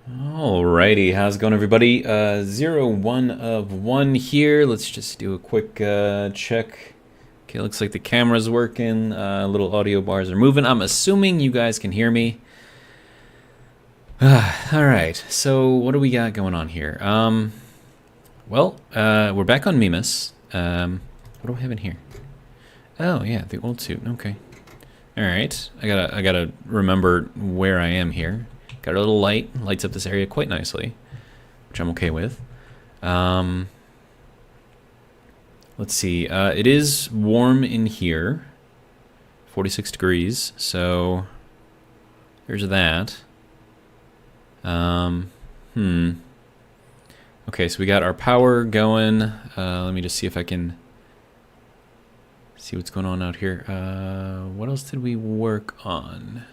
Alrighty, how's it going, everybody? 0, 1 of 1 here. Let's just do a quick check. Okay, looks like the camera's working. Little audio bars are moving. I'm assuming you guys can hear me. Alright, so what do we got going on here? We're back on Mimas. What do we have in here? Oh, yeah, the old suit. Okay. Alright, I gotta remember where I am here. Got a little light, lights up this area quite nicely, which I'm okay with. Let's see, it is warm in here, 46 degrees, so there's that. Okay, so we got our power going. Let me just see if I can see what's going on out here. What else did we work on?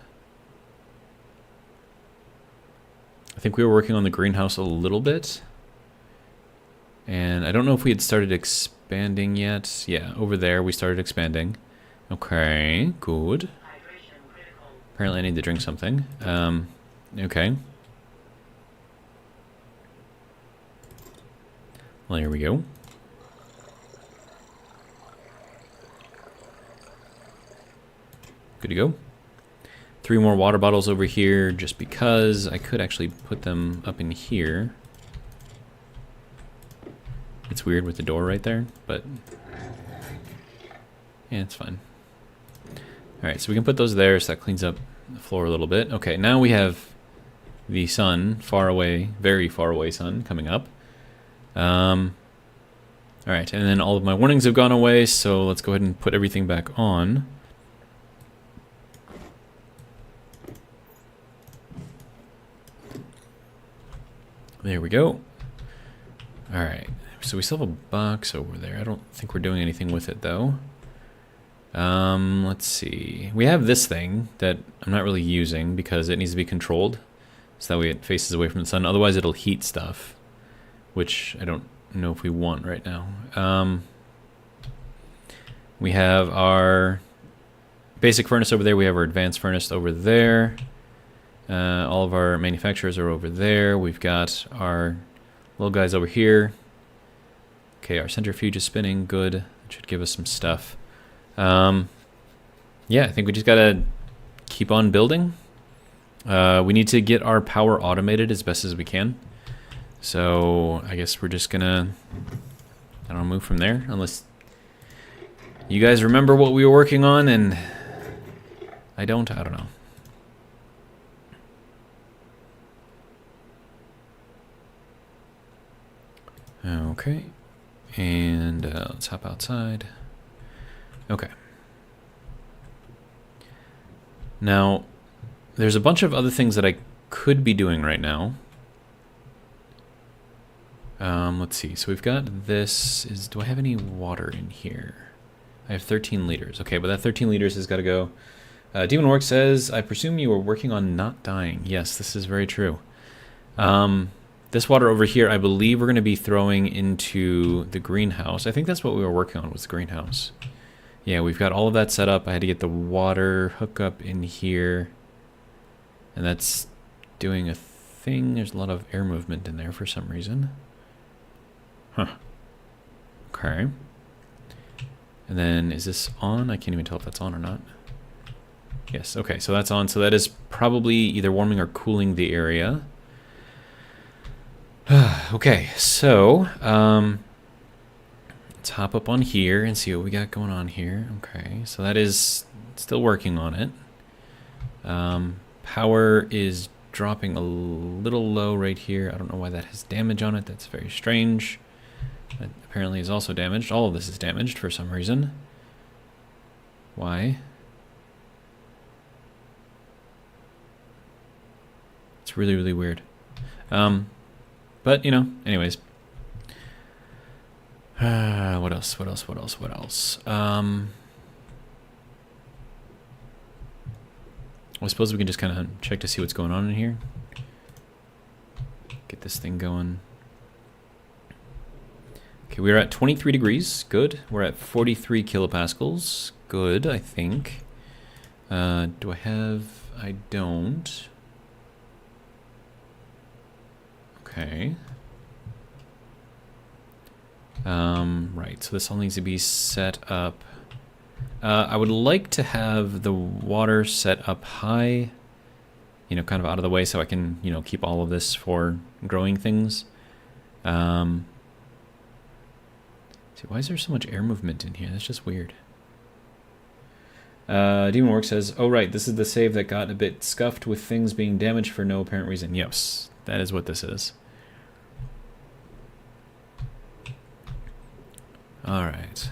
I think we were working on the greenhouse a little bit. And I don't know if we had started expanding yet. Yeah, over there we started expanding. Okay, good. Apparently I need to drink something. Okay. Well, here we go. Good to go. 3 more water bottles over here, just because I could actually put them up in here. It's weird with the door right there, but yeah, it's fine. Alright, so we can put those there, so that cleans up the floor a little bit. Okay, now we have the sun, far away, very far away sun, coming up. Alright, and then all of my warnings have gone away, so let's go ahead and put everything back on. There we go. Alright, so we still have a box over there. I don't think we're doing anything with it, though. Let's see. We have this thing that I'm not really using because it needs to be controlled. So that way it faces away from the sun. Otherwise it'll heat stuff, which I don't know if we want right now. We have our basic furnace over there. We have our advanced furnace over there. All of our manufacturers are over there. We've got our little guys over here. Okay, our centrifuge is spinning. Good. That should give us some stuff. Yeah, I think we just gotta keep on building. We need to get our power automated as best as we can. So I guess we're just gonna, I don't know, move from there. Unless you guys remember what we were working on and I don't know. Okay, and let's hop outside. Okay. Now, there's a bunch of other things that I could be doing right now. Let's see, so we've got this, do I have any water in here? I have 13 liters. Okay, but that 13 liters has got to go. Demon Work says, I presume you were working on not dying. Yes, this is very true. This water over here, I believe we're going to be throwing into the greenhouse. I think that's what we were working on, was the greenhouse. Yeah, we've got all of that set up. I had to get the water hookup in here. And that's doing a thing. There's a lot of air movement in there for some reason. Huh. Okay. And then, is this on? I can't even tell if that's on or not. Yes, okay, so that's on. So that is probably either warming or cooling the area. Okay, so let's hop up on here and see what we got going on here. Okay, so that is still working on it. Power is dropping a little low right here. I don't know why that has damage on it. That's very strange. That apparently is also damaged. All of this is damaged for some reason. Why? It's really, really weird. But, you know, anyways. What else? I suppose we can just kind of check to see what's going on in here. Get this thing going. Okay, we're at 23 degrees. Good. We're at 43 kilopascals. Good, I think. Do I have... I don't. Okay. Right, so this all needs to be set up. I would like to have the water set up high, you know, kind of out of the way so I can, you know, keep all of this for growing things. See, why is there so much air movement in here? That's just weird. Demon Work says, oh right, this is the save that got a bit scuffed with things being damaged for no apparent reason. Yes, that is what this is. Alright.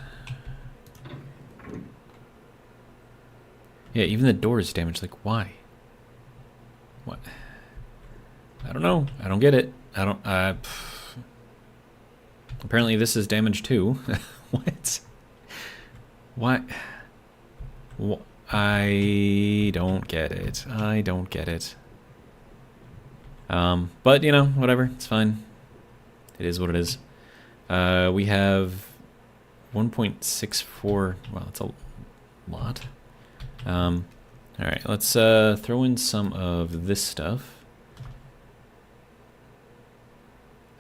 Yeah, even the door is damaged. Like, why? What? I don't know. I don't get it. I don't... Apparently this is damaged too. What? What? I don't get it. I don't get it. But, you know, whatever. It's fine. It is what it is. We have 1.64. Wow, that's a lot. Alright, let's throw in some of this stuff.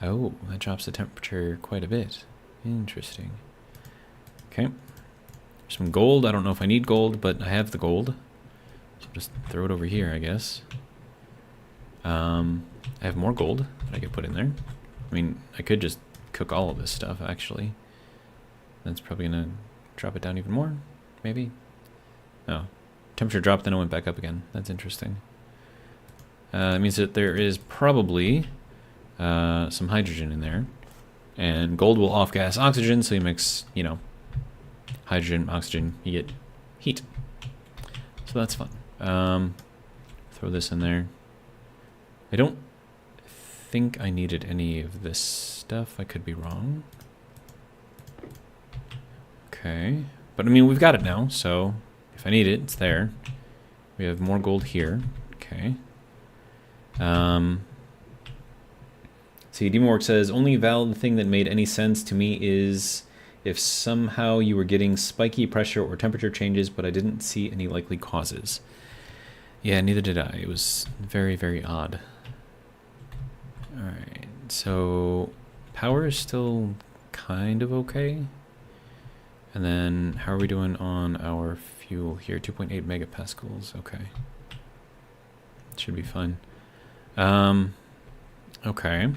Oh, that drops the temperature quite a bit. Interesting. Okay. Some gold. I don't know if I need gold, but I have the gold. So just throw it over here, I guess. I have more gold that I could put in there. I mean, I could just cook all of this stuff, actually. That's probably going to drop it down even more, maybe. Oh, temperature dropped, then it went back up again. That's interesting. It means that there is probably some hydrogen in there. And gold will off-gas oxygen, so you mix, you know, hydrogen, oxygen, you get heat. So that's fun. Throw this in there. I don't think I needed any of this stuff. I could be wrong. Okay. But I mean, we've got it now, so if I need it, it's there. We have more gold here. Okay. See, Demonwork says, only valid thing that made any sense to me is if somehow you were getting spiky pressure or temperature changes, but I didn't see any likely causes. Yeah, neither did I. It was very, very odd. Alright, so power is still kind of okay. And then how are we doing on our fuel here? 2.8 megapascals. Okay. Should be fine. Okay.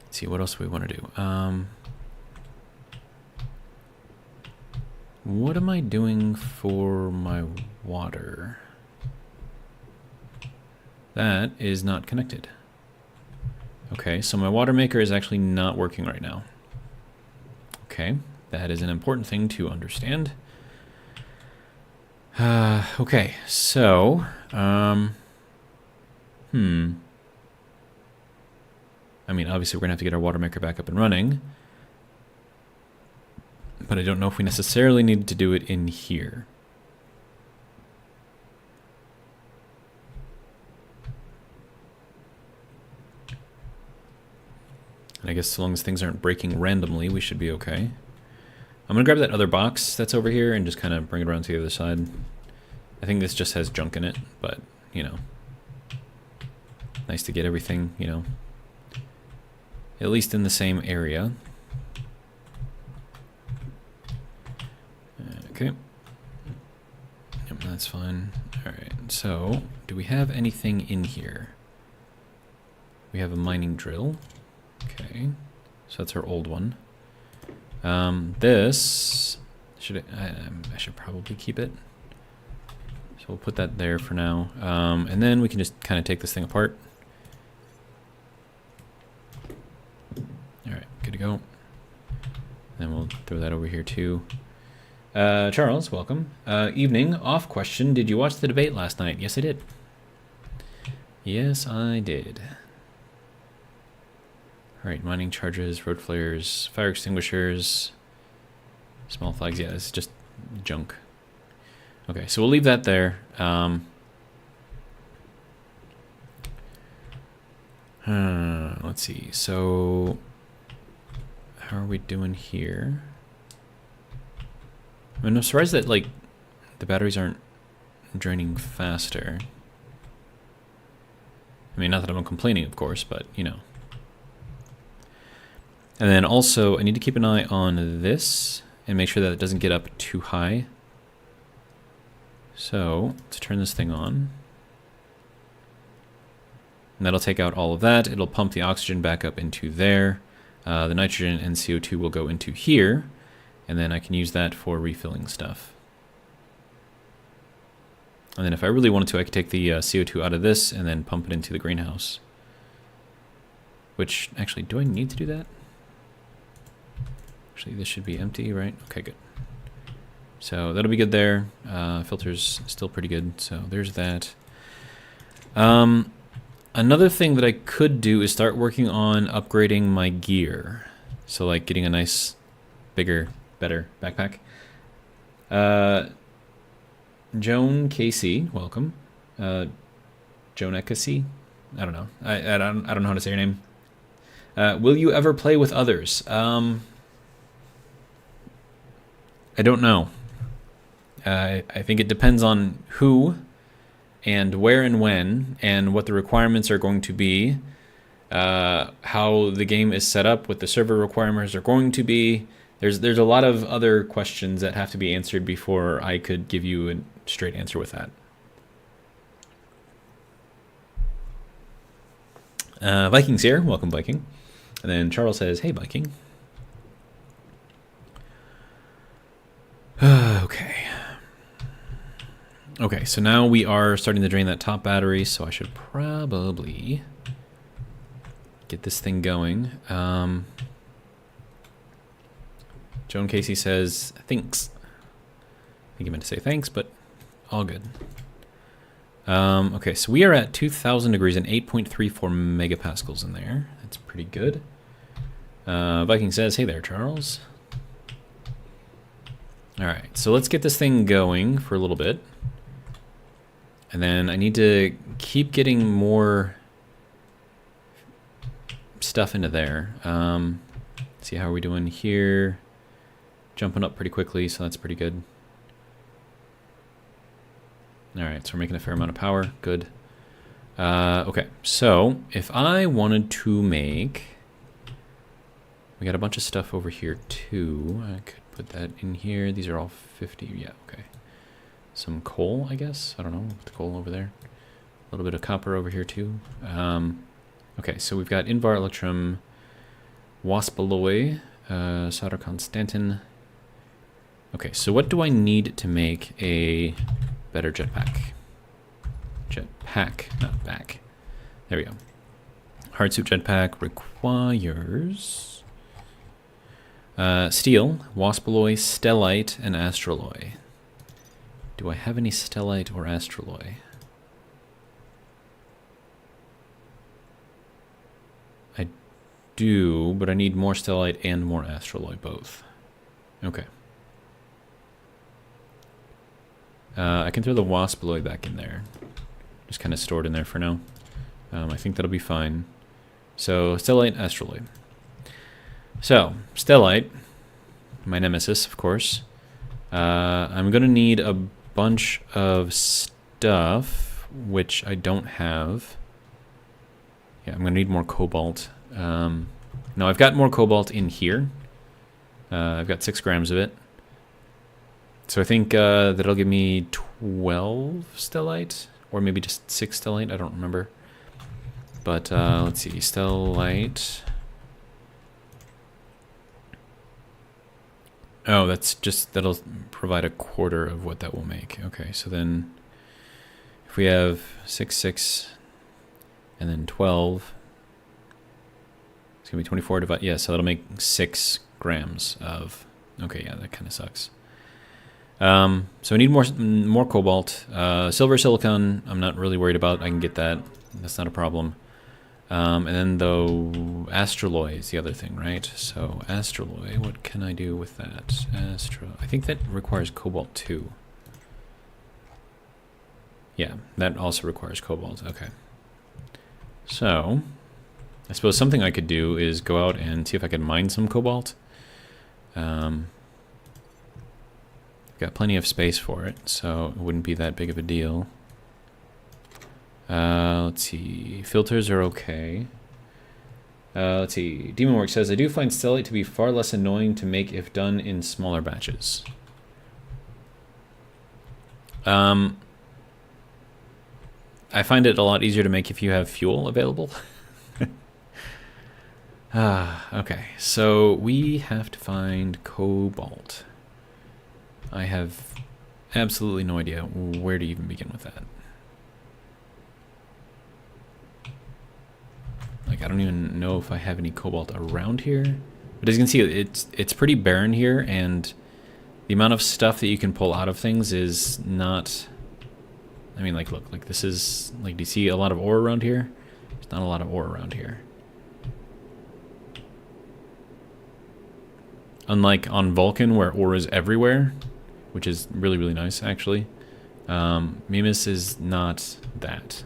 Let's see, what else do we want to do? What am I doing for my water? That is not connected. Okay, so my water maker is actually not working right now. Okay, that is an important thing to understand. Okay, so, I mean, obviously we're gonna have to get our water maker back up and running, but I don't know if we necessarily need to do it in here. And I guess so long as things aren't breaking randomly, we should be okay. I'm gonna grab that other box that's over here and just kind of bring it around to the other side. I think this just has junk in it, but, you know, nice to get everything, you know, at least in the same area. Okay. Yep, that's fine. Alright, so, do we have anything in here? We have a mining drill. Okay, so that's our old one. This, I should probably keep it. So we'll put that there for now. And then we can just kind of take this thing apart. Alright, good to go. Then we'll throw that over here too. Charles, welcome. Evening, off question. Did you watch the debate last night? Yes, I did. Yes, I did. Alright, mining charges, road flares, fire extinguishers, small flags. Yeah, it's just junk. Okay, so we'll leave that there. Let's see. So, how are we doing here? I mean, I'm surprised that, like, the batteries aren't draining faster. mean, not that I'm complaining, of course, but, you know. And then also, I need to keep an eye on this and make sure that it doesn't get up too high. So, let's turn this thing on. And that'll take out all of that. It'll pump the oxygen back up into there. The nitrogen and CO2 will go into here. And then I can use that for refilling stuff. And then if I really wanted to, I could take the CO2 out of this and then pump it into the greenhouse. Which, actually, do I need to do that? Actually, this should be empty, right? Okay, good. So that'll be good there. Filter's still pretty good, so there's that. Another thing that I could do is start working on upgrading my gear. So like getting a nice, bigger, better backpack. Joan Casey, welcome. Joan Ekasi? I don't know. I don't know how to say your name. Will you ever play with others? I don't know. I think it depends on who and where and when and what the requirements are going to be, how the game is set up, what the server requirements are going to be. There's a lot of other questions that have to be answered before I could give you a straight answer with that. Viking's here. Welcome, Viking. And then Charles says, hey, Viking. Okay. Okay, so now we are starting to drain that top battery, so I should probably get this thing going. Joan Casey says, thanks. I think he meant to say thanks, but all good. Okay, so we are at 2,000 degrees and 8.34 megapascals in there. That's pretty good. Viking says, hey there, Charles. All right, so let's get this thing going for a little bit. And then I need to keep getting more stuff into there. See how are we doing here. Jumping up pretty quickly, so that's pretty good. All right, so we're making a fair amount of power. Good. Okay, so if I wanted to make... We got a bunch of stuff over here, too. I could put that in here. These are all 50. Yeah, okay. Some coal, I guess. I don't know. Put the coal over there. A little bit of copper over here, too. Okay, so we've got Invar Electrum, Waspaloy, Solder Constantin. Okay, so what do I need to make a better jetpack? Jetpack, not back. There we go. Hardsuit jetpack requires steel, Waspaloy, Stellite, and Astraloy. Do I have any Stellite or Astraloy? I do, but I need more Stellite and more Astraloy, both. Okay. I can throw the Waspaloy back in there. Just kind of stored in there for now. I think that'll be fine. So, Stellite, Astraloy. So, Stellite, my nemesis, of course. I'm going to need a bunch of stuff, which I don't have. Yeah, I'm going to need more cobalt. No, I've got more cobalt in here. I've got 6 grams of it. So I think that'll give me 12 stellite, or maybe just 6 stellite, I don't remember. But let's see, stellite. Oh, that'll provide a quarter of what that will make. Okay, so then if we have 6, 6, and then 12, it's gonna be 24 divided, yeah, so that'll make 6 grams of, okay, yeah, that kind of sucks. So I need more cobalt. Silver silicon, I'm not really worried about. I can get that. That's not a problem. And then the Astraloy is the other thing, right? So Astraloy, what can I do with that? I think that requires cobalt too. Yeah, that also requires cobalt. Okay. So I suppose something I could do is go out and see if I can mine some cobalt. Got plenty of space for it, so it wouldn't be that big of a deal. Let's Let's see. Filters are okay. Let's see. Demonwork says, I do find stellite to be far less annoying to make if done in smaller batches. I find it a lot easier to make if you have fuel available. Okay, so we have to find cobalt. I have absolutely no idea where to even begin with that. Like, I don't even know if I have any cobalt around here. But as you can see, it's pretty barren here, and the amount of stuff that you can pull out of things is not... I mean, like, look, like this is... Like, do you see a lot of ore around here? There's not a lot of ore around here. Unlike on Vulcan, where ore is everywhere, which is really, really nice, actually. Mimas is not that.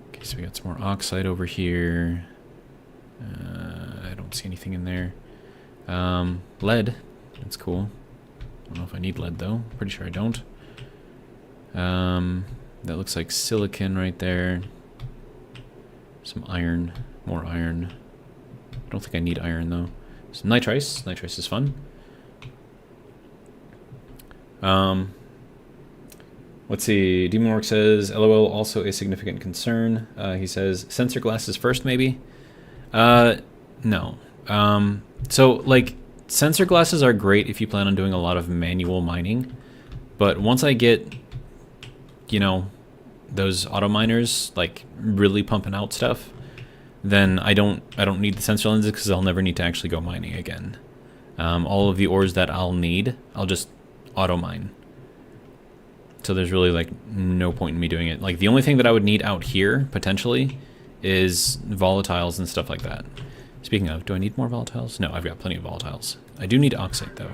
Okay, so we got some more oxide over here. I don't see anything in there. Lead. That's cool. I don't know if I need lead, though. Pretty sure I don't. That looks like silicon right there. Some iron. More iron. I don't think I need iron, though. Some nitrice. Nitrice is fun. Let's see. Demonwork says, LOL, also a significant concern. He says, sensor glasses first, maybe? No. So, like, sensor glasses are great if you plan on doing a lot of manual mining. But once I get, you know, those auto miners, like, really pumping out stuff, then I don't need the sensor lenses because I'll never need to actually go mining again. All of the ores that I'll need, I'll just auto mine. So there's really like no point in me doing it. Like the only thing that I would need out here potentially is volatiles and stuff like that. Speaking of, do I need more volatiles? No, I've got plenty of volatiles. I do need oxide though.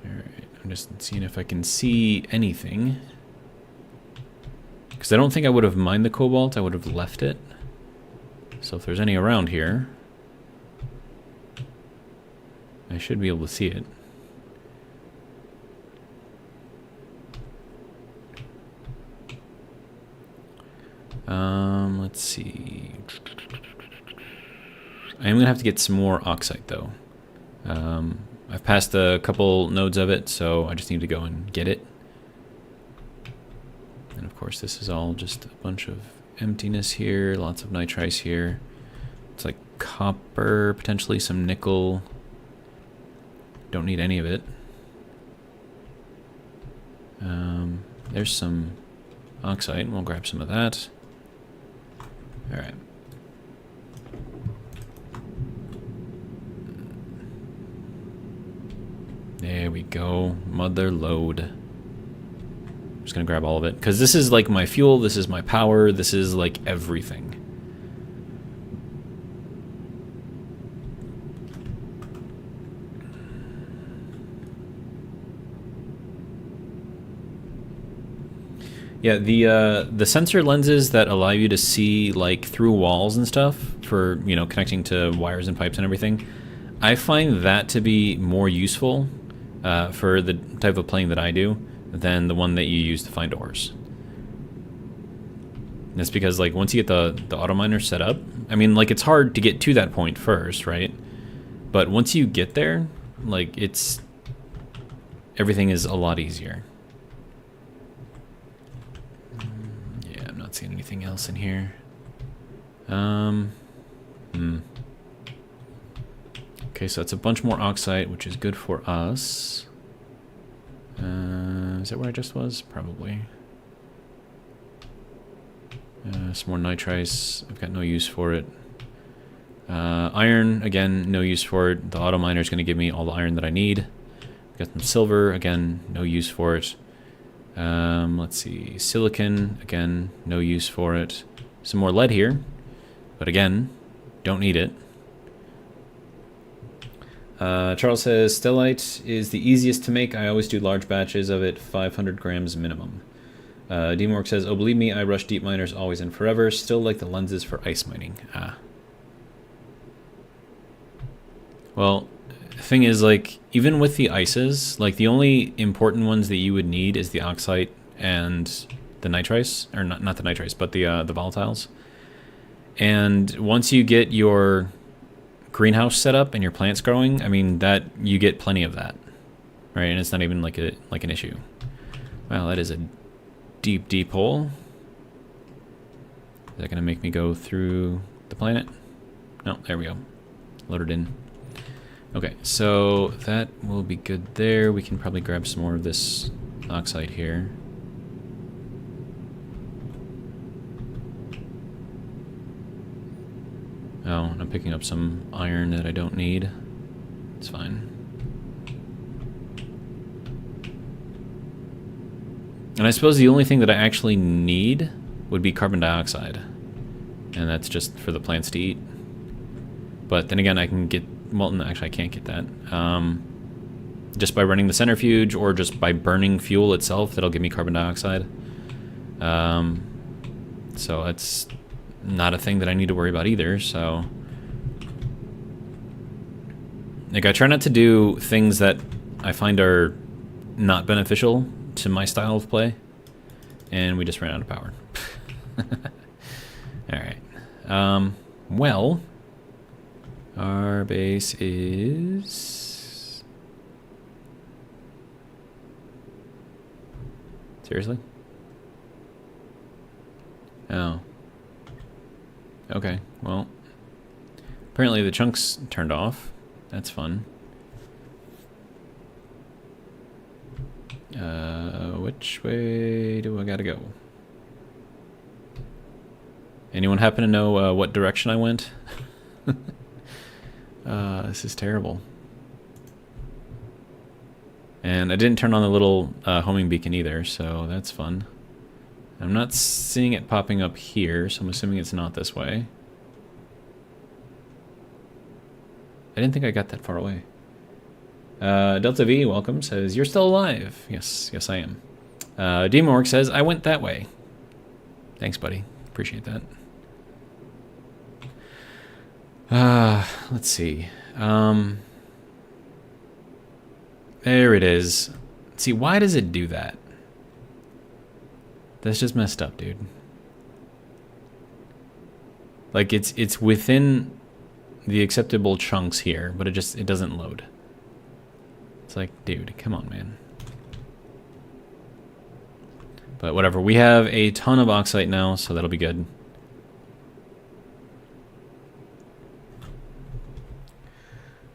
Alright, I'm just seeing if I can see anything. Because I don't think I would have mined the cobalt, I would have left it. So if there's any around here, I should be able to see it. Let's see. I am going to have to get some more oxide though. I've passed a couple nodes of it, so I just need to go and get it. And of course this is all just a bunch of emptiness here, lots of nitrice here. It's like copper, potentially some nickel. Don't need any of it. There's some oxide, we'll grab some of that. Alright. There we go, mother lode. I'm just gonna grab all of it, because this is like my fuel, this is my power, this is like everything. Yeah, the sensor lenses that allow you to see like through walls and stuff for, you know, connecting to wires and pipes and everything, I find that to be more useful for the type of playing that I do than the one that you use to find ores. And that's because like once you get the auto miner set up, I mean like it's hard to get to that point first, right? But once you get there, like everything is a lot easier. Not seeing anything else in here. Okay, so that's a bunch more oxide, which is good for us. Is that where I just was? Probably. Some more nitrice. I've got no use for it. Iron, again, no use for it. The auto miner is going to give me all the iron that I need. Got some silver, again, no use for it. Let's see, silicon, again, no use for it. Some more lead here, but again, don't need it. Charles says, stellite is the easiest to make. I always do large batches of it, 500 grams minimum. Demonwork says, oh, believe me, I rush deep miners always and forever. Still like the lenses for ice mining. Well, the thing is, like, even with the ices, like, the only important ones that you would need is the oxide and the nitrice, or not the nitrice, but the volatiles. And once you get your greenhouse set up and your plants growing, I mean, that you get plenty of that, right? And it's not even like an issue. Wow, that is a deep, deep hole. Is that gonna make me go through the planet? No, there we go. Loaded in. Okay, so that will be good there. We can probably grab some more of this oxide here. Oh, and I'm picking up some iron that I don't need. It's fine. And I suppose the only thing that I actually need would be carbon dioxide. And that's just for the plants to eat. But then again, I can get... Well, no, actually, I can't get that. Just by running the centrifuge or just by burning fuel itself, that'll give me carbon dioxide. So that's not a thing that I need to worry about either, so... Like, I try not to do things that I find are not beneficial to my style of play. And we just ran out of power. Alright. Well... Our base is... Seriously? Oh. Okay, well. Apparently the chunks turned off. That's fun. Which way do I gotta go? Anyone happen to know what direction I went? This is terrible. And I didn't turn on the little homing beacon either, so that's fun. I'm not seeing it popping up here, so I'm assuming it's not this way. I didn't think I got that far away. Delta V, welcome, says, you're still alive. Yes, yes I am. Demorg says, I went that way. Thanks, buddy. Appreciate that. Let's see. There it is. See, why does it do that? That's just messed up, dude. Like, it's within the acceptable chunks here, but it doesn't load. It's like, dude, come on, man. But whatever, we have a ton of oxide now, so that'll be good.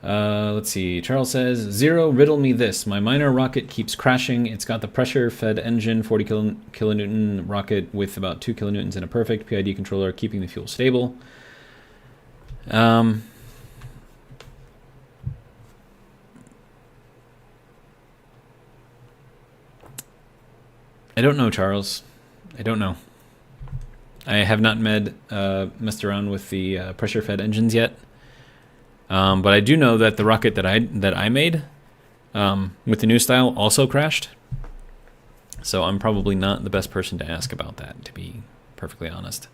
Let's see. Charles says, Zero, riddle me this. My minor rocket keeps crashing. It's got the pressure-fed engine, 40 kilonewton rocket with about 2 kilonewtons and a perfect PID controller, keeping the fuel stable. I don't know, Charles. I don't know. I have not messed around with the pressure-fed engines yet. But I do know that the rocket that I made with the new style also crashed. So I'm probably not the best person to ask about that, to be perfectly honest.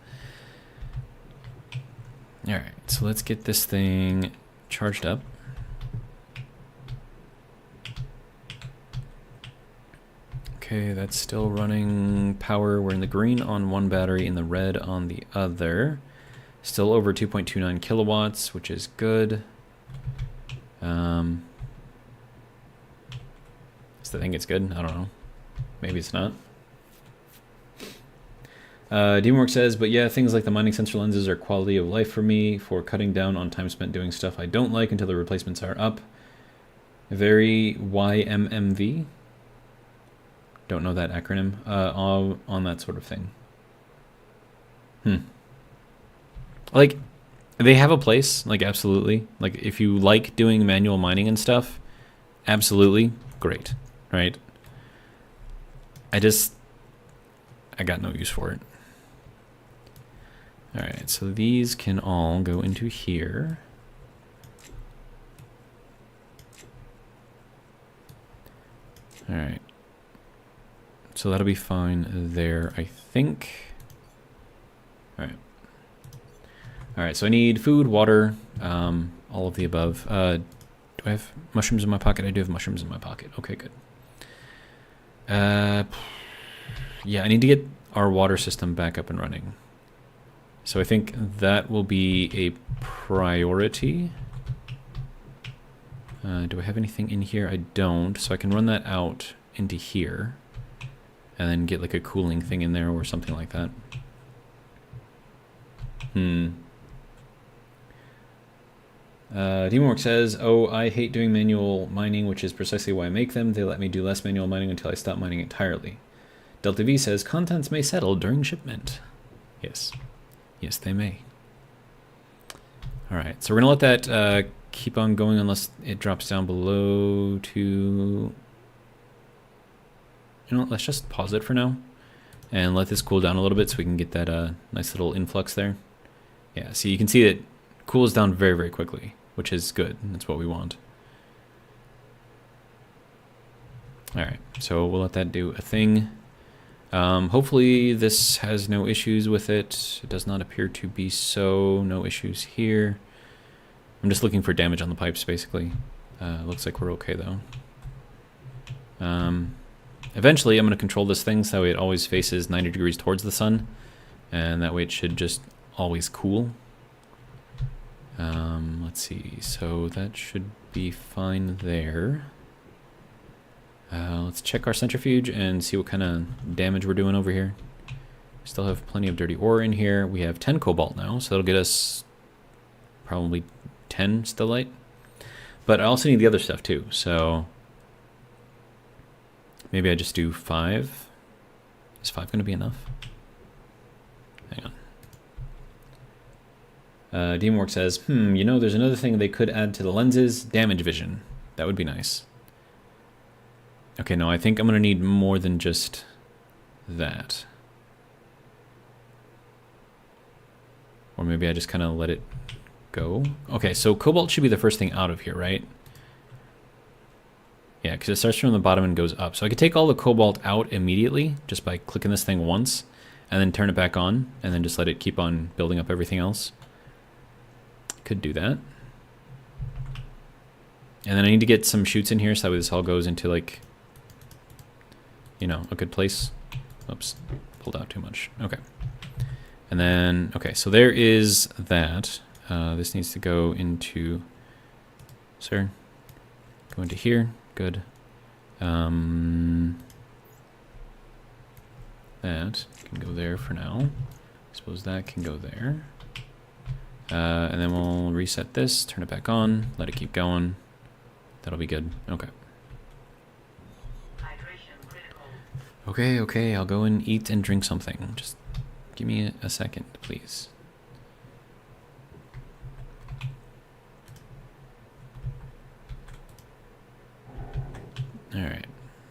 All right, so let's get this thing charged up. Okay, that's still running power. We're in the green on one battery, in the red on the other. Still over 2.29 kilowatts, which is good. So I think it's good. I don't know. Maybe it's not. Demonwork says, but yeah, things like the mining sensor lenses are quality of life for me for cutting down on time spent doing stuff I don't like until the replacements are up. Very YMMV. Don't know that acronym. On that sort of thing. Like, they have a place, like, absolutely. Like, if you like doing manual mining and stuff, absolutely, great, right? I got no use for it. Alright, so these can all go into here. Alright. So that'll be fine there, I think. Alright. Alright, so I need food, water, all of the above. Do I have mushrooms in my pocket? I do have mushrooms in my pocket. Okay, good. Yeah, I need to get our water system back up and running. So I think that will be a priority. Do I have anything in here? I don't, so I can run that out into here and then get like a cooling thing in there or something like that. Demonwork says, oh, I hate doing manual mining, which is precisely why I make them. They let me do less manual mining until I stop mining entirely. Delta V says, contents may settle during shipment. Yes. Yes, they may. Alright, so we're going to let that keep on going unless it drops down below to... You know what, let's just pause it for now. And let this cool down a little bit so we can get that nice little influx there. Yeah, see, you can see it cools down very, very quickly, which is good. That's what we want. Alright, so we'll let that do a thing. Hopefully this has no issues with it. It does not appear to be so. No issues here. I'm just looking for damage on the pipes, basically. Looks like we're okay, though. Eventually, I'm going to control this thing so it always faces 90 degrees towards the sun. And that way it should just always cool. Let's see. So that should be fine there. Let's check our centrifuge and see what kind of damage we're doing over here. Still have plenty of dirty ore in here. We have 10 cobalt now, so that'll get us probably 10 stellite. But I also need the other stuff too, so maybe I just do 5. Is 5 going to be enough? Hang on. Demonwork says, you know, there's another thing they could add to the lenses, damage vision. That would be nice. Okay, no, I think I'm going to need more than just that. Or maybe I just kind of let it go. Okay, so cobalt should be the first thing out of here, right? Yeah, because it starts from the bottom and goes up. So I could take all the cobalt out immediately just by clicking this thing once and then turn it back on and then just let it keep on building up everything else. Could do that. And then I need to get some chutes in here so that way this all goes into like... you know, a good place. Oops, pulled out too much. Okay. And then, okay, so there is that. This needs to go into, sir, go into here. Good. That can go there for now. I suppose that can go there. And then we'll reset this, turn it back on, let it keep going. That'll be good. Okay. Okay, okay, I'll go and eat and drink something. Just give me a second, please. Alright,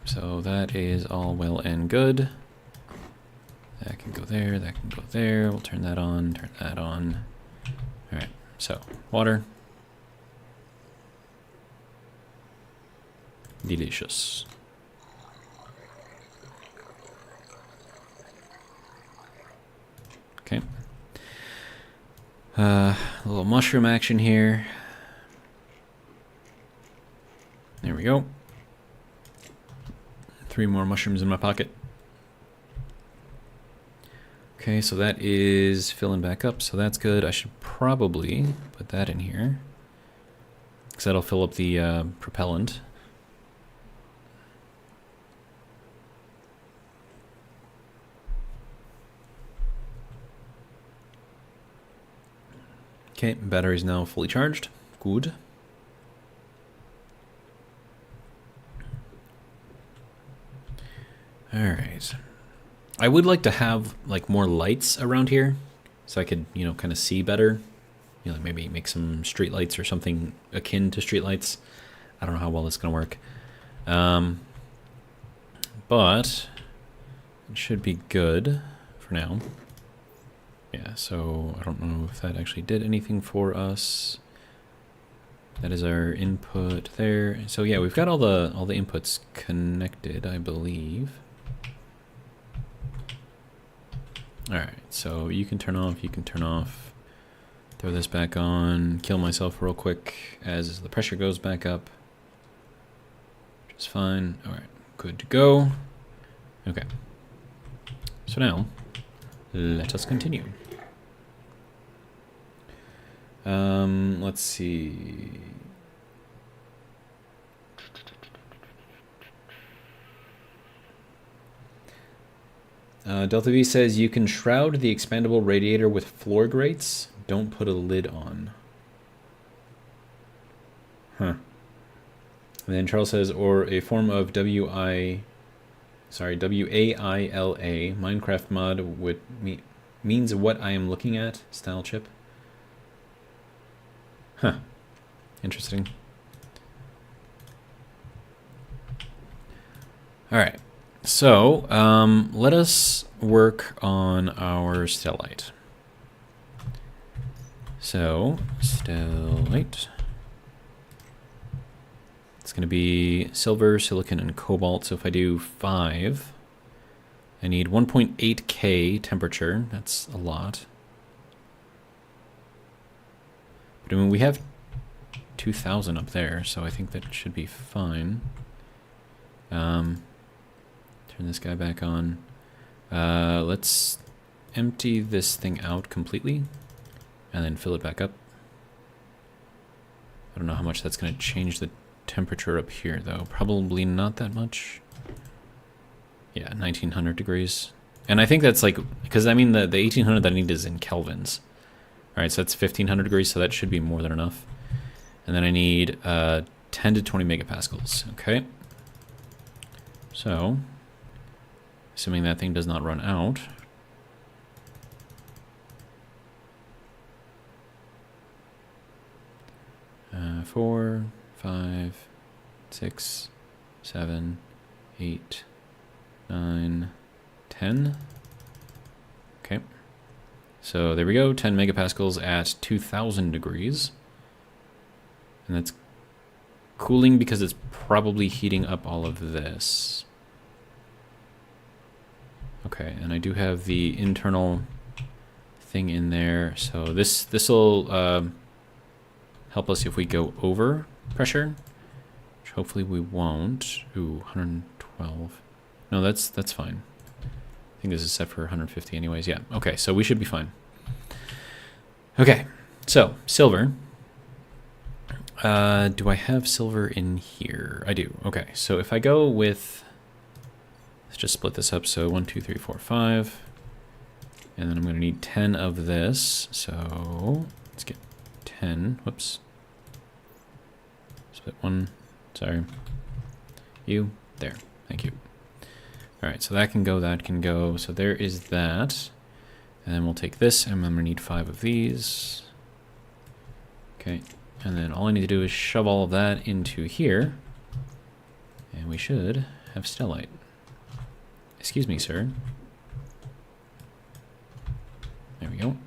so that is all well and good. That can go there, that can go there. We'll turn that on, turn that on. Alright, so, water. Delicious. Okay. A little mushroom action here. There we go. 3 more mushrooms in my pocket. Okay, so that is filling back up, so that's good. I should probably put that in here, because that'll fill up the propellant. Okay, battery's now fully charged. Good. Alright. I would like to have like more lights around here so I could, you know, kind of see better. You know, maybe make some street lights or something akin to street lights. I don't know how well it's going to work. But it should be good for now. Yeah, so I don't know if that actually did anything for us. That is our input there. So yeah, we've got all the inputs connected, I believe. Alright, so you can turn off, you can turn off. Throw this back on, kill myself real quick as the pressure goes back up. Which is fine. Alright, good to go. Okay. So now, let us continue. Let's see. Delta V says you can shroud the expandable radiator with floor grates. Don't put a lid on. Huh. And then Charles says, or a form of WAILA Minecraft mod would means what I am looking at. Style chip. Huh. Interesting. All right. So, let us work on our stellite. So, stellite. It's going to be silver, silicon, and cobalt. So if I do 5, I need 1.8K temperature. That's a lot. But I mean, we have 2,000 up there, so I think that should be fine. Turn this guy back on. Let's empty this thing out completely and then fill it back up. I don't know how much that's going to change the temperature up here, though. Probably not that much. Yeah, 1900 degrees. And I think that's like, because I mean, the 1800 that I need is in kelvins. All right, so that's 1500 degrees, so that should be more than enough. And then I need 10 to 20 megapascals. Okay. So, assuming that thing does not run out. Uh, 4, 5, 6, 7, 8, 9, 10. Okay. So there we go, 10 megapascals at 2000 degrees. And that's cooling because it's probably heating up all of this. Okay, and I do have the internal thing in there. So this will help us if we go over pressure, which hopefully we won't. Ooh, 112. No, that's fine. I think this is set for 150 anyways. Yeah, okay, so we should be fine. Okay, so silver. Do I have silver in here? I do. Okay, so if I go with, let's just split this up. So 1, 2, 3, 4, 5. And then I'm going to need 10 of this. So let's get 10. Whoops. Split 1. Sorry. You. There. Thank you. All right, so that can go, that can go. So there is that. And then we'll take this, and I'm going to need 5 of these. Okay. And then all I need to do is shove all of that into here. And we should have stellite. Excuse me, sir. There we go.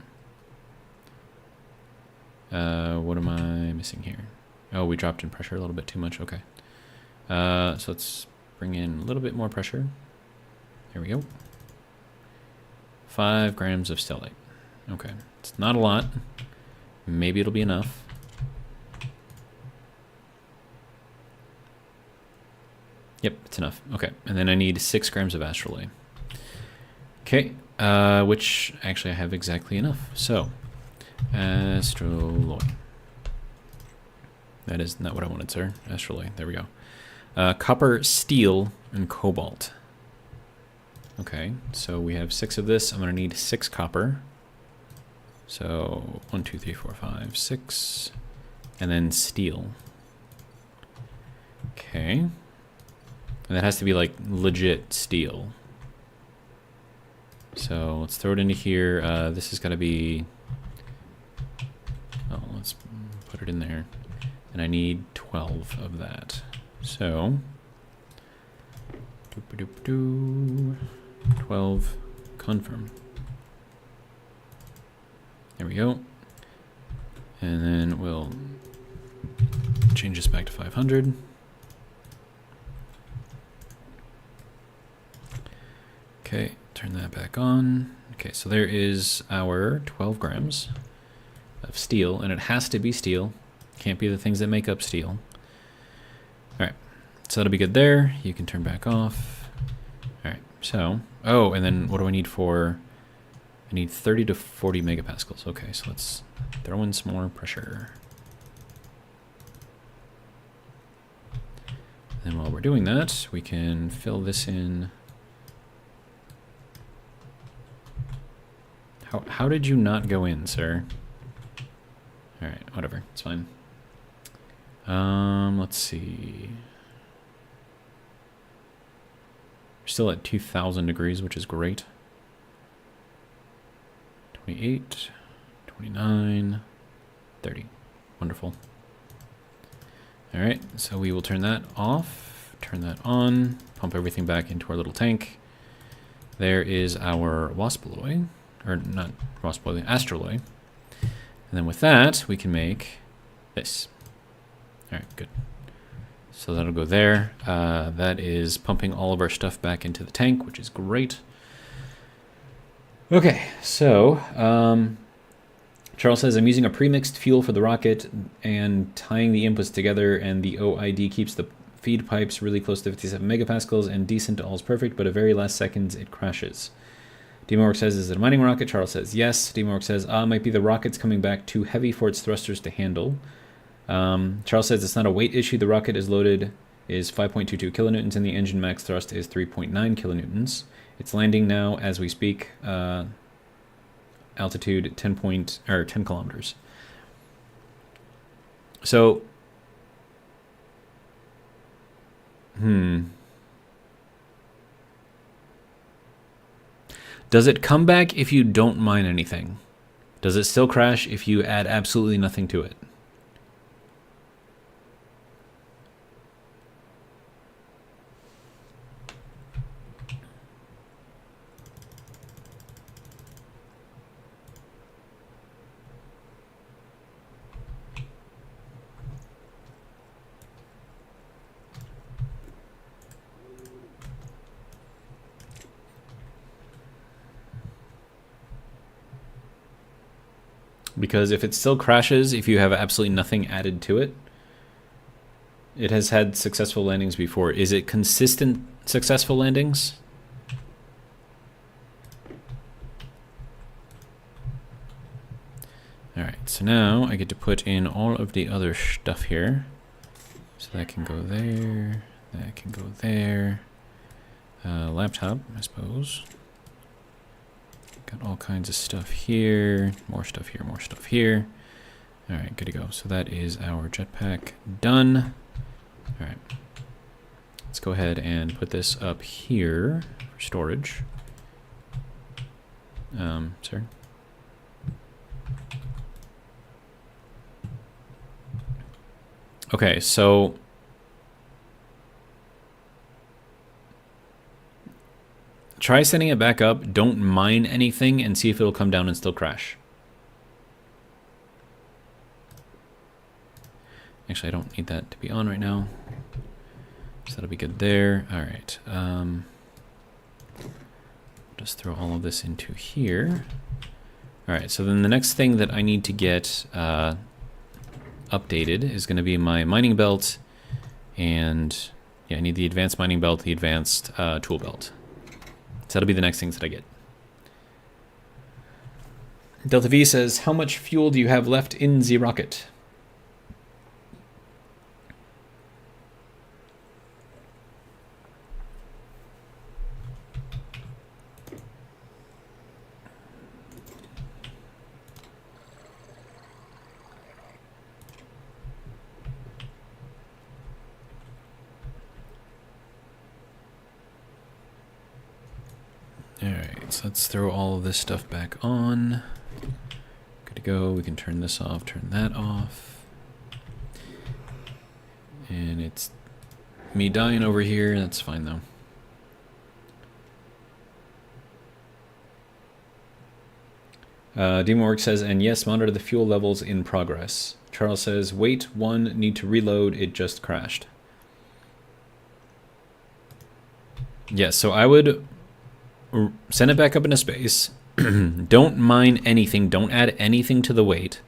What am I missing here? Oh, we dropped in pressure a little bit too much. Okay. So let's bring in a little bit more pressure. There we go. 5 grams of stellite. Okay. It's not a lot. Maybe it'll be enough. Yep, it's enough. Okay, and then I need 6 grams of astrolabe. Okay, which actually I have exactly enough. So, astrolabe. That is not what I wanted, sir. Astrolabe, there we go. Copper, steel, and cobalt. Okay, so we have 6 of this. I'm going to need 6 copper. So, 1, 2, 3, 4, 5, 6. And then steel. Okay. And that has to be like legit steel. So let's throw it into here. This has got to be, oh, let's put it in there. And I need 12 of that. So, 12, confirm. There we go. And then we'll change this back to 500. Okay, turn that back on. Okay, so there is our 12 grams of steel, and it has to be steel. Can't be the things that make up steel. All right, so that'll be good there. You can turn back off. All right, So, oh, and then what do I need for... I need 30 to 40 megapascals. Okay, so let's throw in some more pressure. And while we're doing that, we can fill this in. How did you not go in, sir? Alright, whatever, it's fine. Let's see. We're still at 2,000 degrees, which is great. 28, 29, 30. Wonderful. Alright, so we will turn that off, turn that on, pump everything back into our little tank. There is our waspaloy, or not waspaloy, astraloy. And then with that, we can make this. Alright, good. So that'll go there. That is pumping all of our stuff back into the tank, which is great. Okay, so Charles says, I'm using a pre-mixed fuel for the rocket and tying the inputs together, and the OID keeps the feed pipes really close to 57 megapascals and decent, all's perfect, but at very last seconds it crashes. Demork says, is it a mining rocket? Charles says, yes. Demork says, might be the rocket's coming back too heavy for its thrusters to handle. Charles says, it's not a weight issue. The rocket is loaded is 5.22 kilonewtons and the engine max thrust is 3.9 kilonewtons. It's landing now as we speak. Altitude 10 kilometers. So, does it come back if you don't mine anything? Does it still crash if you add absolutely nothing to it? Because if it still crashes, if you have absolutely nothing added to it, it has had successful landings before. Is it consistent successful landings? Alright, so now I get to put in all of the other stuff here. So that can go there, that can go there. Laptop, I suppose. Got all kinds of stuff here, more stuff here, more stuff here. All right, good to go. So that is our jetpack done. All right, let's go ahead and put this up here for storage. Sir. Okay, so try setting it back up, don't mine anything, and see if it'll come down and still crash. Actually, I don't need that to be on right now. So that'll be good there. All right. Just throw all of this into here. All right, so then the next thing that I need to get updated is going to be my mining belt. And yeah, I need the advanced mining belt, the advanced tool belt. So that'll be the next things that I get. Delta V says, how much fuel do you have left in the rocket? Alright, so let's throw all of this stuff back on. Good to go. We can turn this off, turn that off. And it's me dying over here. That's fine, though. Demork says, and yes, monitor the fuel levels in progress. Charles says, wait, one, need to reload, it just crashed. Yes, so I would send it back up into space. Don't mine anything. Don't add anything to the weight.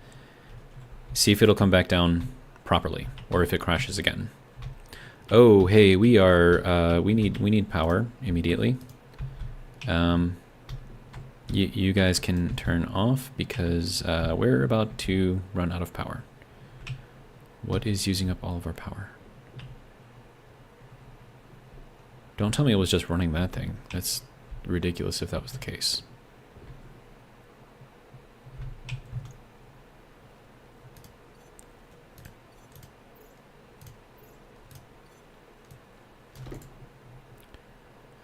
See if it'll come back down properly, or if it crashes again. Oh, hey, we need power immediately. You guys can turn off because we're about to run out of power. What is using up all of our power? Don't tell me it was just running that thing. That's ridiculous if that was the case.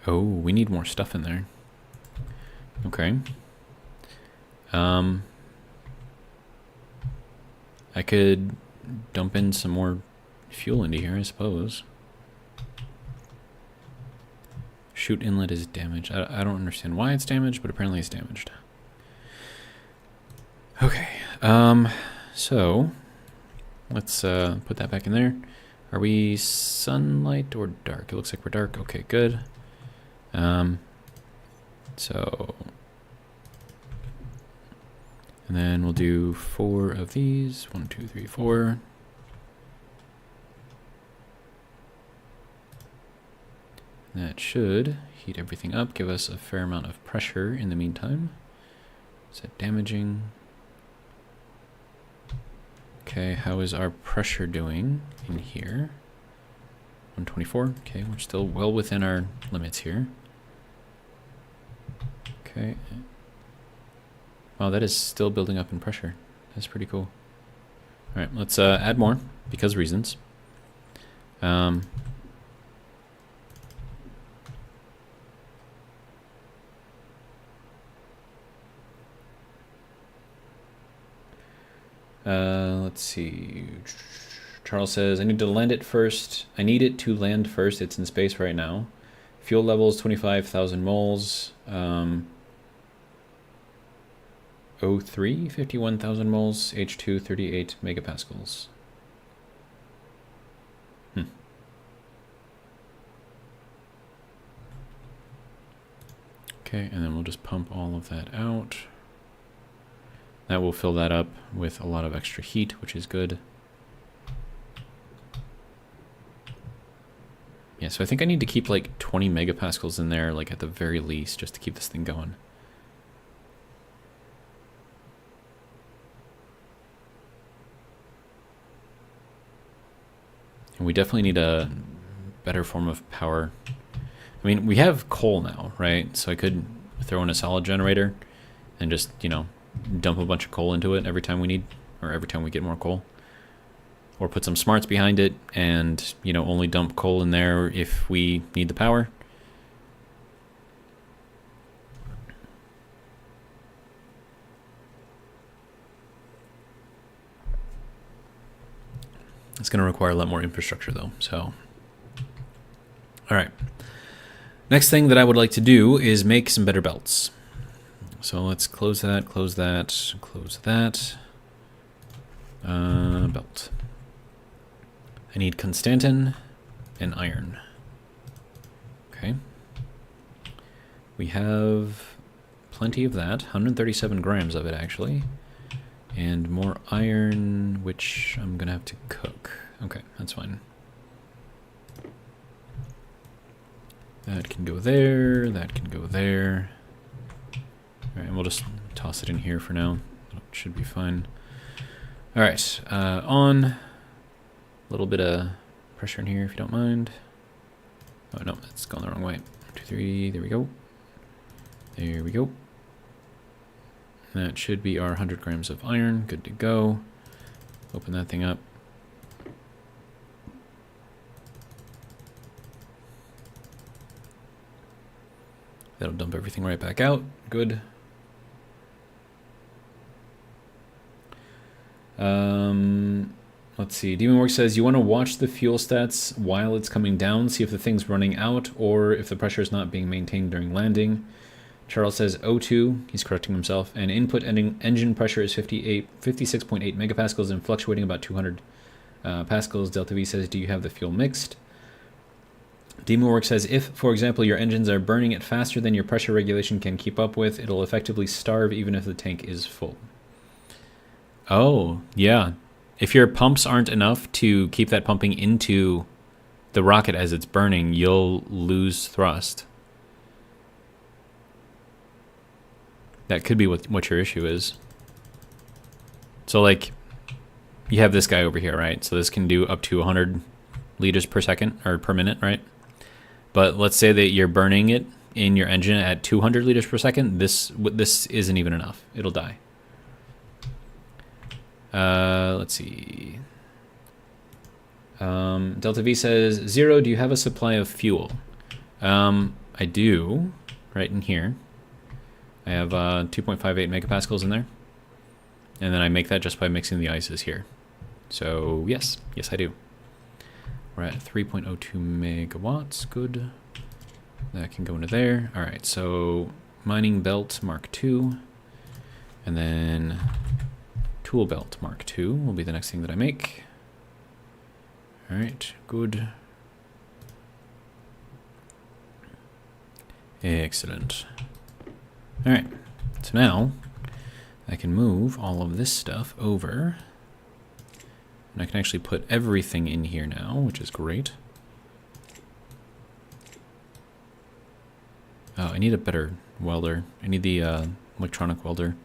Oh, we need more stuff in there. Okay. I could dump in some more fuel into here, I suppose. Chute inlet is damaged. I don't understand why it's damaged, but apparently it's damaged. Okay. So let's put that back in there. Are we sunlight or dark? It looks like we're dark. Okay, good. So, and then we'll do 4 of these. 1, 2, 3, 4. That should heat everything up, give us a fair amount of pressure in the meantime. Is that damaging? Okay, how is our pressure doing in here? 124. Okay, we're still well within our limits here. Okay. Wow, that is still building up in pressure. That's pretty cool. All right, let's add more because reasons. Let's see. Charles says, I need to land it first. I need it to land first. It's in space right now. Fuel levels 25,000 moles. O3 51,000 moles. H2 38 megapascals. Okay, and then we'll just pump all of that out. That will fill that up with a lot of extra heat, which is good. Yeah, so I think I need to keep like 20 megapascals in there, like at the very least, just to keep this thing going. And we definitely need a better form of power. I mean, we have coal now, right? So I could throw in a solid generator and just, you know, dump a bunch of coal into it every time we need, or every time we get more coal. Or put some smarts behind it and, you know, only dump coal in there if we need the power. It's going to require a lot more infrastructure though, so. All right. Next thing that I would like to do is make some better belts. So let's close that, close that, close that. Belt. I need Constantin and iron. Okay. We have plenty of that, 137 grams of it actually. And more iron, which I'm gonna have to cook. Okay, that's fine. That can go there, that can go there. All right, and we'll just toss it in here for now. It should be fine. All right, on. A little bit of pressure in here, if you don't mind. Oh, no, that's gone the wrong way. 1, 2, 3, there we go. There we go. That should be our 100 grams of iron. Good to go. Open that thing up. That'll dump everything right back out. Good. Let's see. Demonworks says you want to watch the fuel stats while it's coming down, see if the thing's running out or if the pressure is not being maintained during landing. Charles says O2, he's correcting himself, and input engine pressure is 56.8 megapascals and fluctuating about 200 pascals. Delta V says, do you have the fuel mixed? Demonworks says, if, for example, your engines are burning it faster than your pressure regulation can keep up with, it'll effectively starve even if the tank is full. Oh, yeah. If your pumps aren't enough to keep that pumping into the rocket as it's burning, you'll lose thrust. That could be what your issue is. So like, you have this guy over here, right? So this can do up to 100 liters per second, or per minute, right? But let's say that you're burning it in your engine at 200 liters per second. This isn't even enough. It'll die. Let's see. Delta V says, Zero, do you have a supply of fuel? I do, right in here. I have 2.58 megapascals in there. And then I make that just by mixing the ices here. So yes, I do. We're at 3.02 megawatts, good. That can go into there. All right, so mining belt Mark II. And then tool belt Mark II will be the next thing that I make. All right, good. Excellent. All right, so now I can move all of this stuff over. And I can actually put everything in here now, which is great. Oh, I need a better welder. I need the electronic welder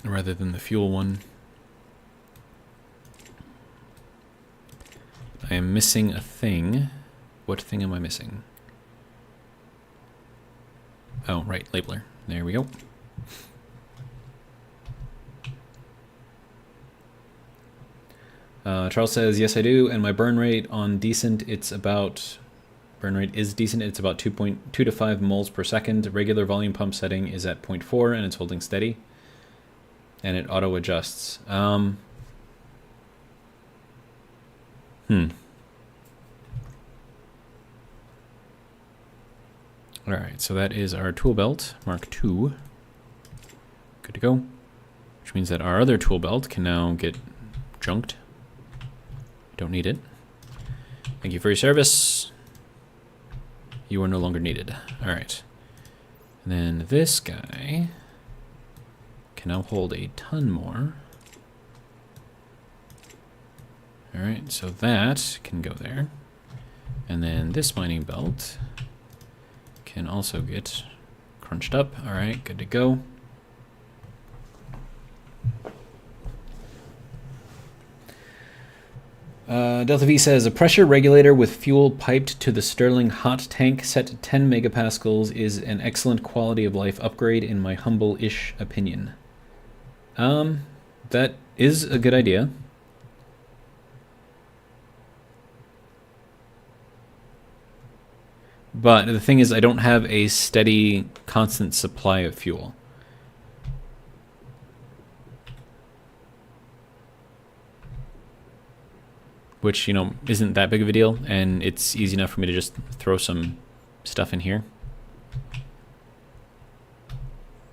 rather than the fuel one. I am missing a thing. What thing am I missing? Oh, right, labeler. There we go. Charles says, yes, I do, and my burn rate on decent, burn rate is decent. It's about 2.2 to 5 moles per second. Regular volume pump setting is at 0.4, and it's holding steady. And it auto adjusts. Alright, so that is our tool belt, Mark II. Good to go. Which means that our other tool belt can now get junked. Don't need it. Thank you for your service. You are no longer needed. Alright. And then this guy can now hold a ton more. Alright, so that can go there. And then this mining belt can also get crunched up. Alright, good to go. Delta V says, a pressure regulator with fuel piped to the Stirling hot tank set to 10 megapascals is an excellent quality of life upgrade in my humble-ish opinion. That is a good idea. But the thing is, I don't have a steady, constant supply of fuel. Which, you know, isn't that big of a deal, and it's easy enough for me to just throw some stuff in here.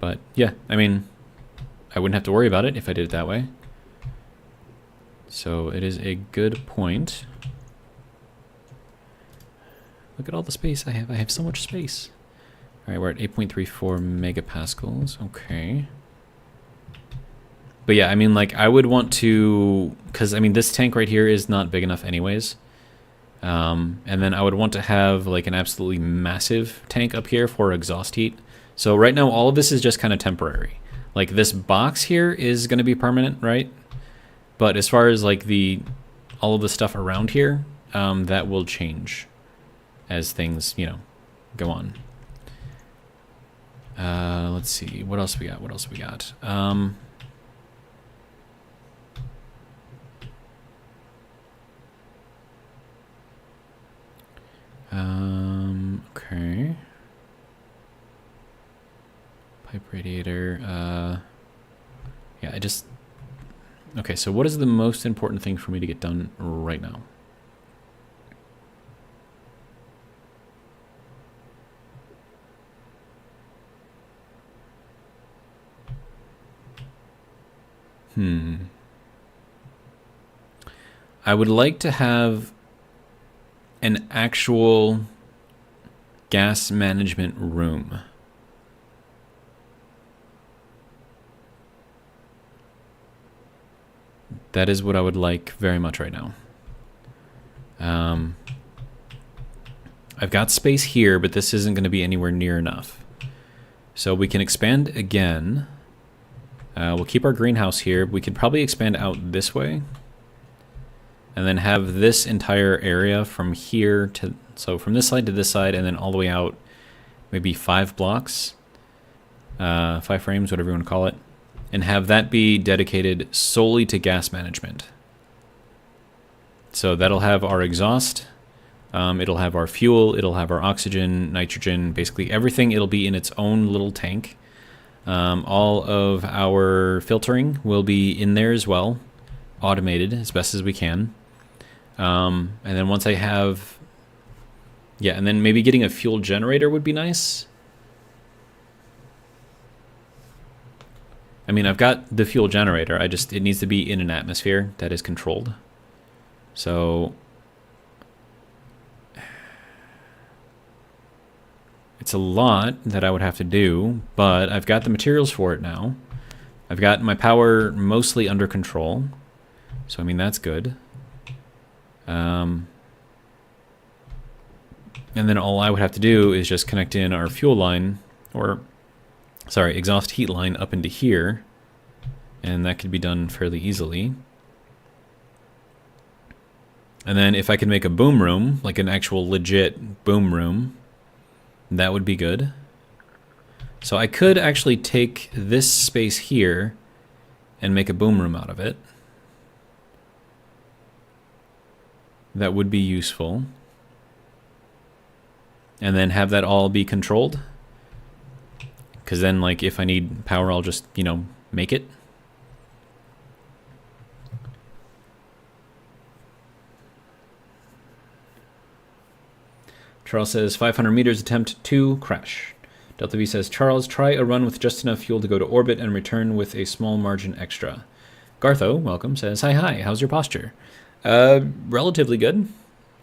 But, yeah, I mean, I wouldn't have to worry about it if I did it that way. So it is a good point. Look at all the space I have. I have so much space. All right, we're at 8.34 megapascals. Okay. But yeah, I mean, like, I would want to, because, I mean, this tank right here is not big enough anyways. And then I would want to have, like, an absolutely massive tank up here for exhaust heat. So right now, all of this is just kind of temporary. Like, this box here is going to be permanent, right? But as far as, like, all of the stuff around here, that will change as things, you know, go on. Let's see. What else we got? What else we got? Okay. Pipe radiator. Yeah, okay, so what is the most important thing for me to get done right now? I would like to have an actual gas management room. That is what I would like very much right now. I've got space here, but this isn't going to be anywhere near enough. So we can expand again. We'll keep our greenhouse here. We could probably expand out this way. And then have this entire area from here to... So from this side to this side, and then all the way out, maybe 5 blocks. 5 frames, whatever you want to call it. And have that be dedicated solely to gas management. So that'll have our exhaust. It'll have our fuel. It'll have our oxygen, nitrogen, basically everything. It'll be in its own little tank. All of our filtering will be in there as well. Automated as best as we can. And then once I have... Yeah, and then maybe getting a fuel generator would be nice. I mean, I've got the fuel generator. It needs to be in an atmosphere that is controlled. So it's a lot that I would have to do, but I've got the materials for it now. I've got my power mostly under control. So, I mean, that's good. And then all I would have to do is just connect in our fuel line, or, sorry, exhaust heat line up into here. And that could be done fairly easily. And then if I could make a boom room, like an actual legit boom room, that would be good. So I could actually take this space here and make a boom room out of it. That would be useful. And then have that all be controlled. Because then, like, if I need power, I'll just, you know, make it. Charles says, 500 meters, attempt to crash. Delta V says, Charles, try a run with just enough fuel to go to orbit and return with a small margin extra. Gartho, welcome, says, hi, how's your posture? Relatively good,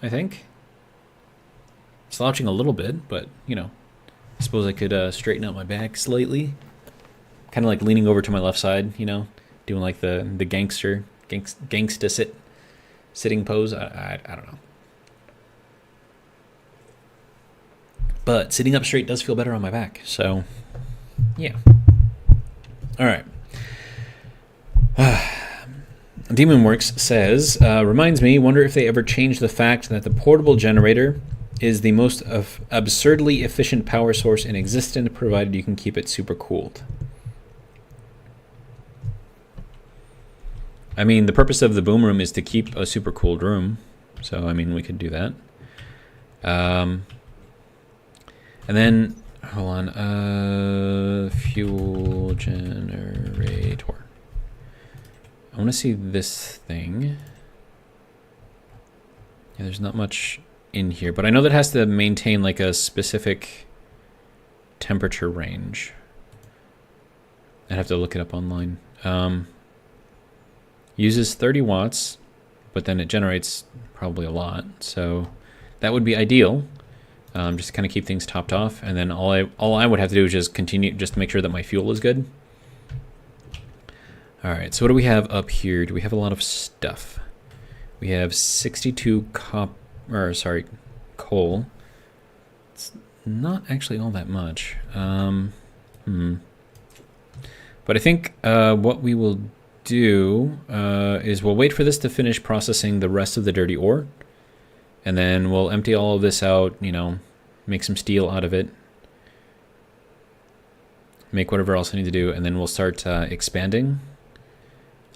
I think. Slouching a little bit, but, you know, I suppose I could straighten out my back slightly. Kind of like leaning over to my left side, you know, doing like the gangsta sitting pose. I don't know. But sitting up straight does feel better on my back, so yeah. All right. Demonworks says, reminds me, wonder if they ever changed the fact that the portable generator is the most absurdly efficient power source in existence, provided you can keep it super cooled. I mean, the purpose of the boom room is to keep a super cooled room, so I mean, we could do that. And then, hold on, fuel generator. I want to see this thing. Yeah, there's not much in here, but I know that has to maintain like a specific temperature range. I'd have to look it up online. Uses 30 watts, but then it generates probably a lot, so that would be ideal. Just to kind of keep things topped off, and then all I would have to do is just continue, just to make sure that my fuel is good. All right, so what do we have up here? Do we have a lot of stuff? We have 62 coal. It's not actually all that much. But I think what we will do is we'll wait for this to finish processing the rest of the dirty ore. And then we'll empty all of this out, you know, make some steel out of it. Make whatever else I need to do, and then we'll start expanding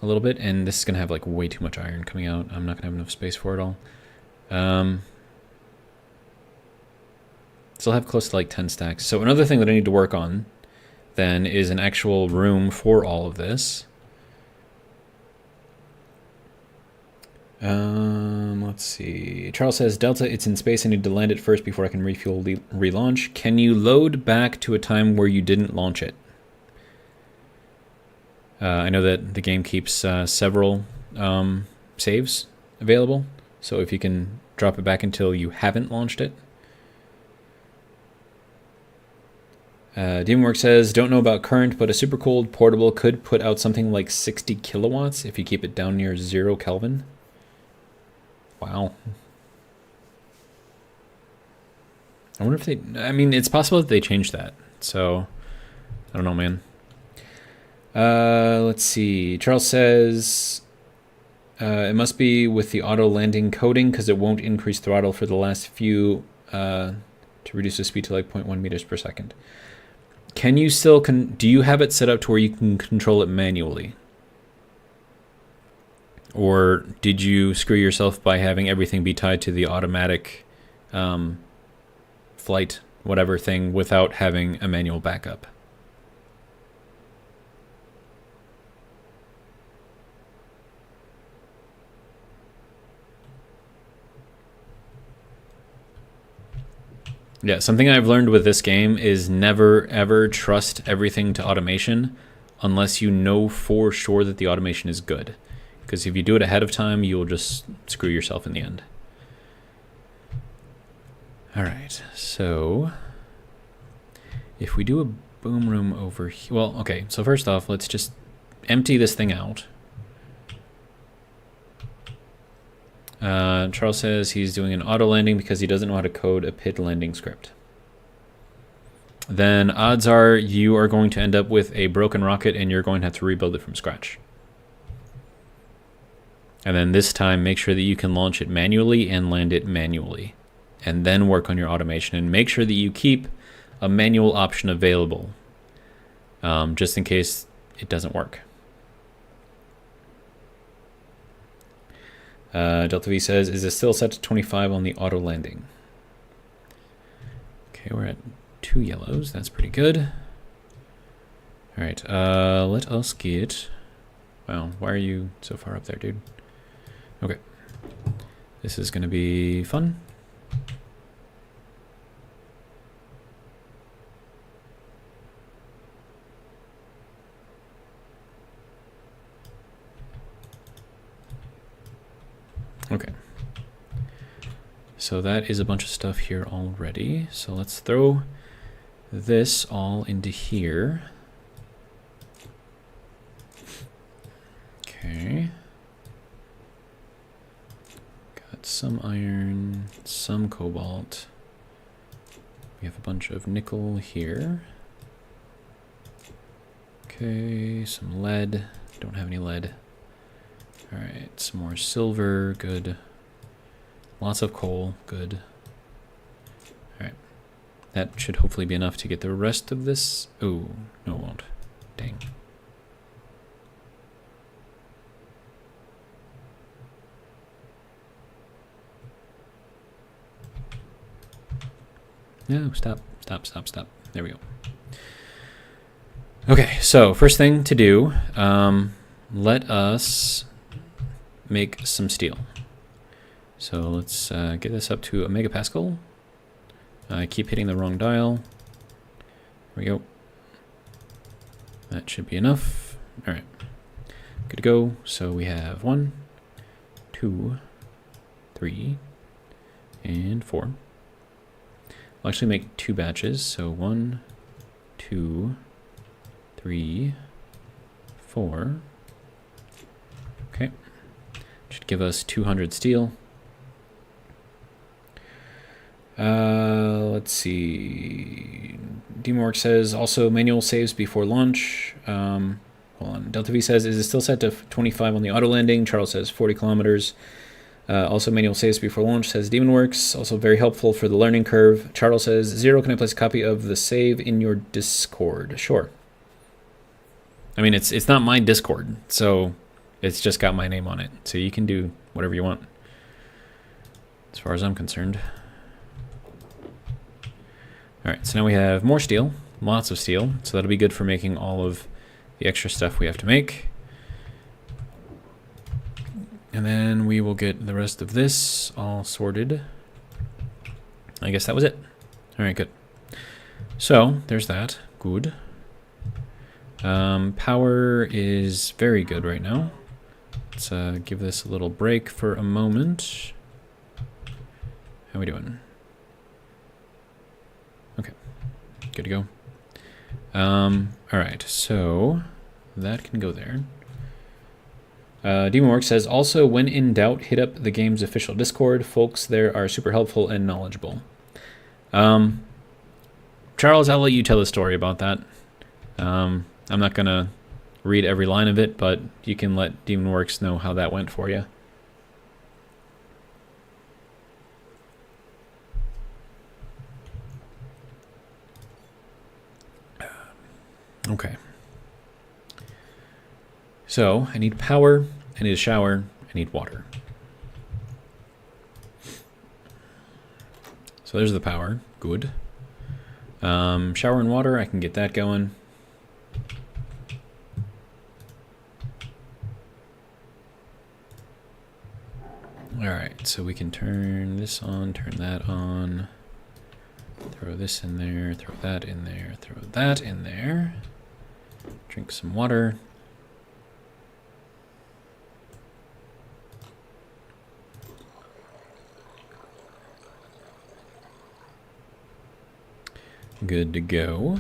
a little bit. And this is going to have like way too much iron coming out. I'm not going to have enough space for it all. Still have close to like 10 stacks. So another thing that I need to work on then is an actual room for all of this. Let's see. Charles says, Delta, it's in space. I need to land it first before I can refuel, relaunch. Can you load back to a time where you didn't launch it? I know that the game keeps several saves available. So if you can drop it back until you haven't launched it. Demonwork says, don't know about current, but a super cooled portable could put out something like 60 kilowatts if you keep it down near 0 Kelvin. Wow. I wonder if they... I mean, it's possible that they changed that. So I don't know, man. Let's see. Charles says it must be with the auto landing coding because it won't increase throttle for the last few to reduce the speed to like 0.1 meters per second. Can you still do you have it set up to where you can control it manually? Or did you screw yourself by having everything be tied to the automatic flight, whatever thing, without having a manual backup? Yeah, something I've learned with this game is never, ever trust everything to automation unless you know for sure that the automation is good. Because if you do it ahead of time, you'll just screw yourself in the end. All right, so if we do a boom room over here, well, okay, so first off, let's just empty this thing out. Charles says he's doing an auto landing because he doesn't know how to code a PID landing script. Then odds are you are going to end up with a broken rocket and you're going to have to rebuild it from scratch. And then this time, make sure that you can launch it manually and land it manually. And then work on your automation and make sure that you keep a manual option available just in case it doesn't work. Delta V says, is it still set to 25 on the auto landing? Okay, we're at 2 yellows. That's pretty good. All right, let us get... Wow, why are you so far up there, dude? Okay. This is going to be fun. Okay. So that is a bunch of stuff here already. So let's throw this all into here. Okay. Got some iron, some cobalt. We have a bunch of nickel here. Okay, some lead. Don't have any lead. All right, some more silver, good. Lots of coal, good. All right, that should hopefully be enough to get the rest of this. Oh, no it won't, dang. No, stop. There we go. Okay, so first thing to do, let us make some steel. So let's get this up to a megapascal. I keep hitting the wrong dial. There we go. That should be enough. All right, good to go. So we have 1, 2, 3, and 4. I'll actually make 2 batches. So 1, 2, 3, 4. Okay. Should give us 200 steel. Let's see. Demork says also manual saves before launch. Hold on. Delta V says, is it still set to 25 on the auto landing? Charles says 40 kilometers. Also manual saves before launch, says Demonworks. Also very helpful for the learning curve. Charles says, 0, can I place a copy of the save in your Discord? Sure. I mean, it's not my Discord, so it's just got my name on it. So you can do whatever you want, as far as I'm concerned. All right, so now we have more steel, lots of steel. So that'll be good for making all of the extra stuff we have to make. And then we will get the rest of this all sorted. I guess that was it. All right, good. So there's that. Good. Power is very good right now. Let's give this a little break for a moment. How we doing? Okay, good to go. All right, so that can go there. Demonworks says, also, when in doubt, hit up the game's official Discord. Folks there are super helpful and knowledgeable. Charles, I'll let you tell the story about that. I'm not going to read every line of it, but you can let DemonWorks know how that went for you. Okay. So, I need power, I need a shower, I need water. So there's the power. Good. Shower and water, I can get that going. Alright, so we can turn this on, turn that on. Throw this in there, throw that in there, throw that in there. Drink some water. Good to go.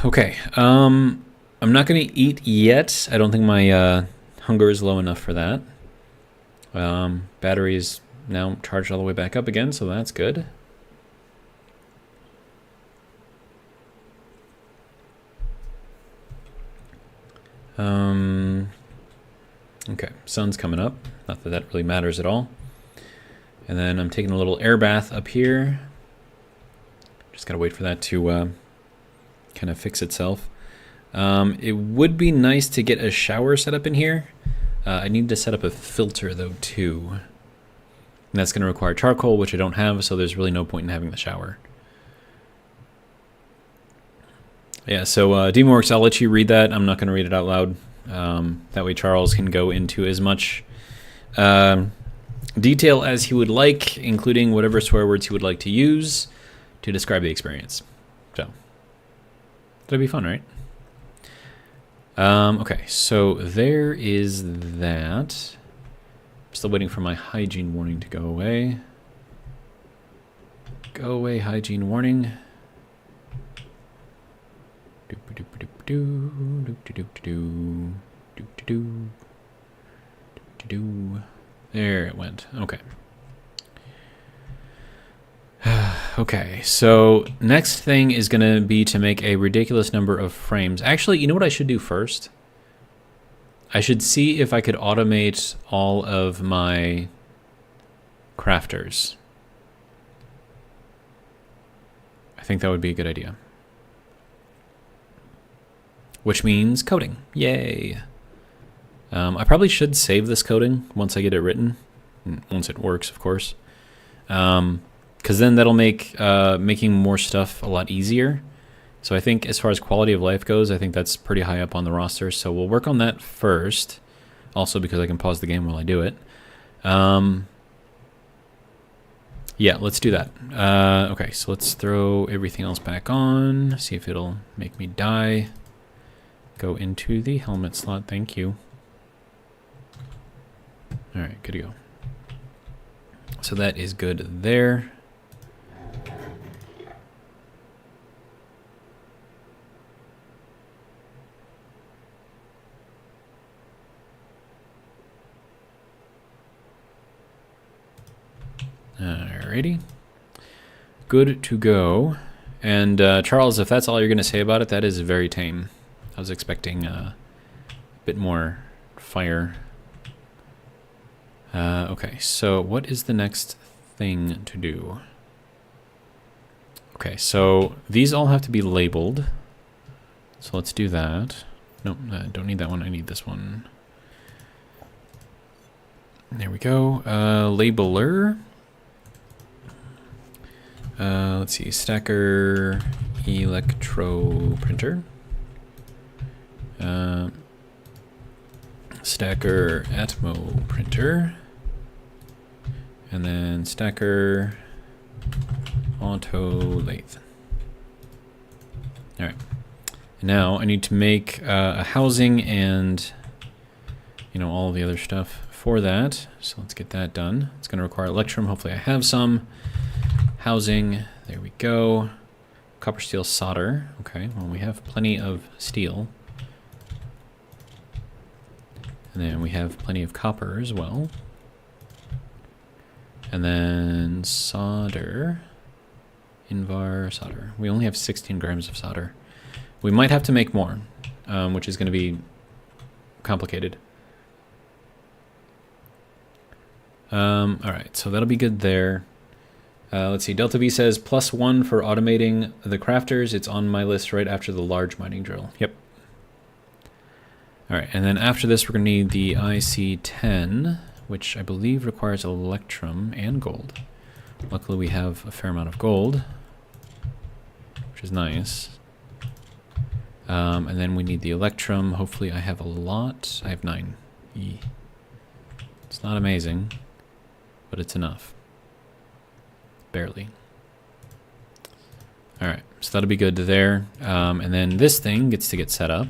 Okay. I'm not going to eat yet. I don't think my hunger is low enough for that. Battery is now charged all the way back up again, so that's good. Okay, sun's coming up. Not that that really matters at all. And then I'm taking a little air bath up here. Just gotta wait for that to kind of fix itself. It would be nice to get a shower set up in here. I need to set up a filter though too. And that's gonna require charcoal, which I don't have, so there's really no point in having the shower. Yeah, so DemonWorks, I'll let you read that. I'm not gonna read it out loud. That way Charles can go into as much detail as he would like, including whatever swear words he would like to use to describe the experience. So, that'll be fun, right? Okay, so there is that. Still waiting for my hygiene warning to go away. Go away, hygiene warning. There it went. Okay. Okay, so next thing is going to be to make a ridiculous number of frames. Actually, you know what I should do first? I should see if I could automate all of my crafters. I think that would be a good idea. Which means coding. Yay! I probably should save this coding once I get it written. Once it works, of course. Because then that'll make making more stuff a lot easier. So I think as far as quality of life goes, I think that's pretty high up on the roster. So we'll work on that first. Also because I can pause the game while I do it. Yeah, let's do that. Okay, so let's throw everything else back on. See if it'll make me die. Go into the helmet slot, thank you. Alright, good to go. So that is good there. Alrighty. Good to go. And Charles, if that's all you're going to say about it, that is very tame. I was expecting a bit more fire. Okay, so what is the next thing to do? Okay, so these all have to be labeled. So let's do that. Nope, I don't need that one. I need this one. There we go. Labeler. Let's see. Stacker electro printer. Stacker Atmo printer. And then stacker auto lathe. Alright. Now I need to make a housing and, you know, all the other stuff for that. So let's get that done. It's going to require electrum. Hopefully I have some. Housing. There we go. Copper, steel, solder. Okay, well we have plenty of steel. And then we have plenty of copper as well. And then solder Invar solder. We only have 16 grams of solder. We might have to make more, which is going to be complicated. Alright, so that'll be good there. Let's see, Delta V says +1 for automating the crafters. It's on my list right after the large mining drill. Yep. Alright, and then after this we're going to need the IC10, which I believe requires electrum and gold. Luckily we have a fair amount of gold, which is nice. And then we need the electrum. Hopefully I have a lot. I have 9. It's not amazing, but it's enough. Barely. Alright, so that'll be good there. And then this thing gets to get set up.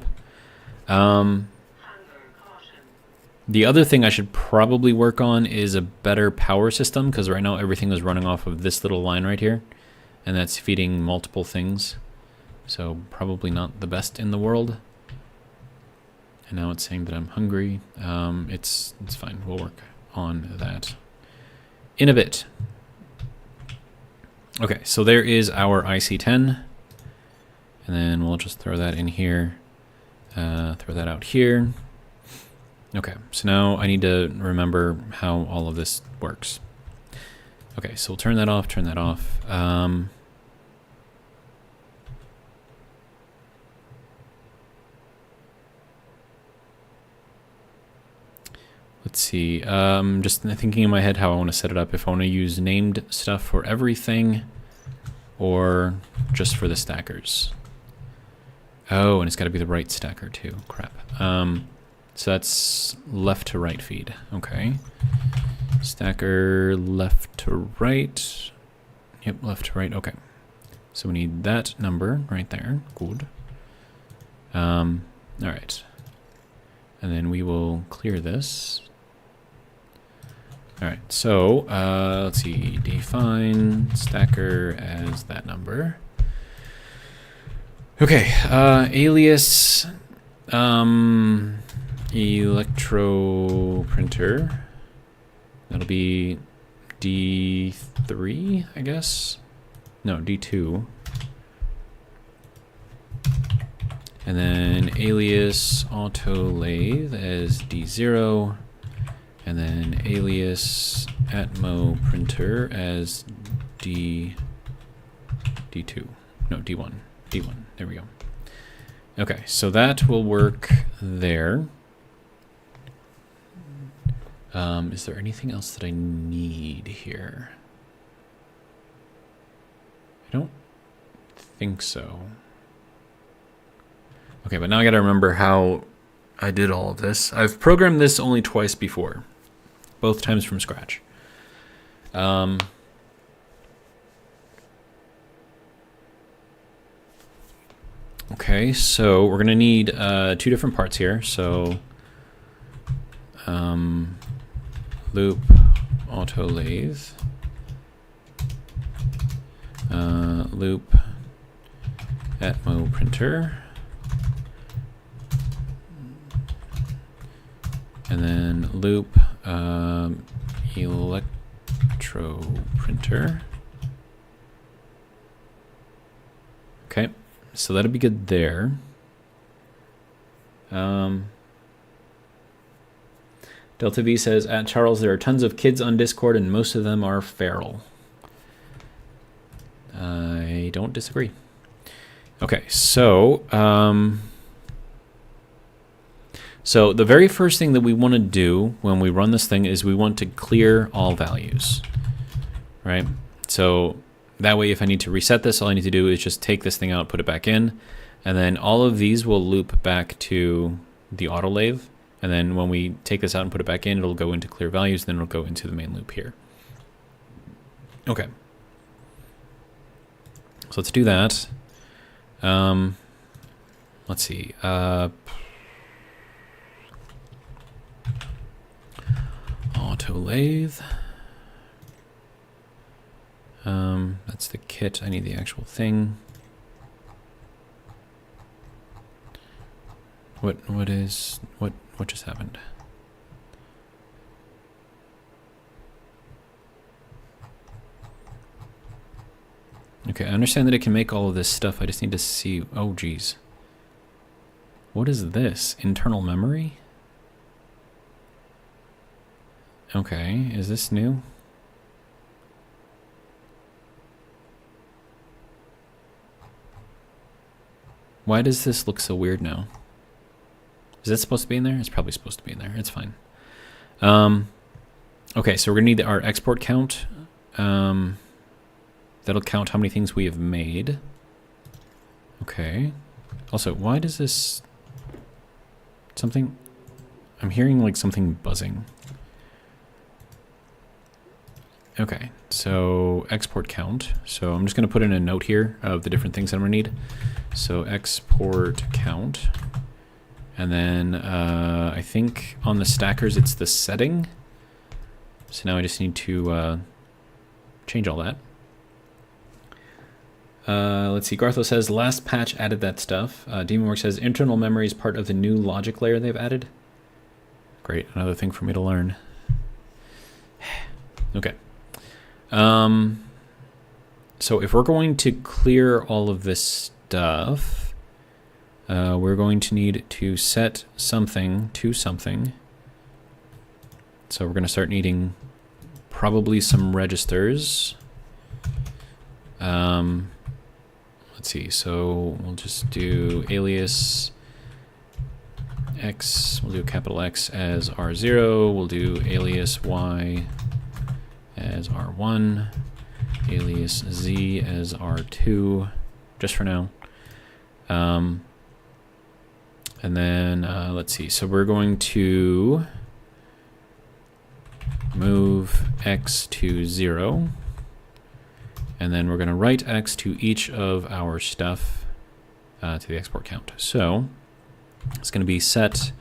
The other thing I should probably work on is a better power system, because right now everything is running off of this little line right here, and that's feeding multiple things. So probably not the best in the world. And now it's saying that I'm hungry. It's fine. We'll work on that in a bit. Okay, so there is our IC10. And then we'll just throw that in here. Throw that out here. Okay, so now I need to remember how all of this works. Okay, so we'll turn that off, turn that off. Let's see, just thinking in my head how I want to set it up. If I want to use named stuff for everything or just for the stackers. Oh, and it's got to be the right stacker too. Crap. So that's left to right feed. Okay. Stacker left to right. Yep, left to right. Okay. So we need that number right there. Good. All right. And then we will clear this. All right. So let's see. Define stacker as that number. Okay. Alias. Electro printer. That'll be D3, I guess. No, D2. And then alias auto lathe as D0. And then alias Atmo printer as D2. No, D1. D1. There we go. Okay, so that will work there. Is there anything else that I need here? I don't think so. Okay, but now I gotta remember how I did all of this. I've programmed this only twice before, both times from scratch. Okay, so we're gonna need 2 different parts here. So loop auto lathe, loop Atmo printer, and then loop electro printer. Okay, so that'll be good there. Delta V says, at Charles, there are tons of kids on Discord and most of them are feral. I don't disagree. Okay, so so the very first thing that we want to do when we run this thing is we want to clear all values, right? So that way if I need to reset this, all I need to do is just take this thing out, put it back in, and then all of these will loop back to the auto lathe. And then when we take this out and put it back in, it'll go into clear values, then it'll go into the main loop here. Okay. So let's do that. Let's see. Auto lathe. That's the kit. I need the actual thing. What just happened? Okay, I understand that it can make all of this stuff. I just need to see... Oh, geez. What is this? Internal memory? Okay, is this new? Why does this look so weird now? Is that supposed to be in there? It's probably supposed to be in there. It's fine. Okay, so we're going to need our export count. That'll count how many things we have made. Okay. Also, why does this... Something... I'm hearing like something buzzing. Okay, so export count. So I'm just going to put in a note here of the different things that I'm going to need. So export count. And then I think on the stackers it's the setting. So now I just need to change all that. Let's see, Garthos says, last patch added that stuff. Demonworks says, internal memory is part of the new logic layer they've added. Great, another thing for me to learn. Okay. So if we're going to clear all of this stuff, we're going to need to set something to something. So we're going to start needing probably some registers. Let's see, so we'll just do alias X, we'll do capital X as R0, we'll do alias Y as R1, alias Z as R2, just for now. And then, let's see, so we're going to move X to 0. And then we're going to write X to each of our stuff to the export count. So it's going to be set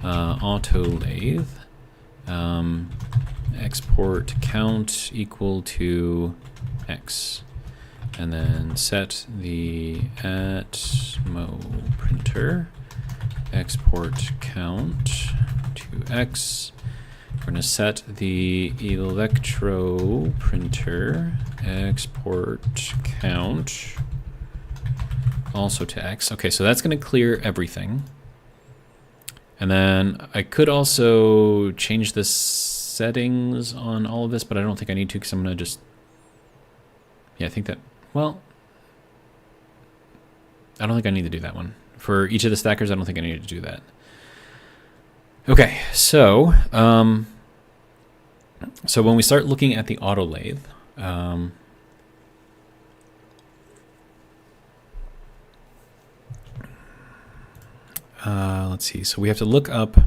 auto lathe export count equal to X. And then set the atmo printer export count to X. We're going to set the electro printer export count also to X. Okay, so that's going to clear everything. And then I could also change the settings on all of this, but I don't think I need to because I'm going to just... Yeah, I think that... Well, I don't think I need to do that one. For each of the stackers, I don't think I need to do that. Okay, so... So when we start looking at the auto lathe, let's see. So we have to look up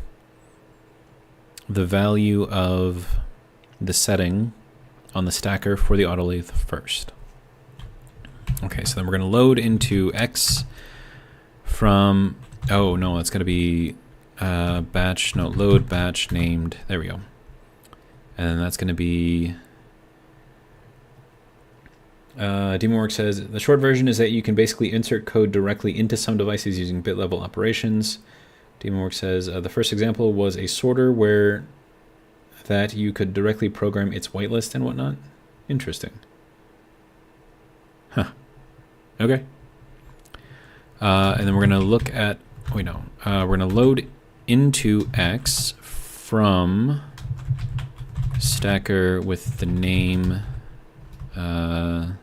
the value of the setting on the stacker for the auto lathe first. Okay, so then we're going to load into X from, oh no, it's going to be batch, no, load batch named, there we go. And that's going to be, Demonworks says, the short version is that you can basically insert code directly into some devices using bit level operations. Demonworks says, the first example was a sorter where that you could directly program its whitelist and whatnot. Interesting. Huh. Okay. And then we're going to look at, wait, no, we're going to load into X from stacker with the name, nope,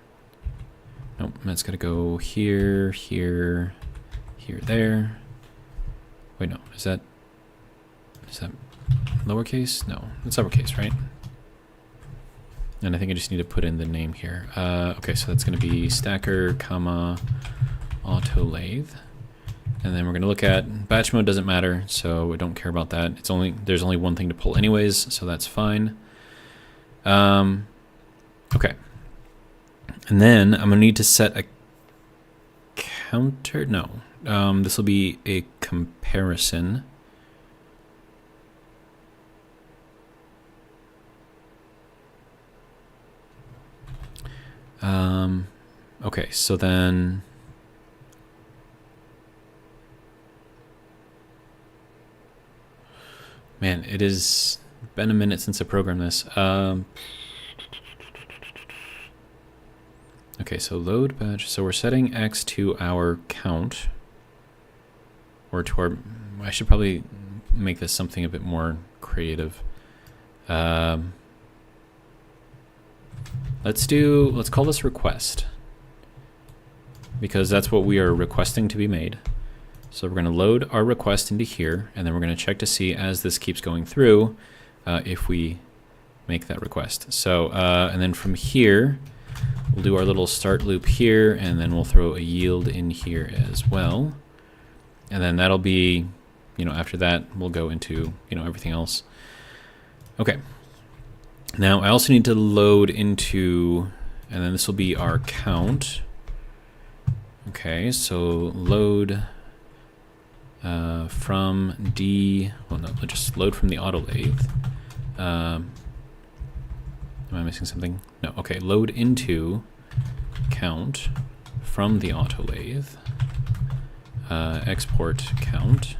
that's gotta go here, here, here, there. Wait, no, is that lowercase? No, it's uppercase, right? And I think I just need to put in the name here. Okay, so that's gonna be stacker, comma, auto lathe. And then we're gonna look at batch mode, doesn't matter, so we don't care about that. It's only, there's only one thing to pull anyways, so that's fine. Okay. And then I'm gonna need to set a counter. No, this will be a comparison. Okay, so then man, it has been a minute since I programmed this. Okay, so load batch. So we're setting X to our count. Or to our... I should probably make this something a bit more creative. Let's call this request. Because that's what we are requesting to be made. So we're going to load our request into here, and then we're going to check to see as this keeps going through if we make that request. So, and then from here, we'll do our little start loop here, and then we'll throw a yield in here as well. And then that'll be, you know, after that, we'll go into, you know, everything else. Okay. Now, I also need to load into, and then this will be our count. Okay, so load from D, well, no, let's just load from the auto lathe. Am I missing something? No, okay, load into count from the auto lathe. Export count.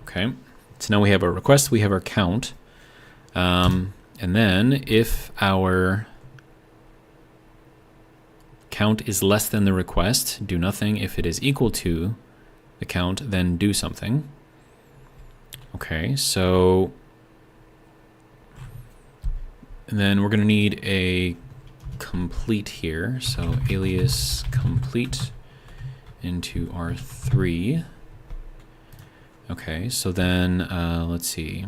Okay, so now we have our request, we have our count. And then if our count is less than the request, do nothing. If it is equal to the count, then do something. Okay, so and then we're going to need a complete here. So alias complete into R3. Okay, so then let's see.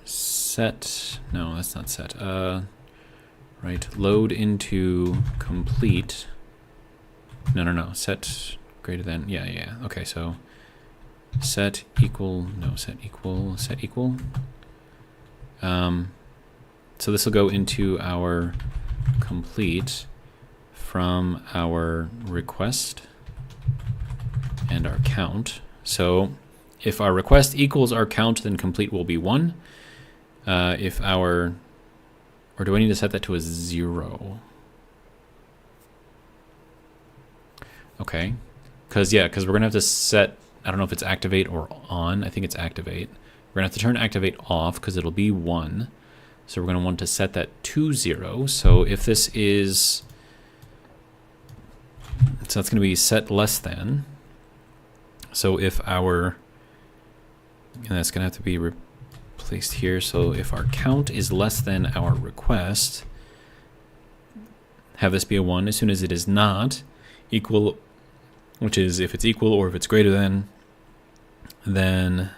Set, no, that's not set. Right, load into complete. No, set greater than, yeah. Okay, so set equal, no, set equal. So this will go into our complete from our request and our count. So if our request equals our count, then complete will be 1. If our, or do I need to set that to a 0? Okay, because we're gonna have to set, I don't know if it's activate or on. I think it's activate. We're gonna have to turn activate off because it'll be 1. So we're gonna want to set that to 0. So if this is, so that's gonna be set less than. So if our, and that's gonna have to be replaced here. So if our count is less than our request, have this be a 1. As soon as it is not equal, which is if it's equal or if it's greater than, then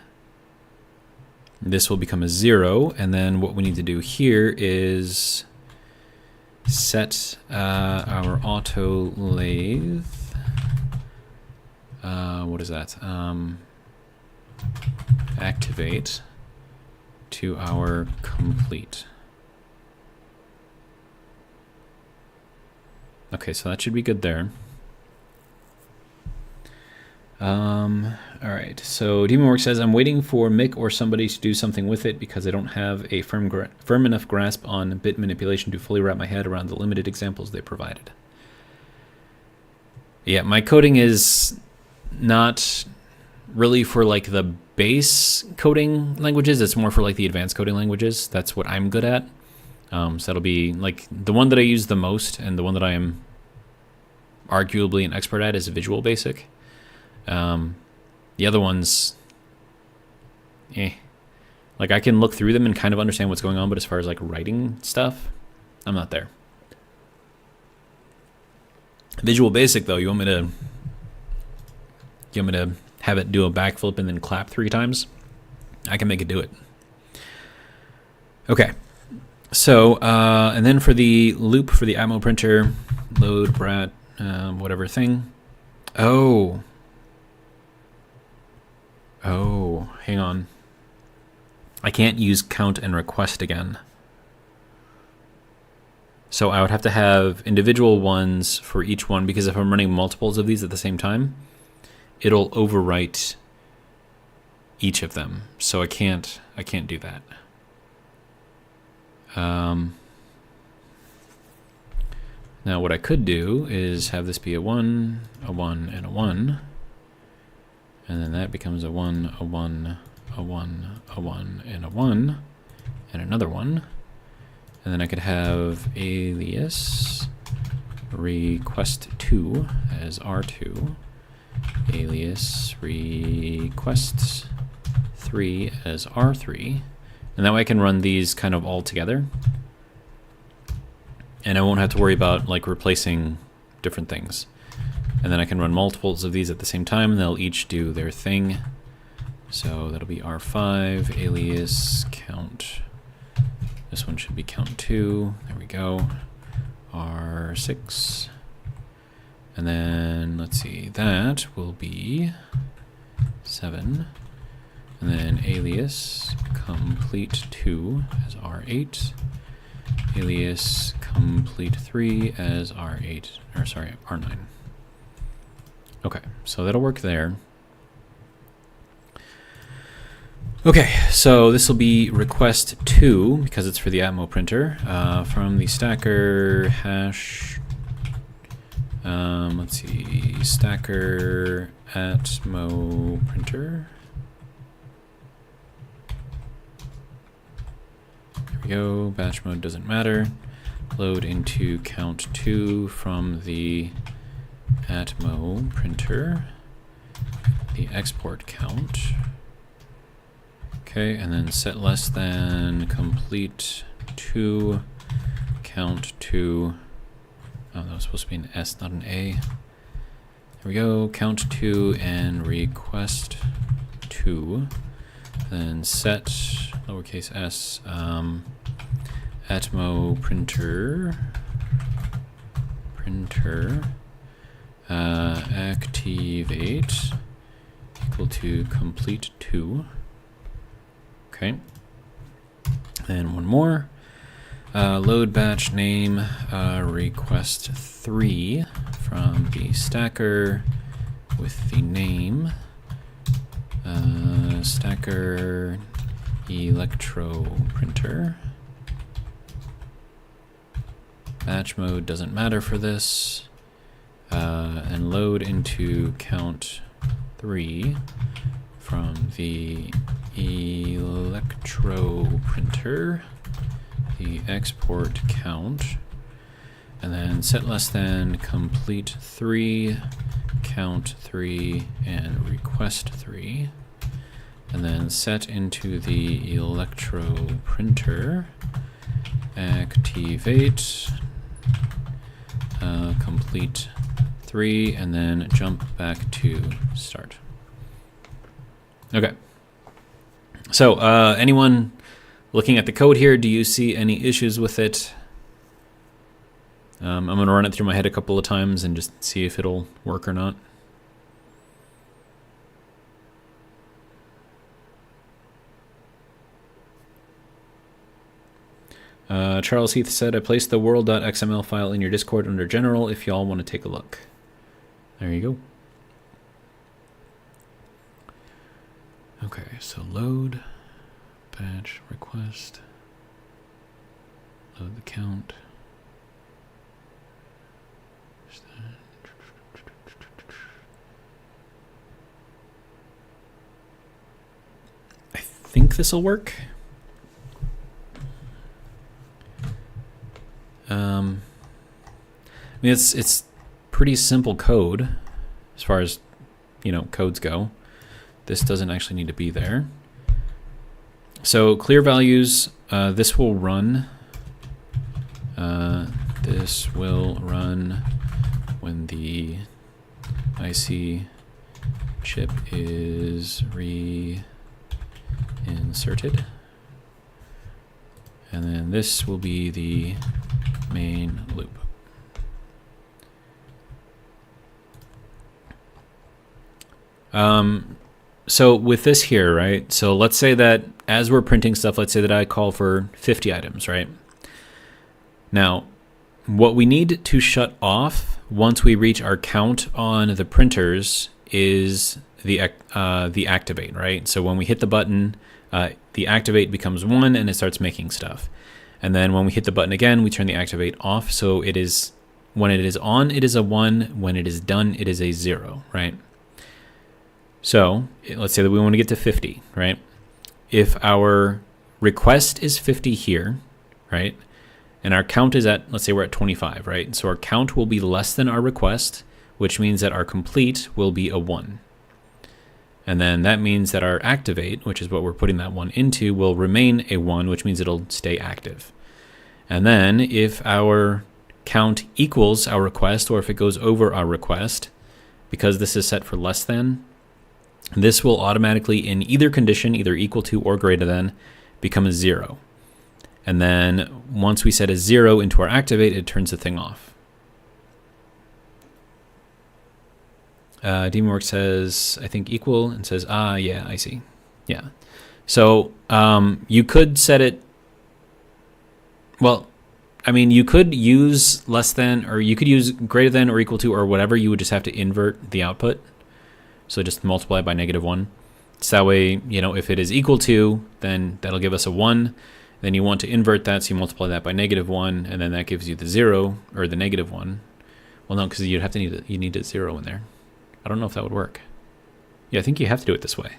this will become a 0. And then what we need to do here is set our auto lathe. What is that? Activate to our complete. Okay, so that should be good there. All right, so Demonworks says, I'm waiting for Mick or somebody to do something with it because I don't have a firm enough grasp on bit manipulation to fully wrap my head around the limited examples they provided. Yeah, my coding is not really for like the base coding languages. It's more for like the advanced coding languages. That's what I'm good at. So that'll be like the one that I use the most and the one that I am arguably an expert at is Visual Basic. The other ones, like I can look through them and kind of understand what's going on, but as far as like writing stuff, I'm not there. Visual Basic though, you want me to have it do a backflip and then clap 3 times? I can make it do it. Okay. So, and then for the loop for the Atmo printer, load brat, whatever thing. Oh, hang on. I can't use count and request again. So I would have to have individual ones for each one, because if I'm running multiples of these at the same time, it'll overwrite each of them. So I can't do that. Now what I could do is have this be a 1, a 1, and a 1. And then that becomes a 1, a 1, a 1, a 1, and a 1, and another 1. And then I could have alias request2 as R2, alias request3 as R3, and that way I can run these kind of all together, and I won't have to worry about like replacing different things. And then I can run multiples of these at the same time, and they'll each do their thing. So that'll be R5 alias count. This one should be count 2. There we go. R6. And then let's see, that will be 7. And then alias complete 2 as R8. Alias complete 3 as R8, or sorry, R9. Okay, so that'll work there. Okay, so this will be request 2 because it's for the Atmo printer from the stacker hash. Let's see, stacker Atmo printer. There we go. Batch mode doesn't matter. Load into count 2 from the Atmo printer. The export count. Okay, and then set less than complete 2 count 2. Oh, that was supposed to be an S, not an A. There we go. Count 2 and request 2. Then set lowercase s Atmo printer activate equal to complete 2. Okay. Then one more. Load batch name request 3 from the stacker with the name stacker electro printer. Batch mode doesn't matter for this. And load into count 3 from the electro printer, the export count, and then set less than complete 3 count 3 and request 3, and then set into the electro printer activate complete 3, and then jump back to start. Okay. So anyone looking at the code here, do you see any issues with it? I'm going to run it through my head a couple of times and just see if it'll work or not. Charles Heath said, I placed the world.xml file in your Discord under general if y'all want to take a look. There you go. Okay, so load, batch, request, load the count. I think this will work. I mean, it's pretty simple code as far as, codes go. This doesn't actually need to be there. So clear values, this will run. This will run when the IC chip is reinserted. And then this will be the main loop. So with this here, right? So let's say that as we're printing stuff, let's say that I call for 50 items, right? Now, what we need to shut off once we reach our count on the printers is the activate, right? So when we hit the button, the activate becomes 1 and it starts making stuff. And then when we hit the button again, we turn the activate off. So it is, when it is on, it is a 1. When it is done, it is a 0, right? So let's say that we want to get to 50, right? If our request is 50 here, right? And our count is at, let's say we're at 25, right? So our count will be less than our request, which means that our complete will be a 1. And then that means that our activate, which is what we're putting that 1 into, will remain a 1, which means it'll stay active. And then if our count equals our request, or if it goes over our request, because this is set for less than, this will automatically, in either condition, either equal to or greater than, become a 0. And then once we set a 0 into our activate, it turns the thing off. DemonWorks says, I think equal, and says, yeah, I see. Yeah. So you could set it, well, I mean, you could use less than, or you could use greater than or equal to or whatever. You would just have to invert the output. So just multiply by -1. So that way, if it is equal to, then that'll give us a 1. Then you want to invert that, so you multiply that by -1, and then that gives you the 0, or the -1. Well, no, because you'd have to need a 0 in there. I don't know if that would work. Yeah, I think you have to do it this way.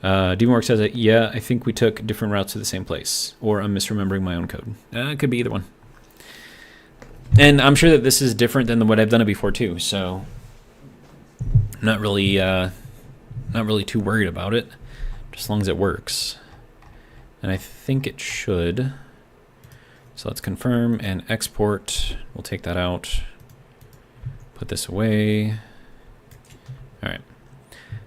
DemonWorks says that, yeah, I think we took different routes to the same place. Or I'm misremembering my own code. It could be either one. And I'm sure that this is different than what I've done it before too, so I'm not really too worried about it, just as long as it works. And I think it should. So let's confirm and export. We'll take that out. Put this away. All right.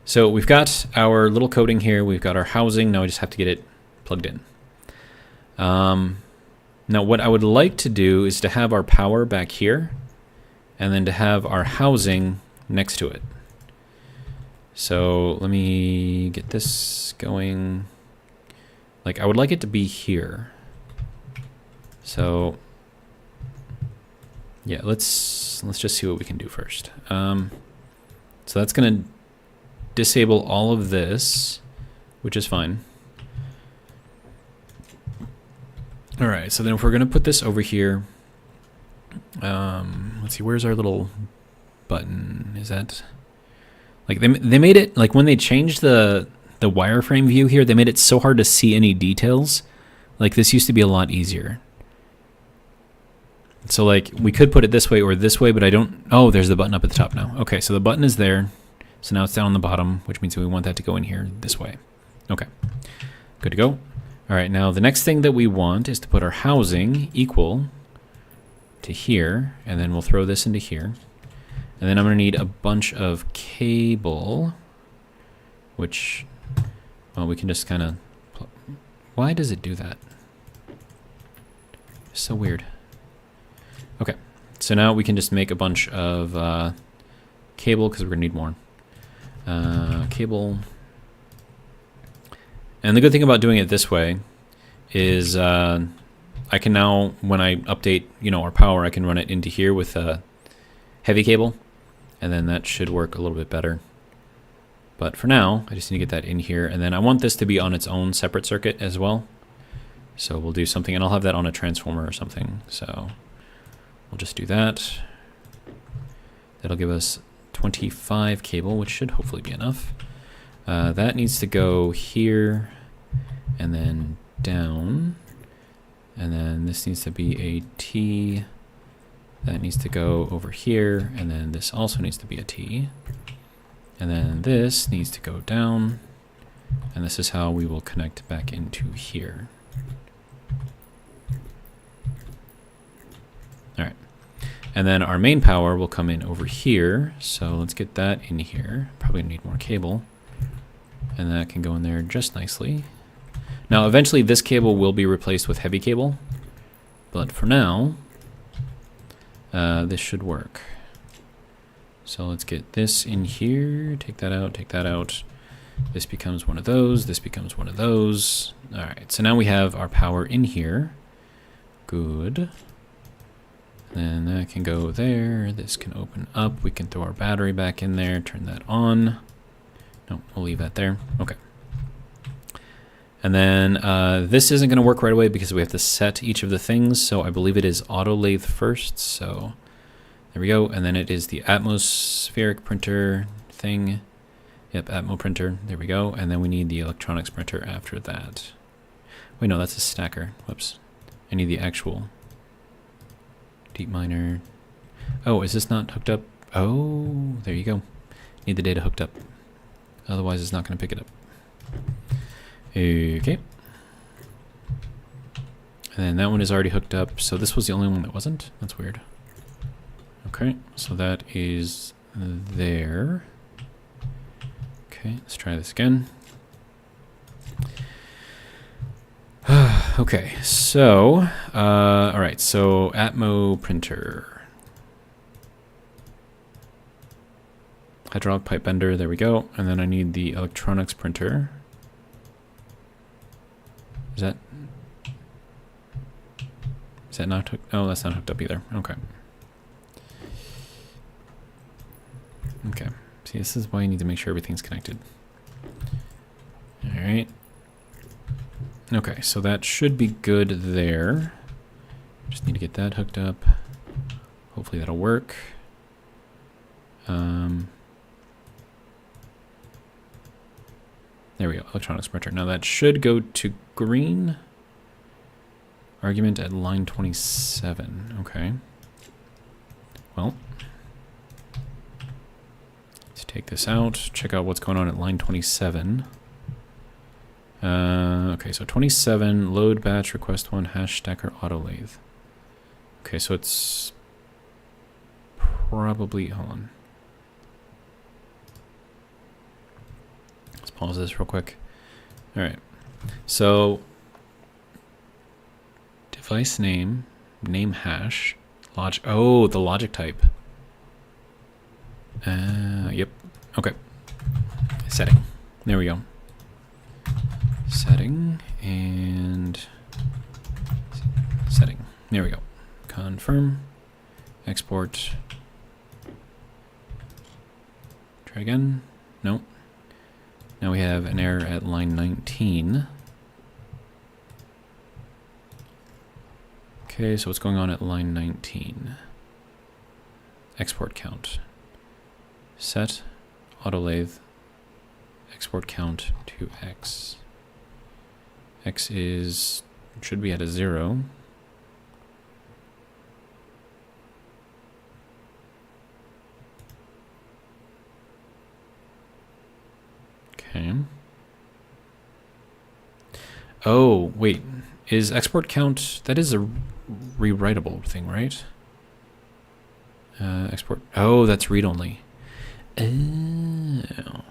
So we've got our little coding here. We've got our housing. Now we just have to get it plugged in. Now what I would like to do is to have our power back here, and then to have our housing next to it. So let me get this going. Like, I would like it to be here. So yeah, let's just see what we can do first. So that's going to disable all of this, which is fine. All right, so then if we're going to put this over here, let's see, where's our little button? Is that, like, they made it, like, when they changed the wireframe view here, they made it so hard to see any details. Like, this used to be a lot easier. So, like, we could put it this way or this way, but I don't, oh, there's the button up at the top now. Okay, so the button is there. So now it's down on the bottom, which means we want that to go in here this way. Okay, good to go. All right, now the next thing that we want is to put our housing equal to here, and then we'll throw this into here. And then I'm gonna need a bunch of cable, which, well, we can just kind of, why does it do that? It's so weird. Okay, so now we can just make a bunch of cable, because we're gonna need more. Cable. And the good thing about doing it this way is I can now, when I update, our power, I can run it into here with a heavy cable, and then that should work a little bit better. But for now, I just need to get that in here, and then I want this to be on its own separate circuit as well. So we'll do something, and I'll have that on a transformer or something. So we'll just do that. That'll give us 25 cable, which should hopefully be enough. That needs to go here and then down, and then this needs to be a T. That needs to go over here, and then this also needs to be a T, and then this needs to go down, and this is how we will connect back into here. All right. And then our main power will come in over here. So let's get that in here. Probably need more cable. And that can go in there just nicely. Now, eventually this cable will be replaced with heavy cable. But for now, this should work. So let's get this in here. Take that out, take that out. This becomes one of those. This becomes one of those. All right, so now we have our power in here. Good. Then that can go there. This can open up. We can throw our battery back in there, turn that on. No, we'll leave that there. Okay. And then this isn't going to work right away because we have to set each of the things. So I believe it is auto lathe first. So there we go. And then it is the atmospheric printer thing. Yep, Atmo printer. There we go. And then we need the electronics printer after that. Wait, no, that's a stacker. Whoops. I need the actual deep miner. Oh, is this not hooked up? Oh, there you go. Need the data hooked up. Otherwise, it's not going to pick it up. Okay. And then that one is already hooked up. So this was the only one that wasn't. That's weird. Okay, so that is there. Okay, let's try this again. Okay, so, all right, so Atmo printer. Hydraulic pipe bender, there we go. And then I need the electronics printer. Is that not hooked? Oh, that's not hooked up either. Okay. Okay. See, this is why you need to make sure everything's connected. All right. Okay, so that should be good there. Just need to get that hooked up. Hopefully that'll work. There we go, electronics printer. Now that should go to green. Argument at line 27. Okay. Well, let's take this out. Check out what's going on at line 27. Okay, so 27, load batch, request 1, hash stacker, auto lathe. Okay, so it's probably, hold on. Let's pause this real quick. All right, so device name, name hash, oh, the logic type. Yep, okay. Setting, there we go. Setting and setting. There we go. Confirm. Export. Try again. No. Now we have an error at line 19. Okay, so what's going on at line 19? Export count. Set auto lathe. Export count to X. X should be at a 0. Okay. Oh, wait. Is export count, that is a rewritable thing, right? Export, oh, that's read only. Oh.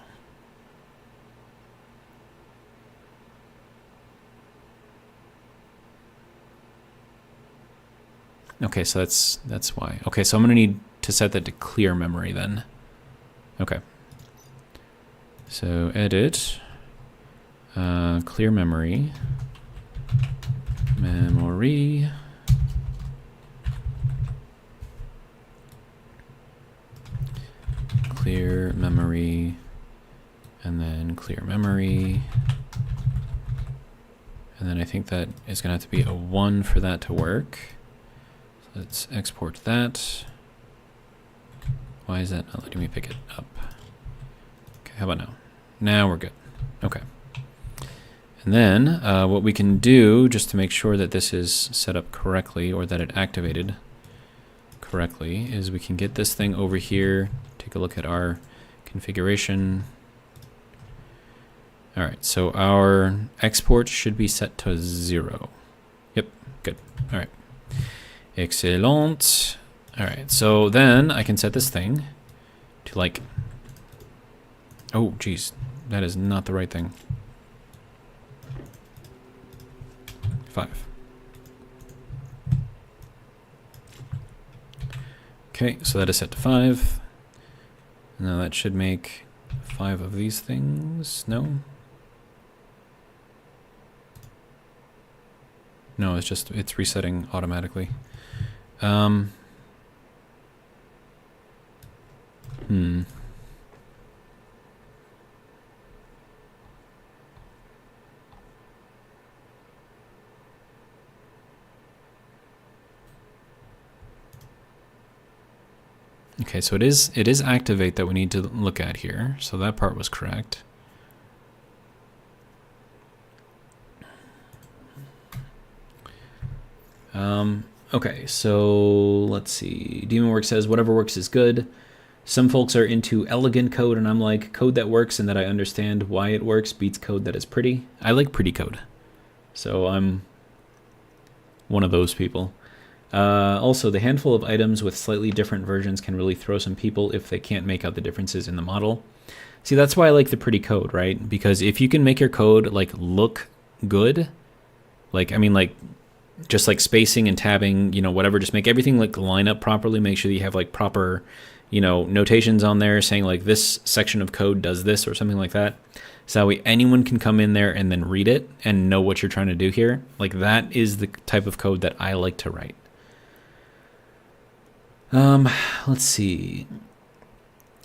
Okay, so that's why. Okay, so I'm gonna need to set that to clear memory then. Okay. So edit, clear memory, clear memory, and then clear memory. And then I think that is gonna have to be a 1 for that to work. Let's export that. Why is that not letting me pick it up? Okay, how about now? Now we're good. Okay. And then what we can do, just to make sure that this is set up correctly, or that it activated correctly, is we can get this thing over here, take a look at our configuration. All right, so our export should be set to 0. Yep, good. All right. Excellent. All right, so then I can set this thing to like, oh geez, that is not the right thing. 5. Okay, so that is set to 5. Now that should make 5 of these things. No? No, it's resetting automatically. Okay, so it is activate that we need to look at here. So that part was correct. Okay, so let's see. Demon Work says, whatever works is good. Some folks are into elegant code, and I'm like, code that works and that I understand why it works beats code that is pretty. I like pretty code. So I'm one of those people. Also, the handful of items with slightly different versions can really throw some people if they can't make out the differences in the model. See, that's why I like the pretty code, right? Because if you can make your code like look good, like, I mean, like, just like spacing and tabbing, you know, whatever, just make everything like line up properly. Make sure that you have like proper, you know, notations on there saying like this section of code does this or something like that. So that way anyone can come in there and then read it and know what you're trying to do here. Like that is the type of code that I like to write. Let's see.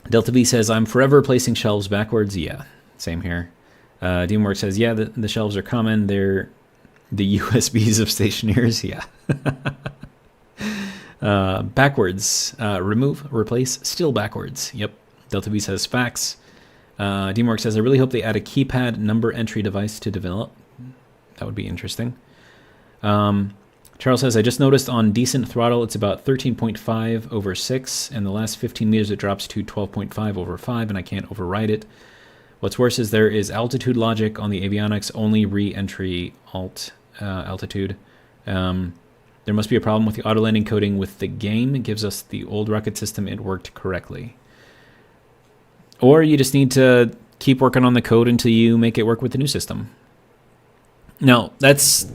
Delta B says, I'm forever placing shelves backwards. Yeah, same here. Demonwork says, yeah, the shelves are common. They're the USBs of Stationeers. Yeah. Backwards. Remove, replace, still backwards. Yep. Delta B says, facts. Demonwork says, I really hope they add a keypad number entry device to develop. That would be interesting. Charles says, I just noticed on Decent Throttle, it's about 13.5 over 6, and the last 15 meters it drops to 12.5 over 5, and I can't override it. What's worse is there is altitude logic on the avionics, only re-entry altitude. There must be a problem with the auto-landing coding with the game. It gives us the old rocket system, it worked correctly. Or you just need to keep working on the code until you make it work with the new system. Now, it's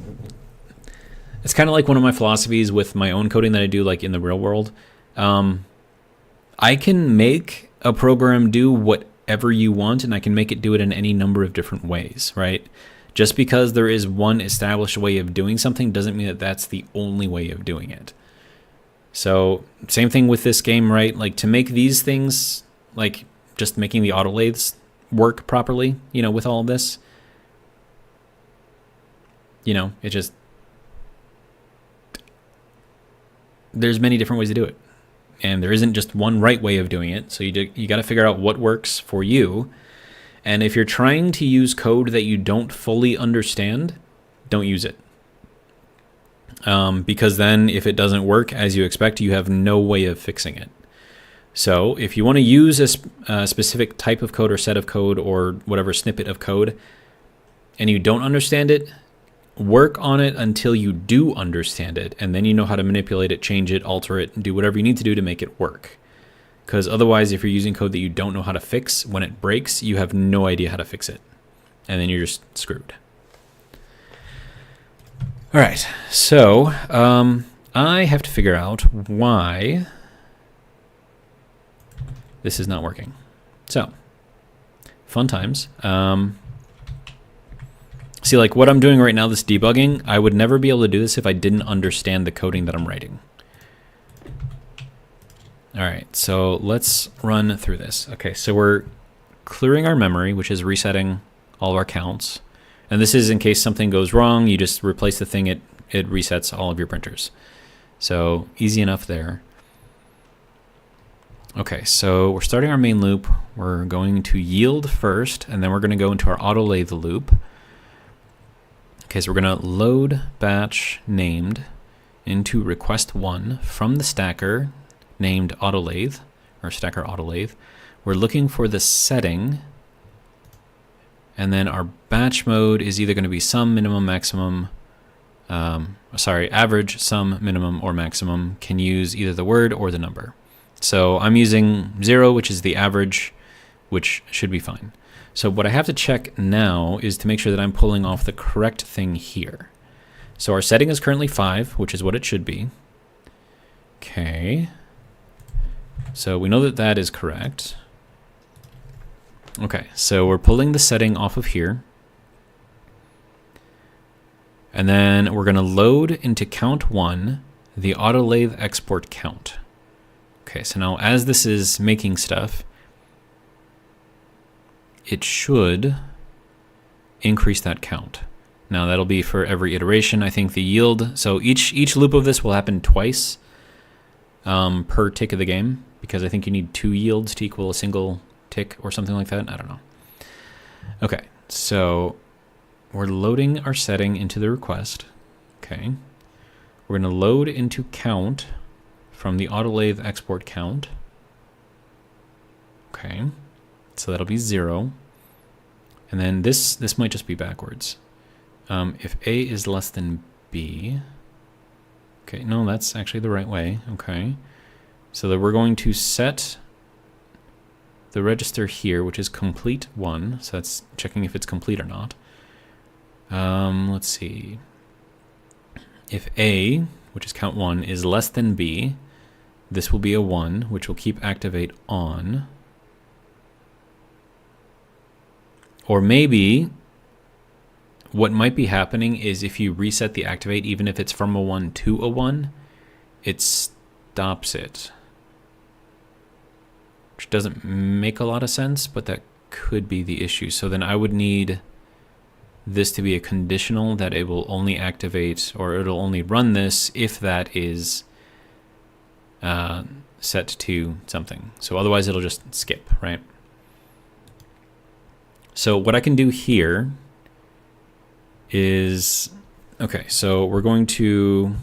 kind of like one of my philosophies with my own coding that I do like in the real world. I can make a program do whatever you want, and I can make it do it in any number of different ways, right? Just because there is one established way of doing something doesn't mean that that's the only way of doing it. So same thing with this game, right? Like to make these things, like just making the auto lathes work properly, you know, with all of this, you know, it just, there's many different ways to do it, and there isn't just one right way of doing it. So you got to figure out what works for you. And if you're trying to use code that you don't fully understand, don't use it. Because then if it doesn't work as you expect, you have no way of fixing it. So if you want to use a specific type of code or set of code or whatever snippet of code, and you don't understand it, work on it until you do understand it, and then you know how to manipulate it, change it, alter it, and do whatever you need to do to make it work. Because otherwise, if you're using code that you don't know how to fix, when it breaks, you have no idea how to fix it. And then you're just screwed. All right, so I have to figure out why this is not working. So, fun times. See, like what I'm doing right now, this debugging, I would never be able to do this if I didn't understand the coding that I'm writing. All right, so let's run through this. Okay, so we're clearing our memory, which is resetting all of our counts. And this is in case something goes wrong, you just replace the thing, it resets all of your printers. So easy enough there. Okay, so we're starting our main loop. We're going to yield first, and then we're going to go into our auto lathe loop. Okay, so we're going to load batch named into request 1 from the stacker named autolathe, or stacker autolathe. We're looking for the setting, and then our batch mode is either going to be sum, minimum, maximum, average, sum, minimum, or maximum. Can use either the word or the number. So I'm using 0, which is the average, which should be fine. So what I have to check now is to make sure that I'm pulling off the correct thing here. So our setting is currently 5, which is what it should be. Okay. So we know that that is correct. Okay, so we're pulling the setting off of here. And then we're going to load into count 1 the autolathe export count. Okay, so now as this is making stuff, it should increase that count. Now that'll be for every iteration. I think the yield, so each loop of this will happen twice per tick of the game, because I think you need 2 yields to equal a single tick or something like that. I don't know. Okay, so we're loading our setting into the request. Okay, We're going to load into count from the autolathe export count. Okay, so that'll be 0. And then this might just be backwards. If A is less than B, okay, no, that's actually the right way. Okay, so that we're going to set the register here, which is complete 1. So that's checking if it's complete or not. Let's see. If A, which is count 1, is less than B, this will be a 1, which will keep activate on. Or maybe what might be happening is if you reset the activate, even if it's from a 1 to a 1, it stops it. Which doesn't make a lot of sense, but that could be the issue. So then I would need this to be a conditional that it will only activate, or it'll only run this if that is set to something. So otherwise it'll just skip, right? So what I can do here is, okay, so we're going to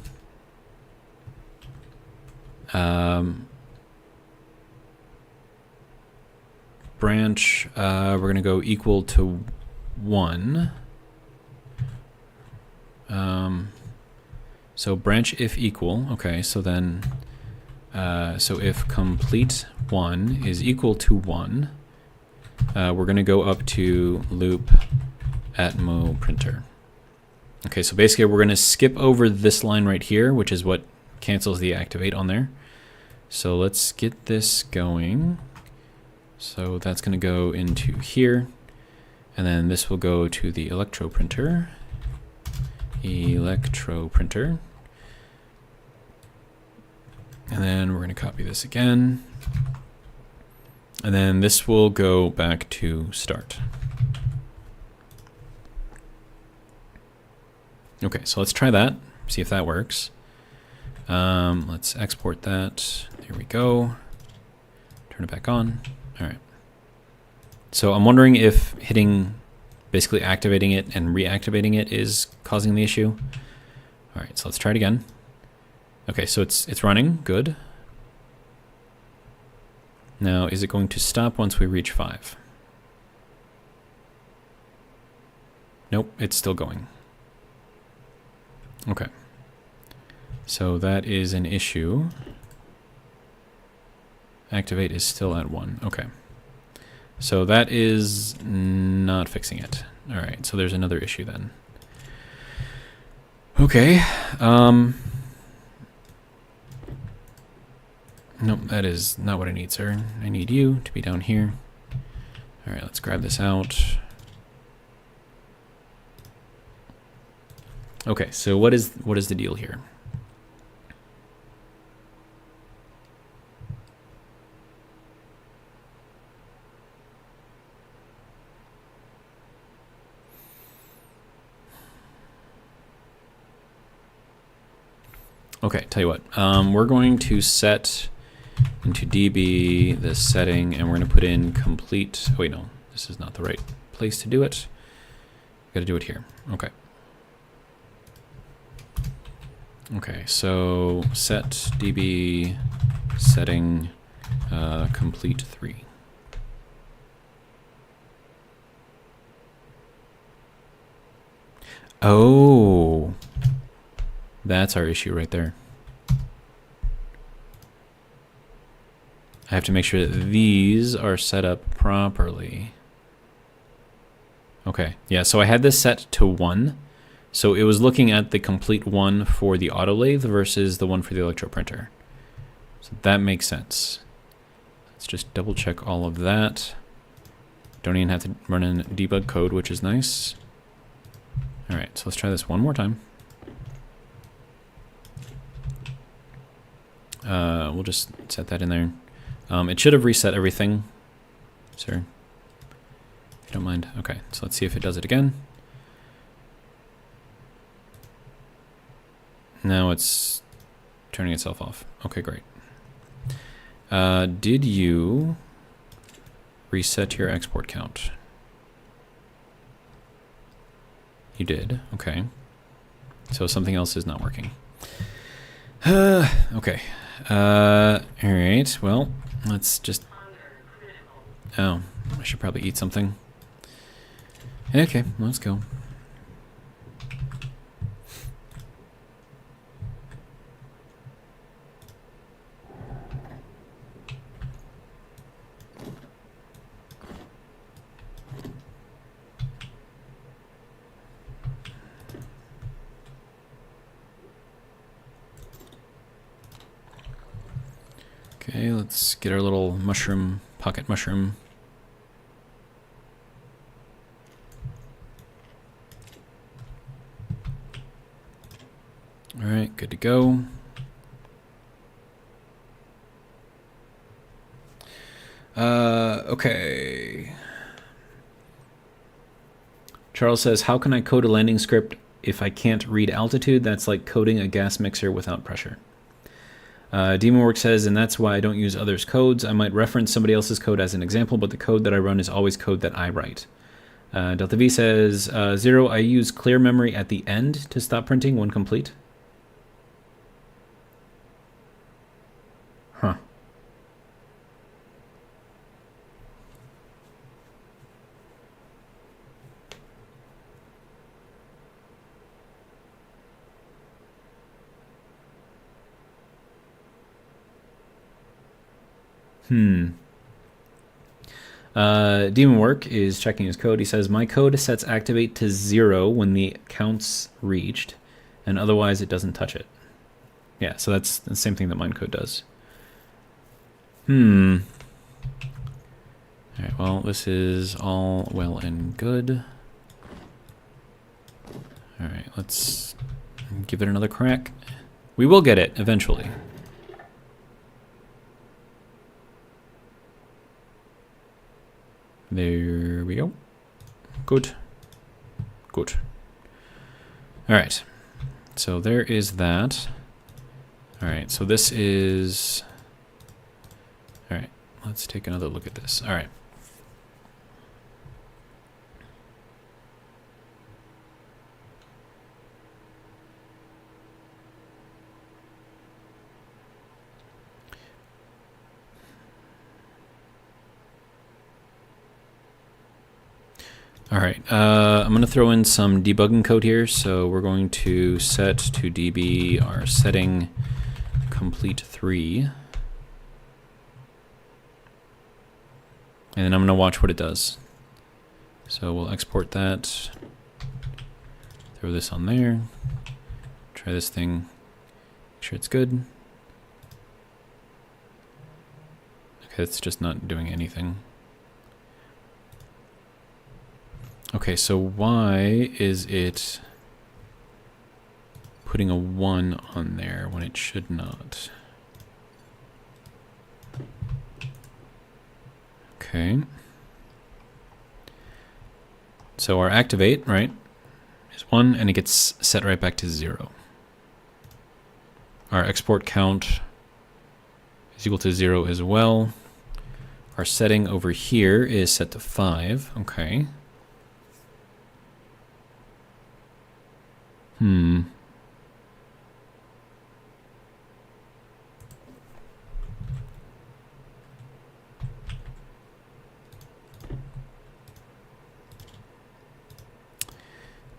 branch, we're going to go equal to 1. So branch if equal, okay, so then, so if complete 1 is equal to 1, we're going to go up to loop atmo printer. Okay, so basically we're going to skip over this line right here, which is what cancels the activate on there. So let's get this going. So that's going to go into here, and then this will go to the electro printer. And then we're going to copy this again. And then this will go back to start. Okay, so let's try that, see if that works. Let's export that. There we go. Turn it back on. All right. So I'm wondering if hitting, basically activating it and reactivating it is causing the issue. All right, so let's try it again. Okay, so it's running, good. Now, is it going to stop once we reach 5? Nope, it's still going. Okay. So that is an issue. Activate is still at 1. Okay. So that is not fixing it. All right, so there's another issue then. Okay. Nope, that is not what I need, sir. I need you to be down here. All right, let's grab this out. Okay, so what is the deal here? Okay, tell you what, we're going to set into DB this setting, and we're going to put in complete. Oh, wait, no, this is not the right place to do it. Got to do it here. Okay. Okay, so set DB setting complete 3. Oh, that's our issue right there. I have to make sure that these are set up properly. Okay, yeah, so I had this set to 1. So it was looking at the complete 1 for the autolathe versus the one for the electroprinter. So that makes sense. Let's just double check all of that. Don't even have to run in debug code, which is nice. All right, so let's try this one more time. We'll just set that in there. It should have reset everything, sir. If you don't mind. Okay, so let's see if it does it again. Now it's turning itself off. Okay, great. Did you reset your export count? You did, okay. So something else is not working. Okay. Alright, well, let's just... Oh, I should probably eat something. Okay, let's go. Okay, let's get our little mushroom, pocket mushroom. Alright, good to go. Okay. Charles says, how can I code a landing script if I can't read altitude? That's like coding a gas mixer without pressure. Demonwork says, and that's why I don't use others' codes. I might reference somebody else's code as an example, but the code that I run is always code that I write. Delta V says, 0, I use clear memory at the end to stop printing when complete. Huh. Demonwork is checking his code. He says, my code sets activate to 0 when the count's reached, and otherwise it doesn't touch it. Yeah, so that's the same thing that mine code does. Alright, well, this is all well and good. Alright, let's give it another crack. We will get it eventually. There we go. Good. Good. Alright. So there is that. Alright, so this is... Alright, let's take another look at this. Alright. Alright, I'm going to throw in some debugging code here. So we're going to set to db our setting complete 3. And then I'm going to watch what it does. So we'll export that, throw this on there, try this thing, make sure it's good. Okay, it's just not doing anything. Okay, so why is it putting a 1 on there when it should not? Okay. So our activate, right, is 1, and it gets set right back to 0. Our export count is equal to 0 as well. Our setting over here is set to 5. Okay.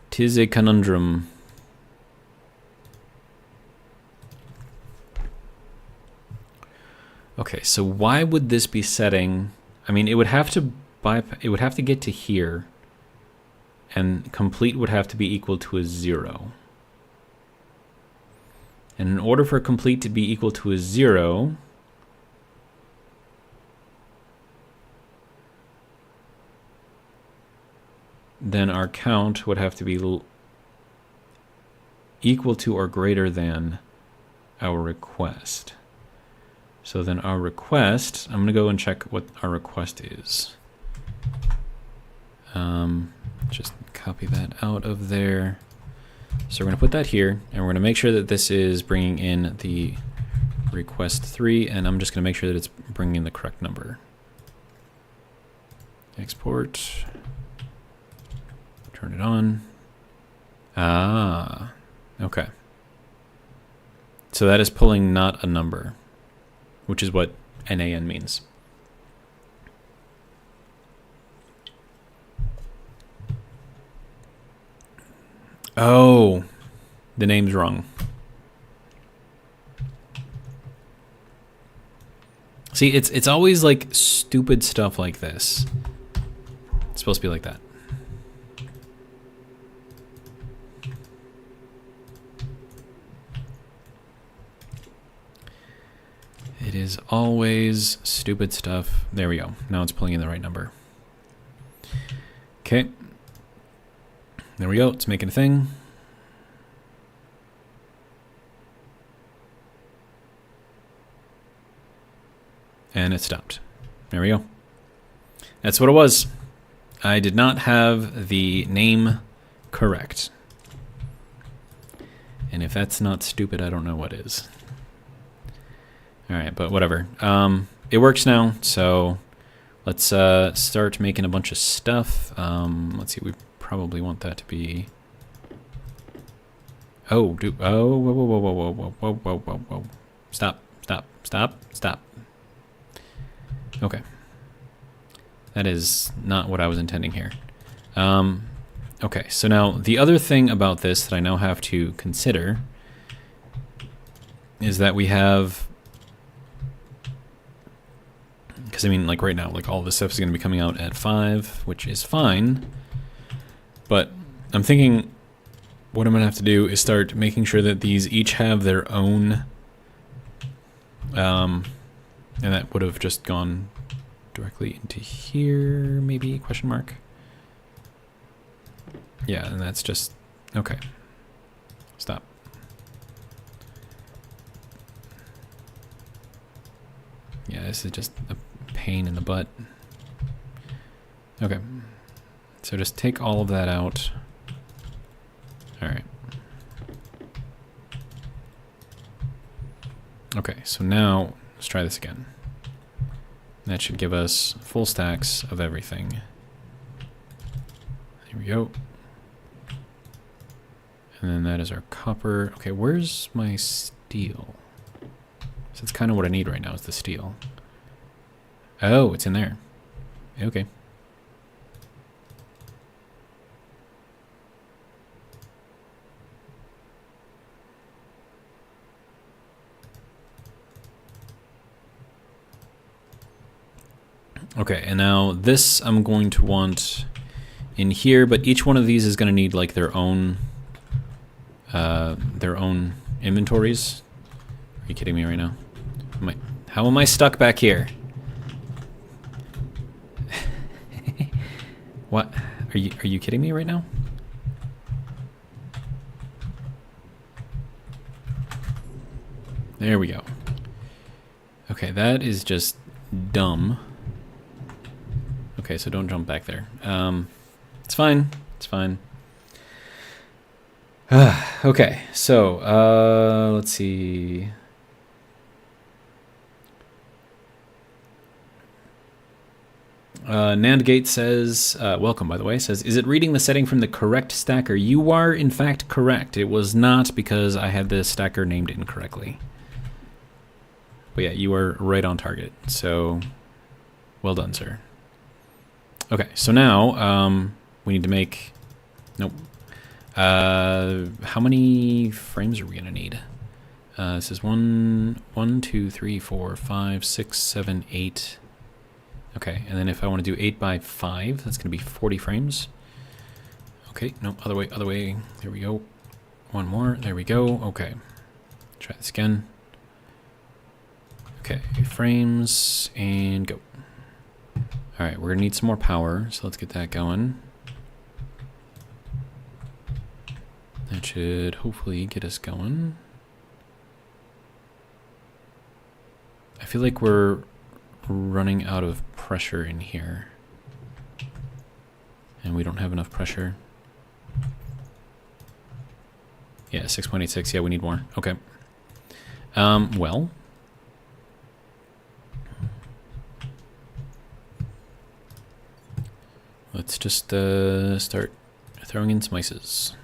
Tis a conundrum. Okay, so why would this be setting? I mean, it would have to get to here, and complete would have to be equal to a 0. And in order for complete to be equal to a 0, then our count would have to be equal to or greater than our request. So then our request, I'm going to go and check what our request is. Just copy that out of there. So we're going to put that here, and we're going to make sure that this is bringing in the request 3, and I'm just going to make sure that it's bringing in the correct number. Export. Turn it on. Ah, okay. So that is pulling not a number, which is what NaN means. Oh, the name's wrong. See, it's always like stupid stuff like this. It's supposed to be like that. It is always stupid stuff. There we go. Now it's pulling in the right number. Okay. There we go. It's making a thing. And it stopped. There we go. That's what it was. I did not have the name correct. And if that's not stupid, I don't know what is. Alright, but whatever. It works now, so let's start making a bunch of stuff. Let's see, we probably want that to be... Oh, whoa, whoa, whoa, whoa, whoa, whoa, whoa, whoa, whoa, whoa. Stop, stop, stop, stop. Okay. That is not what I was intending here. Okay, so now the other thing about this that I now have to consider is that we have... Because, I mean, like right now, like all this stuff is going to be coming out at 5, which is fine. But I'm thinking what I'm going to have to do is start making sure that these each have their own... and that would have just gone directly into here, maybe, question mark. Yeah, and that's just... Okay. Stop. Yeah, this is just a pain in the butt. Okay. So just take all of that out. Alright. Okay, so now let's try this again. That should give us full stacks of everything. There we go. And then that is our copper. Okay, where's my steel? So that's kind of what I need right now is the steel. Oh, it's in there. Okay. Okay, and now this I'm going to want in here, but each one of these is going to need like their own inventories. Are you kidding me right now? How am I stuck back here? What? Are you kidding me right now? There we go. Okay, that is just dumb. Okay, so don't jump back there. It's fine. It's fine. Okay, so let's see. Nandgate says, welcome by the way, says, is it reading the setting from the correct stacker? You are in fact correct. It was not because I had the stacker named incorrectly. But yeah, you are right on target. So, well done, sir. Okay, so now we need to make... Nope. How many frames are we going to need? This is 1, 2, 3, 4, 5, 6, 7, 8. Okay, and then if I want to do 8 by 5, that's going to be 40 frames. Okay, no, other way, other way. There we go. One more. There we go. Okay. Try this again. Okay, frames, and go. Alright, we're going to need some more power, so let's get that going. That should hopefully get us going. I feel like we're running out of pressure in here. And we don't have enough pressure. Yeah, 6.86. Yeah, we need more. Okay. Well... let's just start throwing in some ices.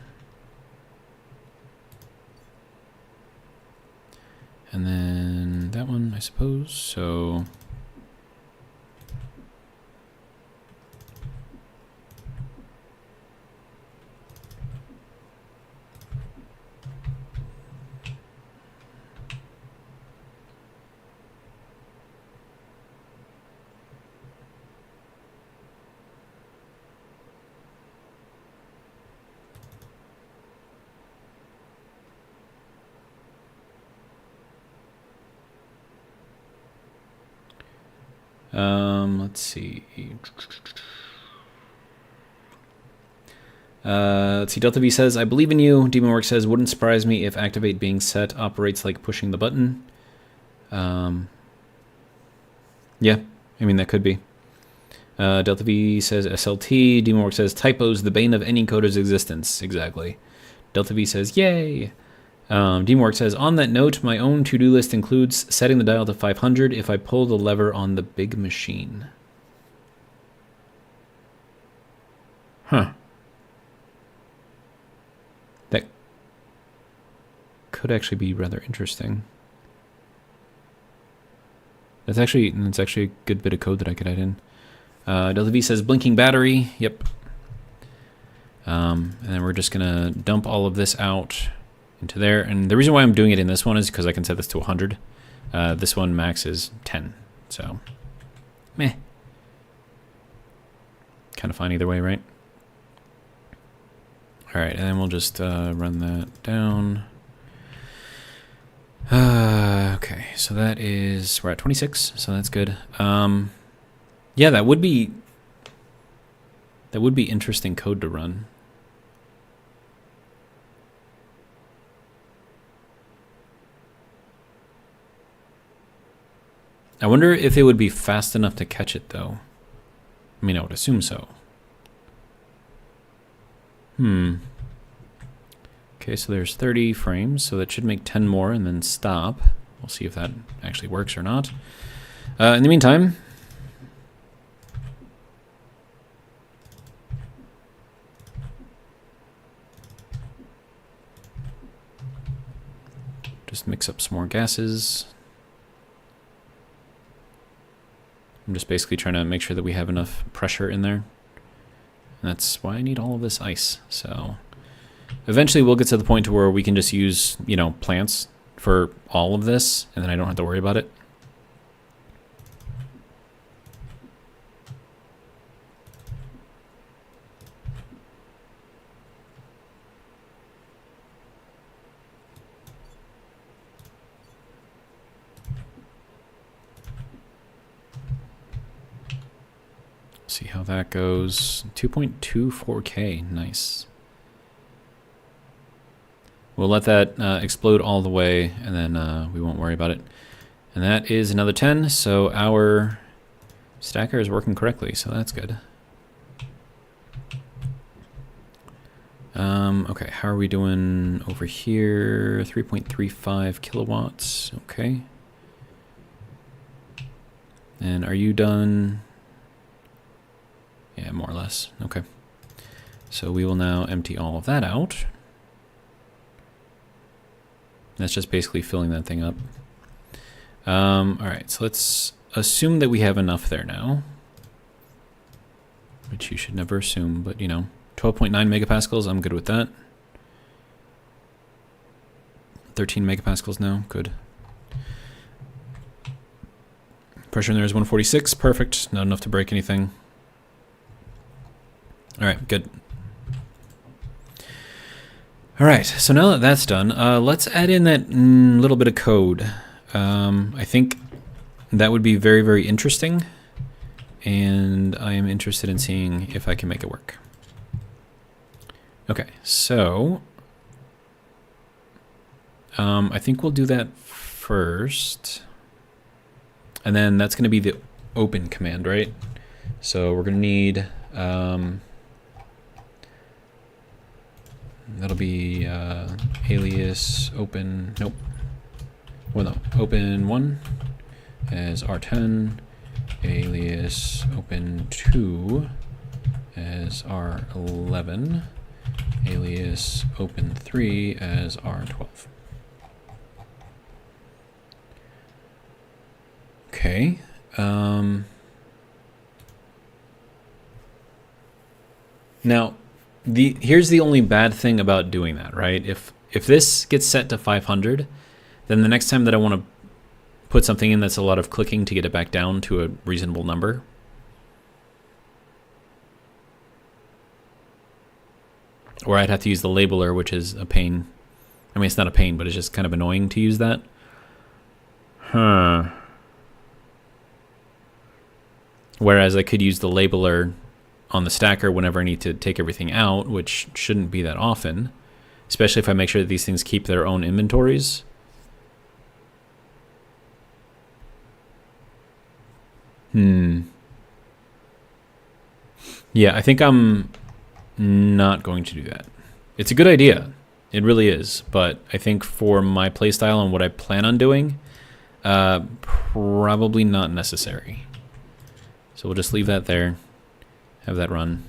And then that one, I suppose. So let's see. Let's see. Delta V says, I believe in you. Demonworks says, wouldn't surprise me if activate being set operates like pushing the button. Yeah, I mean, that could be. Delta V says, SLT. Demonworks says, typos, the bane of any coder's existence. Exactly. Delta V says, yay. Demonworks says, on that note, my own to-do list includes setting the dial to 500 if I pull the lever on the big machine. Huh. That could actually be rather interesting. That's actually a good bit of code that I could add in. Delta V says, blinking battery. Yep. And then we're just going to dump all of this out into there. And the reason why I'm doing it in this one is because I can set this to 100. This one max is 10. So, meh. Kind of fine either way, right? All right, and then we'll just run that down. Okay, so that is, we're at 26, so that's good. Yeah, that would be interesting code to run. I wonder if it would be fast enough to catch it, though. I mean, I would assume so. Okay, so there's 30 frames, so that should make 10 more and then stop. We'll see if that actually works or not. In the meantime, just mix up some more gases. I'm just basically trying to make sure that we have enough pressure in there. And that's why I need all of this ice. So eventually we'll get to the point to where we can just use, you know, plants for all of this, and then I don't have to worry about it. See how that goes. 2.24K, nice. We'll let that explode all the way, and then we won't worry about it. And that is another 10, so our stacker is working correctly, so that's good. Okay, how are we doing over here? 3.35 kilowatts, okay. And are you done? Yeah, more or less. Okay. So we will now empty all of that out. That's just basically filling that thing up. All right, so let's assume that we have enough there now. Which you should never assume, but you know, 12.9 megapascals, I'm good with that. 13 megapascals now, good. Pressure in there is 146, perfect. Not enough to break anything. All right, good. All right, so now that that's done, let's add in that little bit of code. I think that would be very, very interesting, and I am interested in seeing if I can make it work. Okay, so I think we'll do that first, and then that's going to be the open command, right? So we're going to need that'll be alias open, nope. Well, no, open 1 as R10, alias open 2 as R11, alias open 3 as R12. Okay. Now, here's the only bad thing about doing that, right? If this gets set to 500, then the next time that I want to put something in that's a lot of clicking to get it back down to a reasonable number, or I'd have to use the labeler, which is a pain. I mean, it's not a pain, but it's just kind of annoying to use that. Whereas I could use the labeler on the stacker whenever I need to take everything out, which shouldn't be that often, especially if I make sure that these things keep their own inventories. Yeah, I think I'm not going to do that. It's a good idea. It really is. But I think for my playstyle and what I plan on doing, probably not necessary. So we'll just leave that there. Have that run.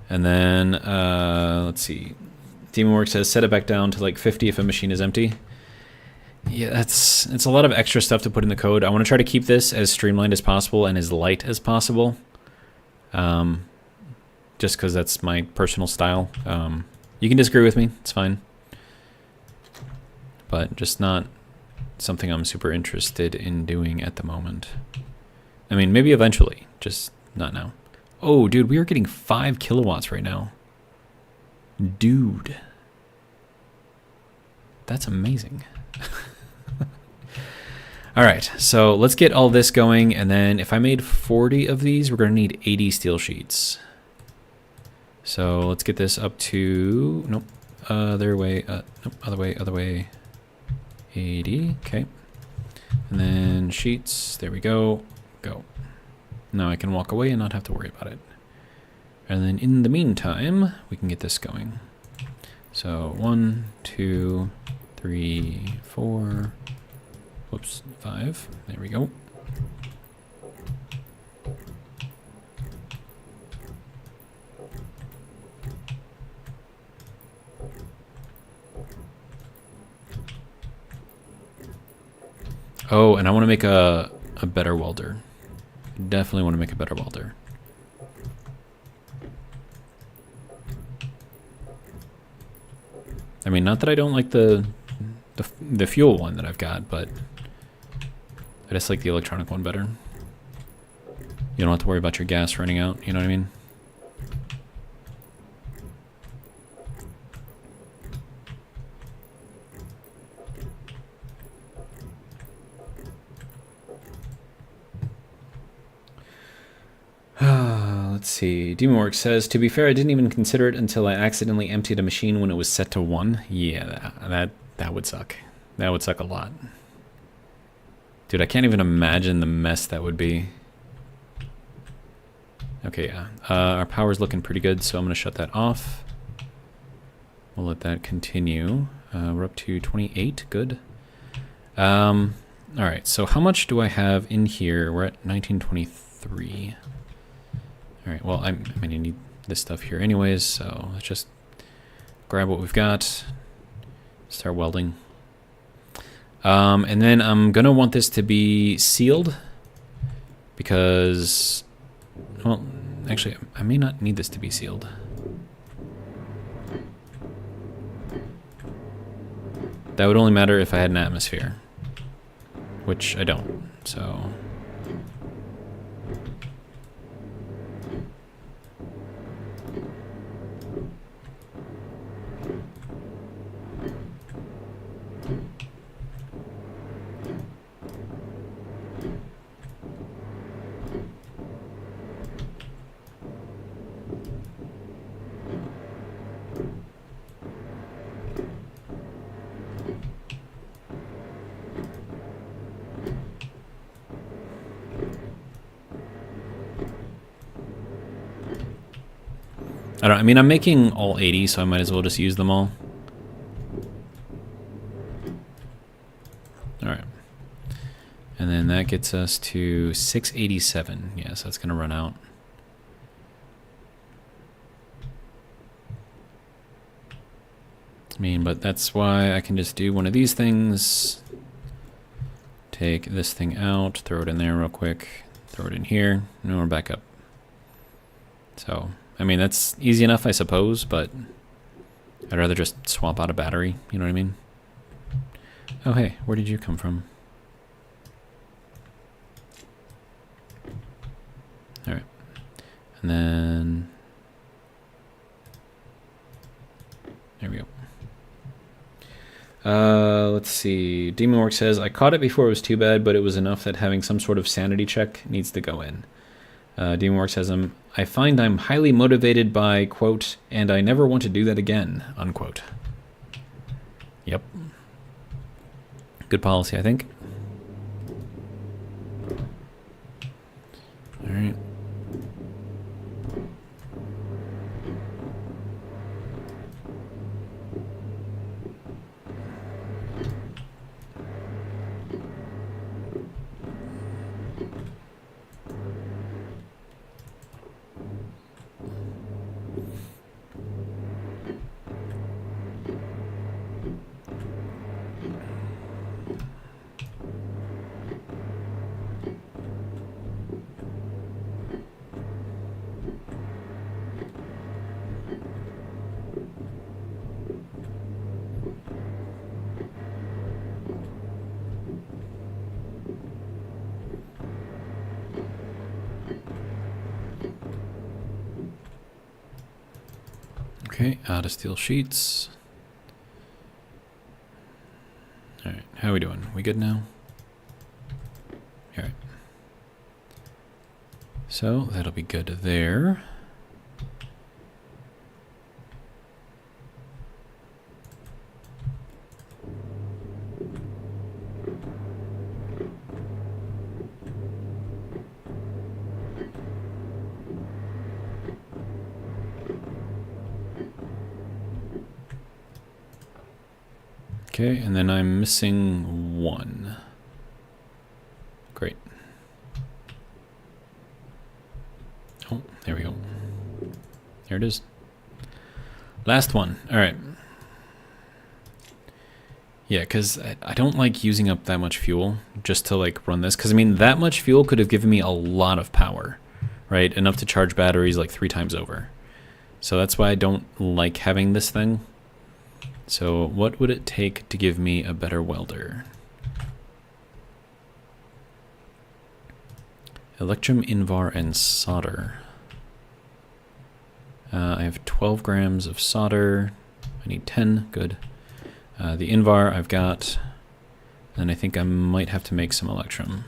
And then, let's see. DemonWorks says set it back down to like 50 if a machine is empty. Yeah, it's a lot of extra stuff to put in the code. I want to try to keep this as streamlined as possible and as light as possible. Just because that's my personal style. You can disagree with me, it's fine. But just not something I'm super interested in doing at the moment. I mean, maybe eventually, just not now. Oh, dude, we are getting 5 kilowatts right now. Dude. That's amazing. All right, so let's get all this going, and then if I made 40 of these, we're going to need 80 steel sheets. So let's get this up to, nope, other way, nope, other way, 80, okay. And then sheets, there we go, go. Now I can walk away and not have to worry about it. And then in the meantime, we can get this going. So 1, 2, 3, 4, whoops, 5, there we go. Oh, and I want to make a better welder. Definitely want to make a better welder. I mean, not that I don't like the fuel one that I've got, but I just like the electronic one better. You don't have to worry about your gas running out, you know what I mean? Let's see. DemonWorks says, to be fair, I didn't even consider it until I accidentally emptied a machine when it was set to 1. Yeah, that would suck. That would suck a lot. Dude, I can't even imagine the mess that would be. Okay, yeah. Our power's looking pretty good, so I'm going to shut that off. We'll let that continue. We're up to 28. Good. All right, so how much do I have in here? We're at 1923. All right, well, I mean, I need this stuff here anyways, so let's just grab what we've got, start welding. And then I'm going to want this to be sealed because, well, actually, I may not need this to be sealed. That would only matter if I had an atmosphere, which I don't, so... I mean, I'm making all 80, so I might as well just use them all. All right. And then that gets us to 687. Yes, that's going to run out. I mean, but that's why I can just do one of these things. Take this thing out, throw it in there real quick, throw it in here, and we're back up. So, I mean, that's easy enough, I suppose, but I'd rather just swap out a battery, you know what I mean? Oh, hey, where did you come from? All right. And then, there we go. Let's see. Demonwork says, I caught it before it was too bad, but it was enough that having some sort of sanity check needs to go in. Demonwork says, I find I'm highly motivated by, quote, and I never want to do that again, unquote. Yep. Good policy, I think. All right. Okay, out of steel sheets. All right, how are we doing? We good now? All right. So that'll be good there. Okay, and then I'm missing one. Great. Oh, there we go. There it is. Last one. All right. Yeah, because I don't like using up that much fuel just to like run this. Because I mean, that much fuel could have given me a lot of power, right? Enough to charge batteries like 3 times over. So that's why I don't like having this thing. So what would it take to give me a better welder? Electrum, Invar, and solder. I have 12 grams of solder. I need 10, good. The Invar I've got, and I think I might have to make some Electrum.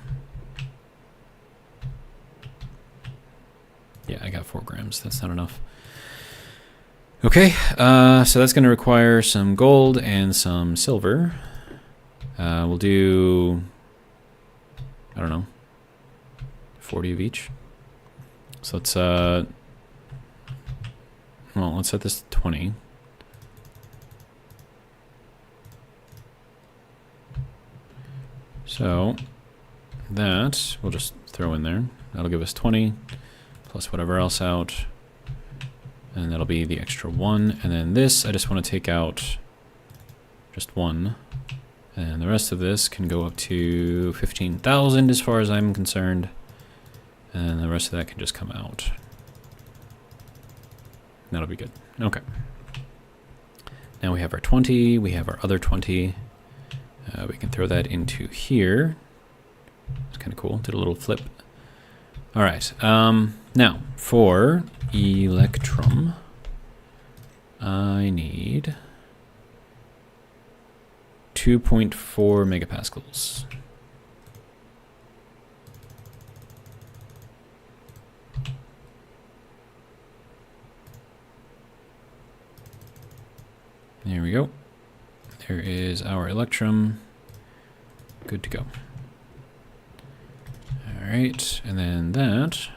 Yeah, I got 4 grams, that's not enough. Okay, so that's going to require some gold and some silver. We'll do, I don't know, 40 of each. So let's, well, let's set this to 20. So that we'll just throw in there. That'll give us 20 plus whatever else out. And that'll be the extra 1. And then this, I just want to take out just 1. And the rest of this can go up to 15,000 as far as I'm concerned. And the rest of that can just come out. That'll be good. Okay. Now we have our 20. We have our other 20. We can throw that into here. It's kind of cool. Did a little flip. All right. Now, for Electrum, I need 2.4 megapascals. There we go. There is our Electrum. Good to go. All right, and then that.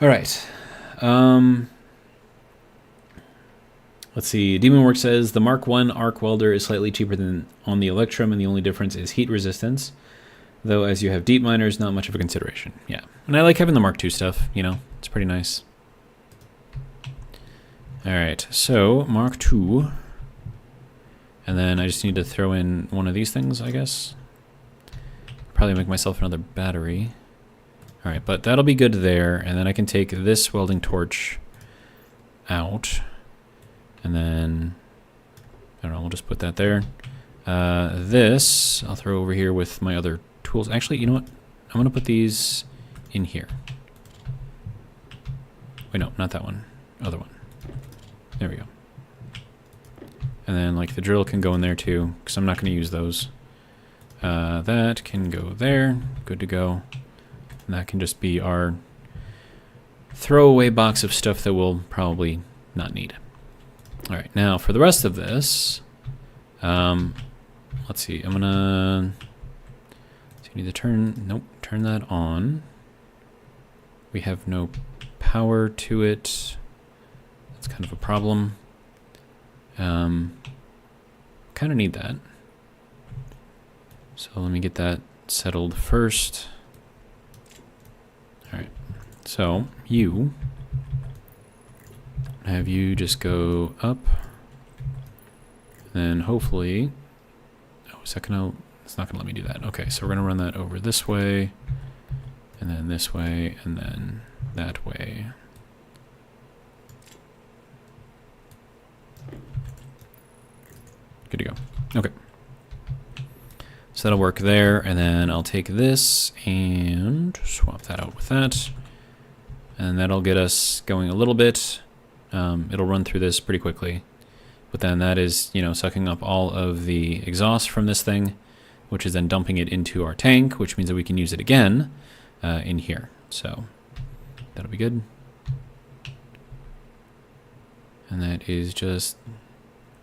All right. Let's see. Demonwork says the Mark I arc welder is slightly cheaper than on the Electrum, and the only difference is heat resistance. Though as you have deep miners, not much of a consideration. Yeah, and I like having the Mark II stuff, you know, it's pretty nice. Alright, so Mark II. And then I just need to throw in one of these things, I guess. Probably make myself another battery. Alright, but that'll be good there, and then I can take this welding torch out. And then, I don't know, we'll just put that there. This, I'll throw over here with my other tools. Actually, you know what? I'm going to put these in here. Wait, no, not that one. Other one. There we go. And then, like, the drill can go in there, too, because I'm not going to use those. That can go there. Good to go. And that can just be our throwaway box of stuff that we'll probably not need. All right, now for the rest of this, let's see. I'm gonna. So you need to turn. Nope, turn that on. We have no power to it. That's kind of a problem. Kind of need that. So let me get that settled first. All right. So you have you just go up, then hopefully. Oh, is that gonna? It's not gonna let me do that. Okay, so we're gonna run that over this way, and then this way, and then that way. Good to go. Okay. So that'll work there, and then I'll take this and swap that out with that. And that'll get us going a little bit. It'll run through this pretty quickly. But then that is, you know, sucking up all of the exhaust from this thing, which is then dumping it into our tank, which means that we can use it again in here. So that'll be good. And that is just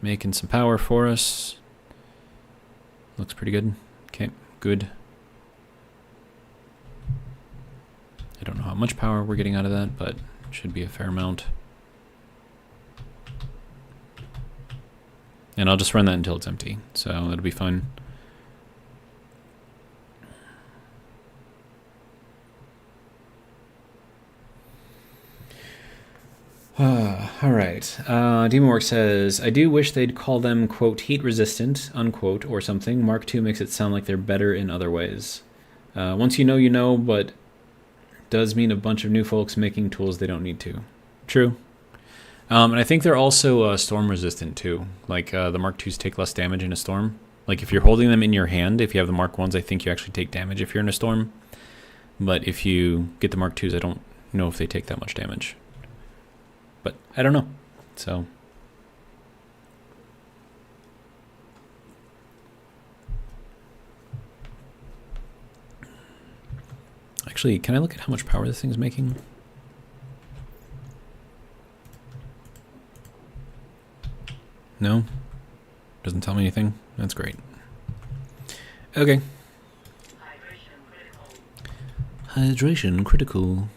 making some power for us. Looks pretty good. Okay, good. I don't know how much power we're getting out of that, but it should be a fair amount. And I'll just run that until it's empty, so that'll be fine. All right. Demonwork says, I do wish they'd call them, quote, heat resistant, unquote, or something. Mark II makes it sound like they're better in other ways. Once you know, but does mean a bunch of new folks making tools they don't need to. True. And I think they're also storm resistant too. Like the Mark IIs take less damage in a storm. Like if you're holding them in your hand, if you have the Mark Is, I think you actually take damage if you're in a storm. But if you get the Mark IIs, I don't know if they take that much damage. But I don't know. So actually, can I look at how much power this thing's making? No? Doesn't tell me anything? That's great. Okay. Hydration critical.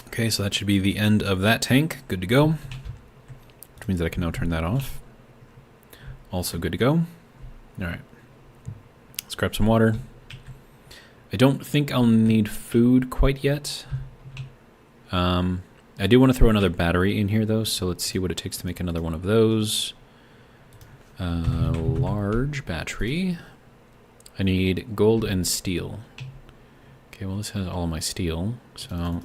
Okay, so that should be the end of that tank. Good to go. Which means that I can now turn that off. Also good to go. Alright. Let's grab some water. I don't think I'll need food quite yet. I do want to throw another battery in here though, so let's see what it takes to make another one of those. Large battery. I need gold and steel. Okay, well this has all of my steel, so...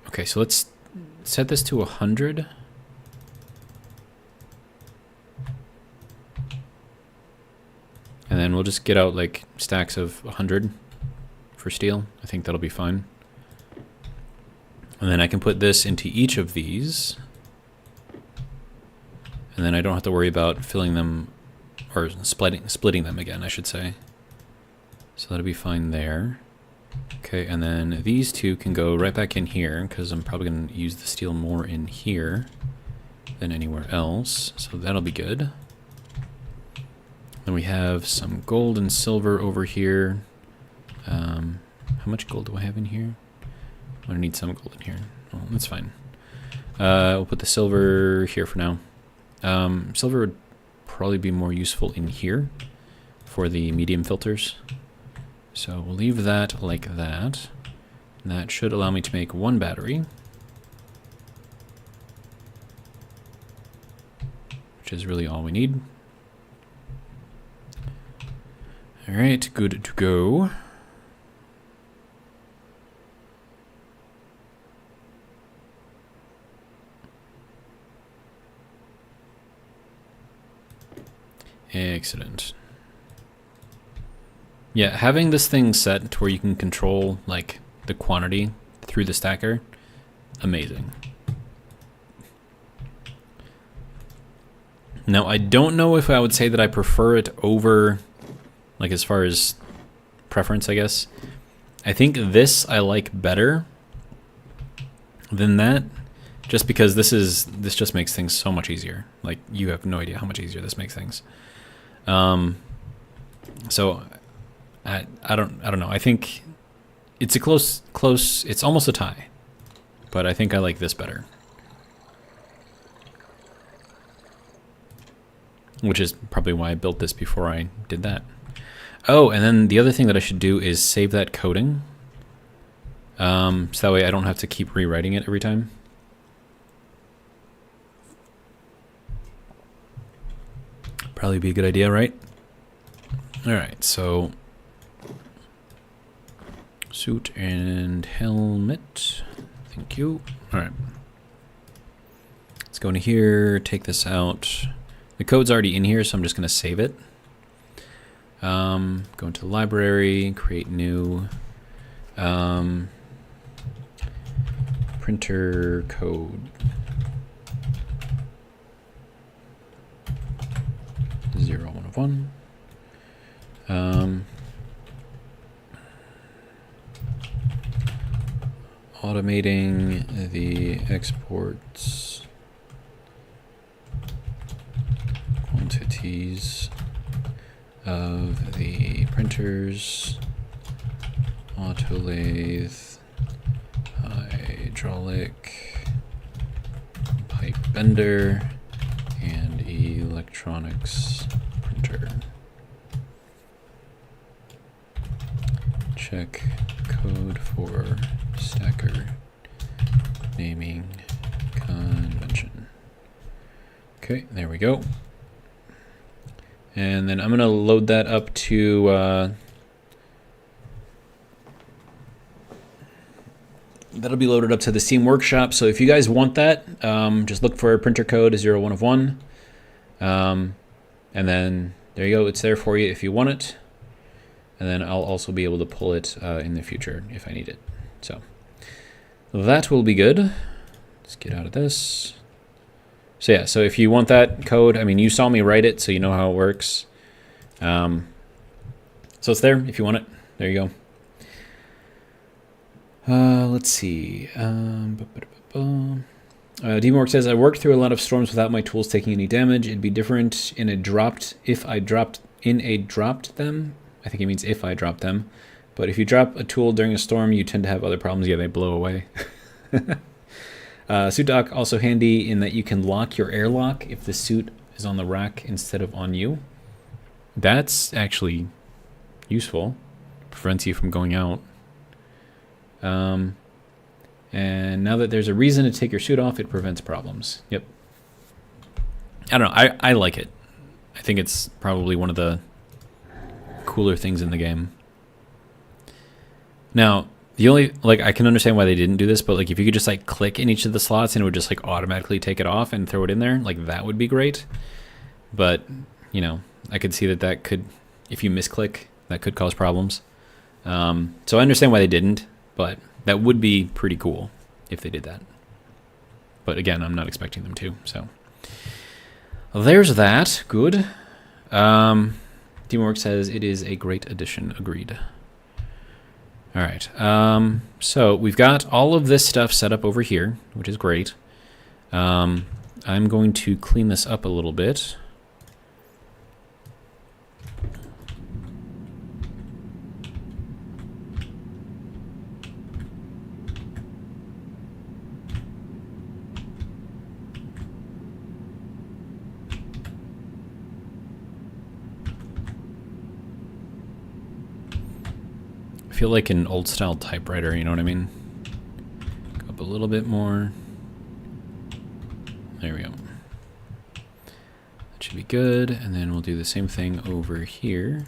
okay, so let's set this to 100. And then we'll just get out like stacks of 100 for steel. I think that'll be fine. And then I can put this into each of these. And then I don't have to worry about filling them, or splitting them again, I should say. So that'll be fine there. Okay, and then these two can go right back in here, because I'm probably going to use the steel more in here. than anywhere else, so that'll be good. Then we have some gold and silver over here. How much gold do I have in here? I'm gonna need some gold in here. Oh, that's fine. We'll put the silver here for now. Silver would probably be more useful in here for the medium filters. So we'll leave that like that. And that should allow me to make one battery, which is really all we need. All right, good to go. Excellent. Yeah, having this thing set to where you can control like the quantity through the stacker, amazing. Now, I don't know if I would say that I prefer it over, like as far as preference, I guess. I think this I like better than that, just because this just makes things so much easier. Like, you have no idea how much easier this makes things. So I don't know. I think it's a close, it's almost a tie, but I think I like this better. Which is probably why I built this before I did that. Oh, and then the other thing that I should do is save that coding. So that way I don't have to keep rewriting it every time. Probably be a good idea, right? Alright, so suit and helmet. Thank you. Alright. Let's go into here, take this out. The code's already in here, so I'm just going to save it. Go into the library, create new printer code. 0, 1 of 1. Automating the exports quantities of the printers, autolathe, hydraulic, pipe bender, and electronics printer. Check code for stacker naming convention. Okay, there we go. And then I'm going to load that up to that'll be loaded up to the Steam Workshop. So if you guys want that, just look for printer code 0, 1 of 1. And then there you go. It's there for you if you want it. And then I'll also be able to pull it in the future if I need it. So that will be good. Let's get out of this. So yeah, so if you want that code, I mean, you saw me write it, so you know how it works. So it's there if you want it. There you go. Let's see. Demonwork says, I worked through a lot of storms without my tools taking any damage. It'd be different in a dropped, if I dropped them. I think it means if I dropped them. But if you drop a tool during a storm, you tend to have other problems. Yeah, they blow away. Suit dock also handy in that you can lock your airlock if the suit is on the rack instead of on you. That's actually useful. Prevents you from going out. And now that there's a reason to take your suit off, it prevents problems. Yep. I don't know. I like it. I think it's probably one of the cooler things in the game. Now, the only, like, I can understand why they didn't do this, but like if you could just like click in each of the slots and it would just like automatically take it off and throw it in there, like that would be great. But, you know, I could see that could, if you misclick, that could cause problems. So I understand why they didn't, but that would be pretty cool if they did that. But again, I'm not expecting them to, so. Well, there's that. Good. Teamwork says it is a great addition. Agreed. All right. So we've got all of this stuff set up over here, which is great. I'm going to clean this up a little bit. I feel like an old style typewriter, you know what I mean? Go up a little bit more. There we go. That should be good. And then we'll do the same thing over here.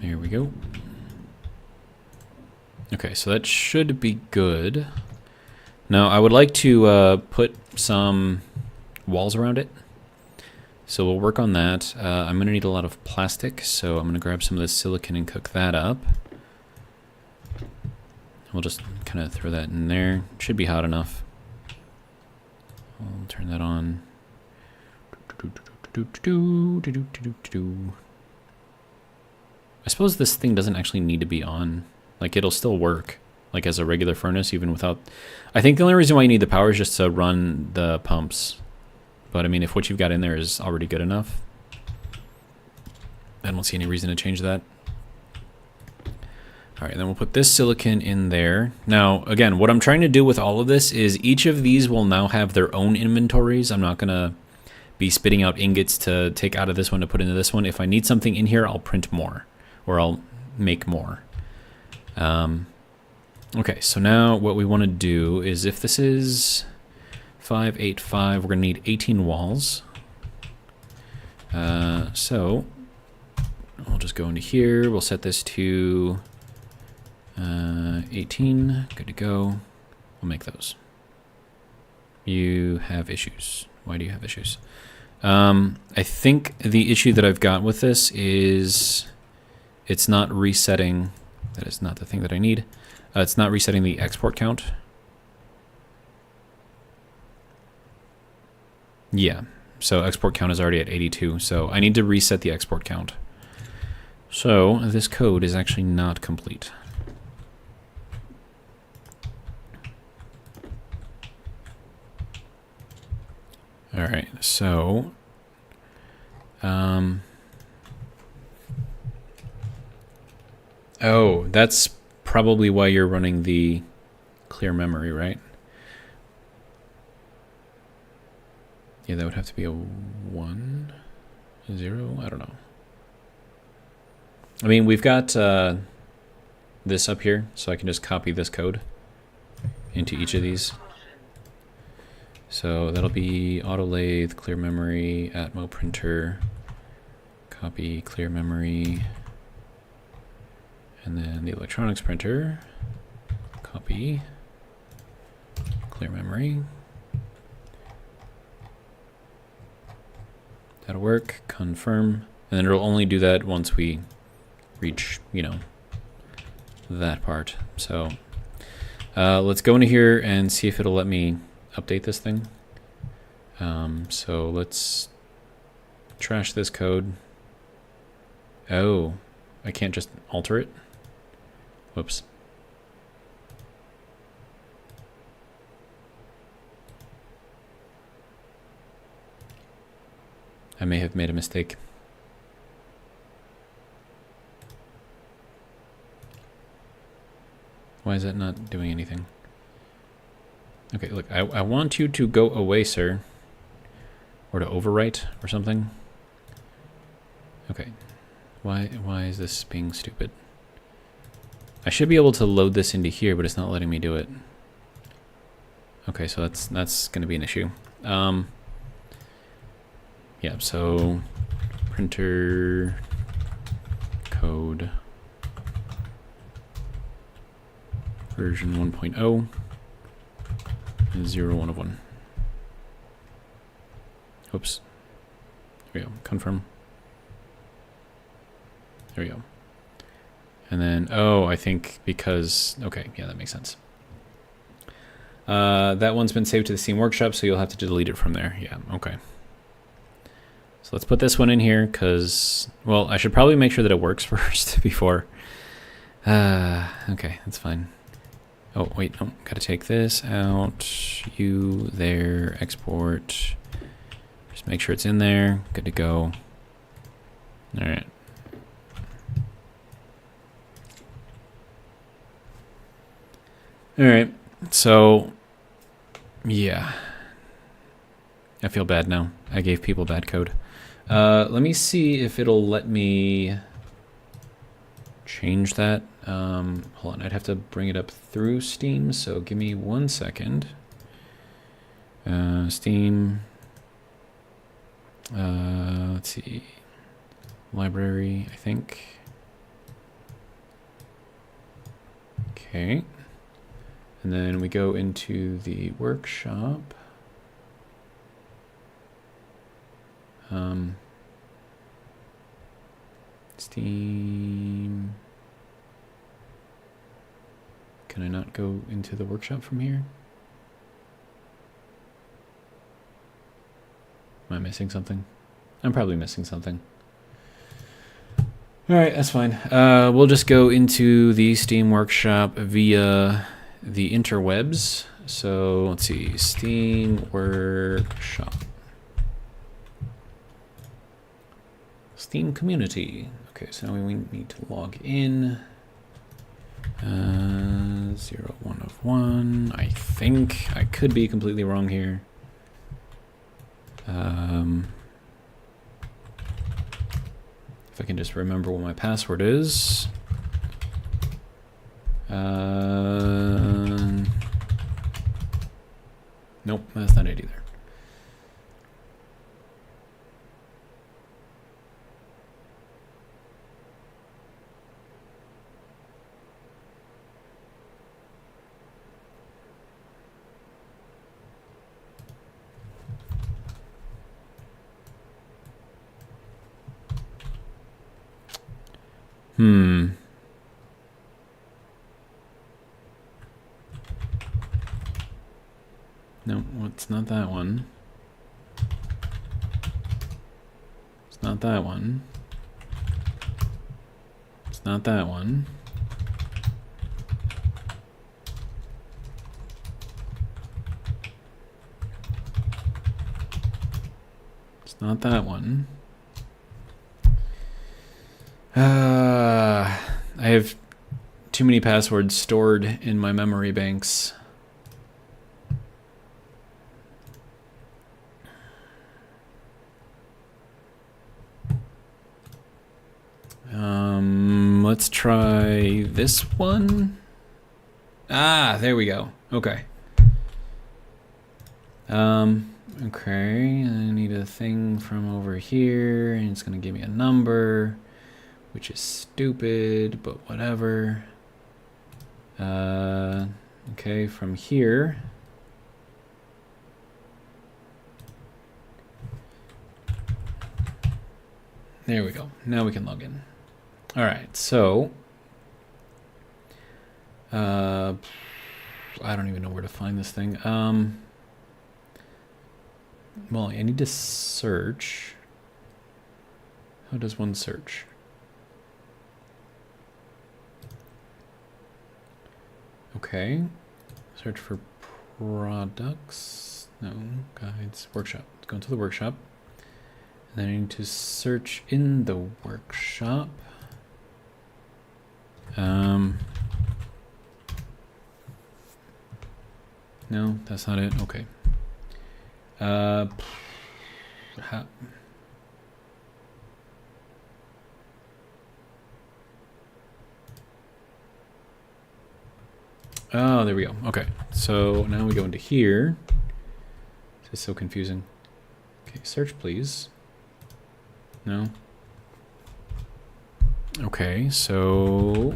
There we go. Okay, so that should be good. Now, I would like to put some walls around it. So we'll work on that. I'm going to need a lot of plastic, so I'm going to grab some of this silicon and cook that up. We'll just kind of throw that in there. It should be hot enough. I'll turn that on. I suppose this thing doesn't actually need to be on. Like, it'll still work, like as a regular furnace, even without... I think the only reason why you need the power is just to run the pumps. But, I mean, if what you've got in there is already good enough, I don't see any reason to change that. All right, then we'll put this silicon in there. Now, again, what I'm trying to do with all of this is each of these will now have their own inventories. I'm not going to be spitting out ingots to take out of this one to put into this one. If I need something in here, I'll print more, or I'll make more. Okay, so now what we want to do is, if this is 5, 8, 5, we're going to need 18 walls. So we'll just go into here. We'll set this to 18. Good to go. We'll make those. You have issues. Why do you have issues? I think the issue that I've got with this is it's not resetting. That is not the thing that I need. It's not resetting the export count. Yeah, so export count is already at 82, so I need to reset the export count. So this code is actually not complete. All right, so oh, that's probably why you're running the clear memory, right? Yeah, that would have to be a 1, 0, I don't know. I mean, we've got this up here, so I can just copy this code into each of these. So that'll be auto lathe, clear memory, Atmo printer, copy clear memory, and then the electronics printer, copy clear memory. That'll work, confirm, and then it'll only do that once we reach, you know, that part. So let's go into here and see if it'll let me update this thing. So let's trash this code. Oh, I can't just alter it? Whoops. I may have made a mistake. Why is that not doing anything? Okay, look, I want you to go away, sir. Or to overwrite or something. Okay. Why is this being stupid? I should be able to load this into here, but it's not letting me do it. Okay, so that's going to be an issue. Yeah, so printer code version 1.0 0 1 of 1. Oops. There we go. Confirm. There we go. And then, oh, I think because, okay, yeah, that makes sense. That one's been saved to the Steam Workshop, so you'll have to delete it from there. Yeah, okay. So let's put this one in here because, well, I should probably make sure that it works first before Okay, that's fine. Oh, wait, no, gotta take this out. You there, export. Just make sure it's in there. Good to go. All right. All right, so, yeah. I feel bad now. I gave people bad code. Let me see if it'll let me change that. Hold on, I'd have to bring it up through Steam, so give me 1 second. Steam. Let's see. Library, I think. Okay. And then we go into the workshop. Steam. Can I not go into the workshop from here? Am I missing something? I'm probably missing something. All right, that's fine. We'll just go into the Steam workshop via the interwebs. So let's see, Steam workshop. Steam community. Okay, so now we need to log in. 0, 1 of 1. I think I could be completely wrong here. If I can just remember what my password is. Nope, that's not it either. No, it's not that one. It's not that one. It's not that one. It's not that one. I have too many passwords stored in my memory banks. Let's try this one. Ah, there we go. Okay. Okay, I need a thing from over here, and it's gonna give me a number, which is stupid, but whatever. Okay, from here. There we go. Now we can log in. All right, so I don't even know where to find this thing. Well, I need to search. How does one search? Okay. Search for products. No, guides. Workshop. Let's go into the workshop. And then I need to search in the workshop. No, that's not it. Okay. Oh, there we go. Okay, so now we go into here. This is so confusing. Okay, search please. No. Okay, so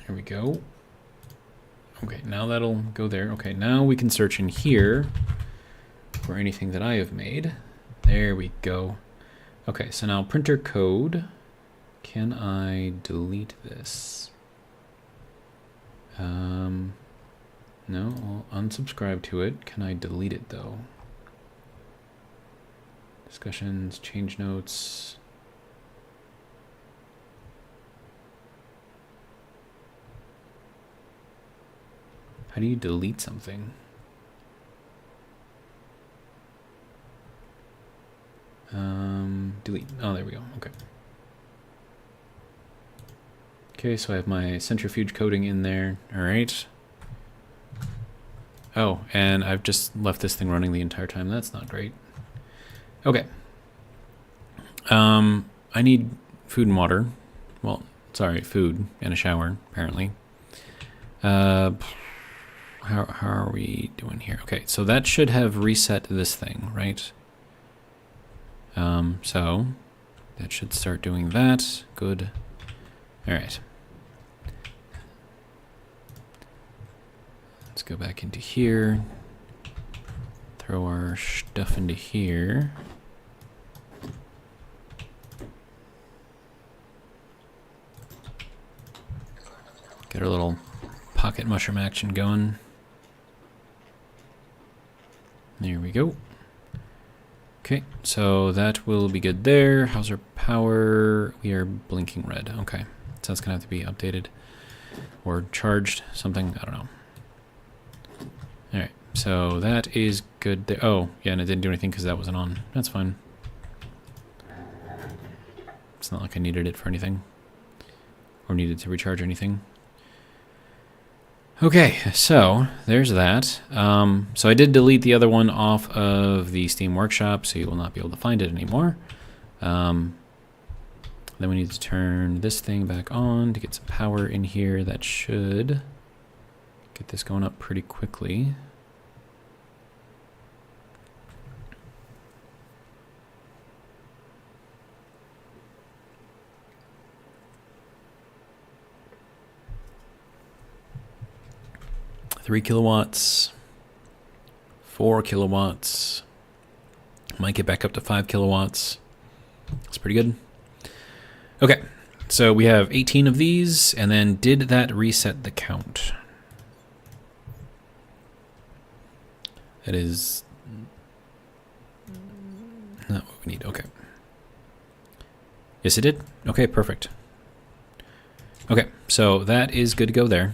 here we go. Okay, now that'll go there. Okay, now we can search in here for anything that I have made. There we go. Okay, so now printer code. Can I delete this? No, I'll unsubscribe to it. Can I delete it though? Discussions, change notes. How do you delete something? Delete. Oh, there we go. Okay. Okay, so I have my centrifuge coating in there. All right. Oh, and I've just left this thing running the entire time. That's not great. Okay. I need food and water. Well, sorry, food and a shower, apparently. How are we doing here? Okay, so that should have reset this thing, right? So that should start doing that. Good. All right. Let's go back into here. Throw our stuff into here. Get our little pocket mushroom action going. There we go. Okay, so that will be good there. How's our power? We are blinking red. Okay, so that's gonna have to be updated or charged, something, I don't know. All right, so that is good there. Oh, yeah, and it didn't do anything because that wasn't on. That's fine. It's not like I needed it for anything or needed to recharge anything. Okay, so there's that. So I did delete the other one off of the Steam Workshop, so you will not be able to find it anymore. Then we need to turn this thing back on to get some power in here. That should get this going up pretty quickly. Three kilowatts, 4 kilowatts, might get back up to 5 kilowatts. That's pretty good. Okay, so we have 18 of these, and then did that reset the count? That is not what we need. Okay. Yes, it did. Okay, perfect. Okay, so that is good to go there.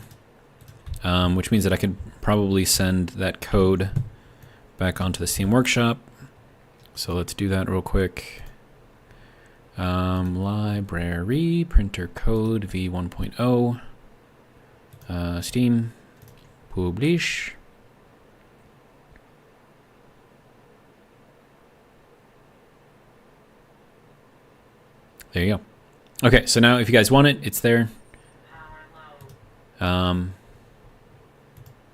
Which means that I could probably send that code back onto the Steam Workshop. So let's do that real quick. Library, printer code v1.0, Steam, publish. There you go. Okay, so now if you guys want it, it's there.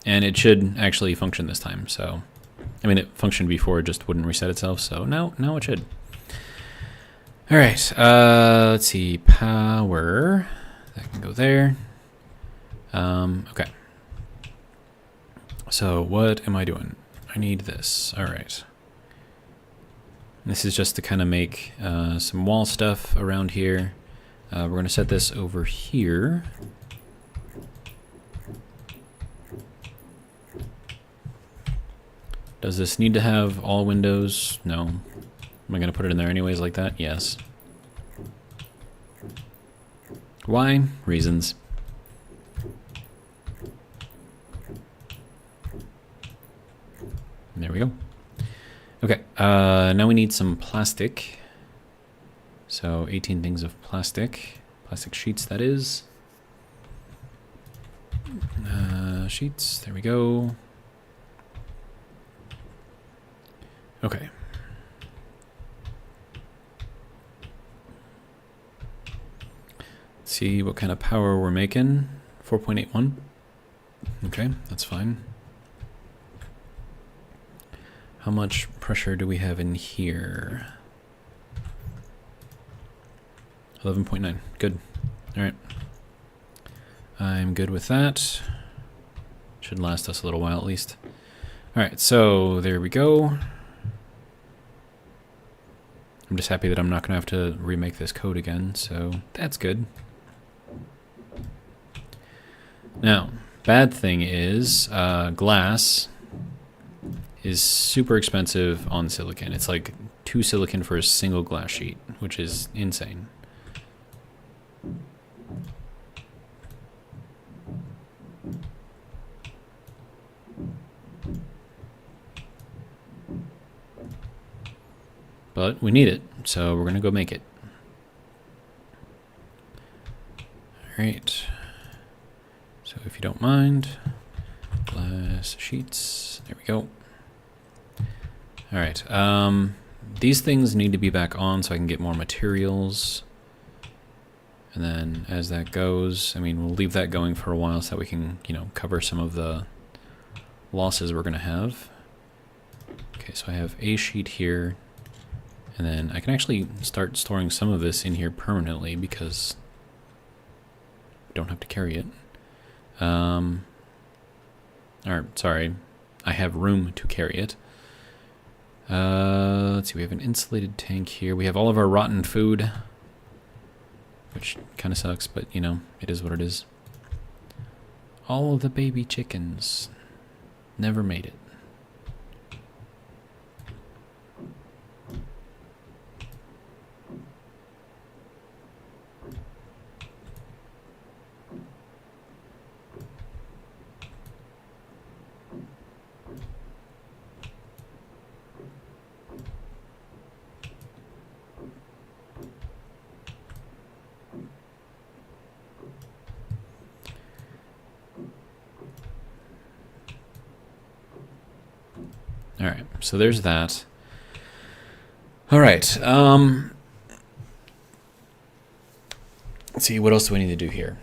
And it should actually function this time. So, I mean, it functioned before, it just wouldn't reset itself. So now it should. All right, let's see, power, that can go there. Okay. So what am I doing? I need this, all right. This is just to kind of make some wall stuff around here. We're gonna set this over here. Does this need to have all windows? No. Am I going to put it in there anyways like that? Yes. Why? Reasons. There we go. Okay, now we need some plastic. So 18 things of plastic. Plastic sheets, that is. Sheets, there we go. Okay. Let's see what kind of power we're making. 4.81. Okay, that's fine. How much pressure do we have in here? 11.9. Good. All right. I'm good with that. Should last us a little while at least. All right, so there we go. I'm just happy that I'm not going to have to remake this code again, so that's good. Now, bad thing is glass is super expensive on silicon. It's like 2 silicon for a single glass sheet, which is insane. But we need it, so we're going to go make it. Alright. So if you don't mind, glass sheets. There we go. Alright. These things need to be back on so I can get more materials. And then as that goes, I mean, we'll leave that going for a while so that we can, you know, cover some of the losses we're going to have. Okay, so I have a sheet here. And then I can actually start storing some of this in here permanently because I don't have to carry it. Or, sorry, I have room to carry it. Let's see, we have an insulated tank here. We have all of our rotten food, which kind of sucks, but, you know, it is what it is. All the baby chickens never made it. Alright, so there's that. Alright, let's see, what else do we need to do here?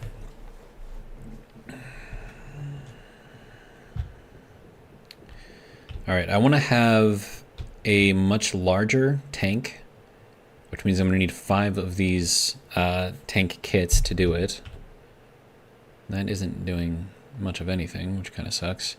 Alright, I want to have a much larger tank, which means I'm going to need 5 of these tank kits to do it. That isn't doing much of anything, which kind of sucks.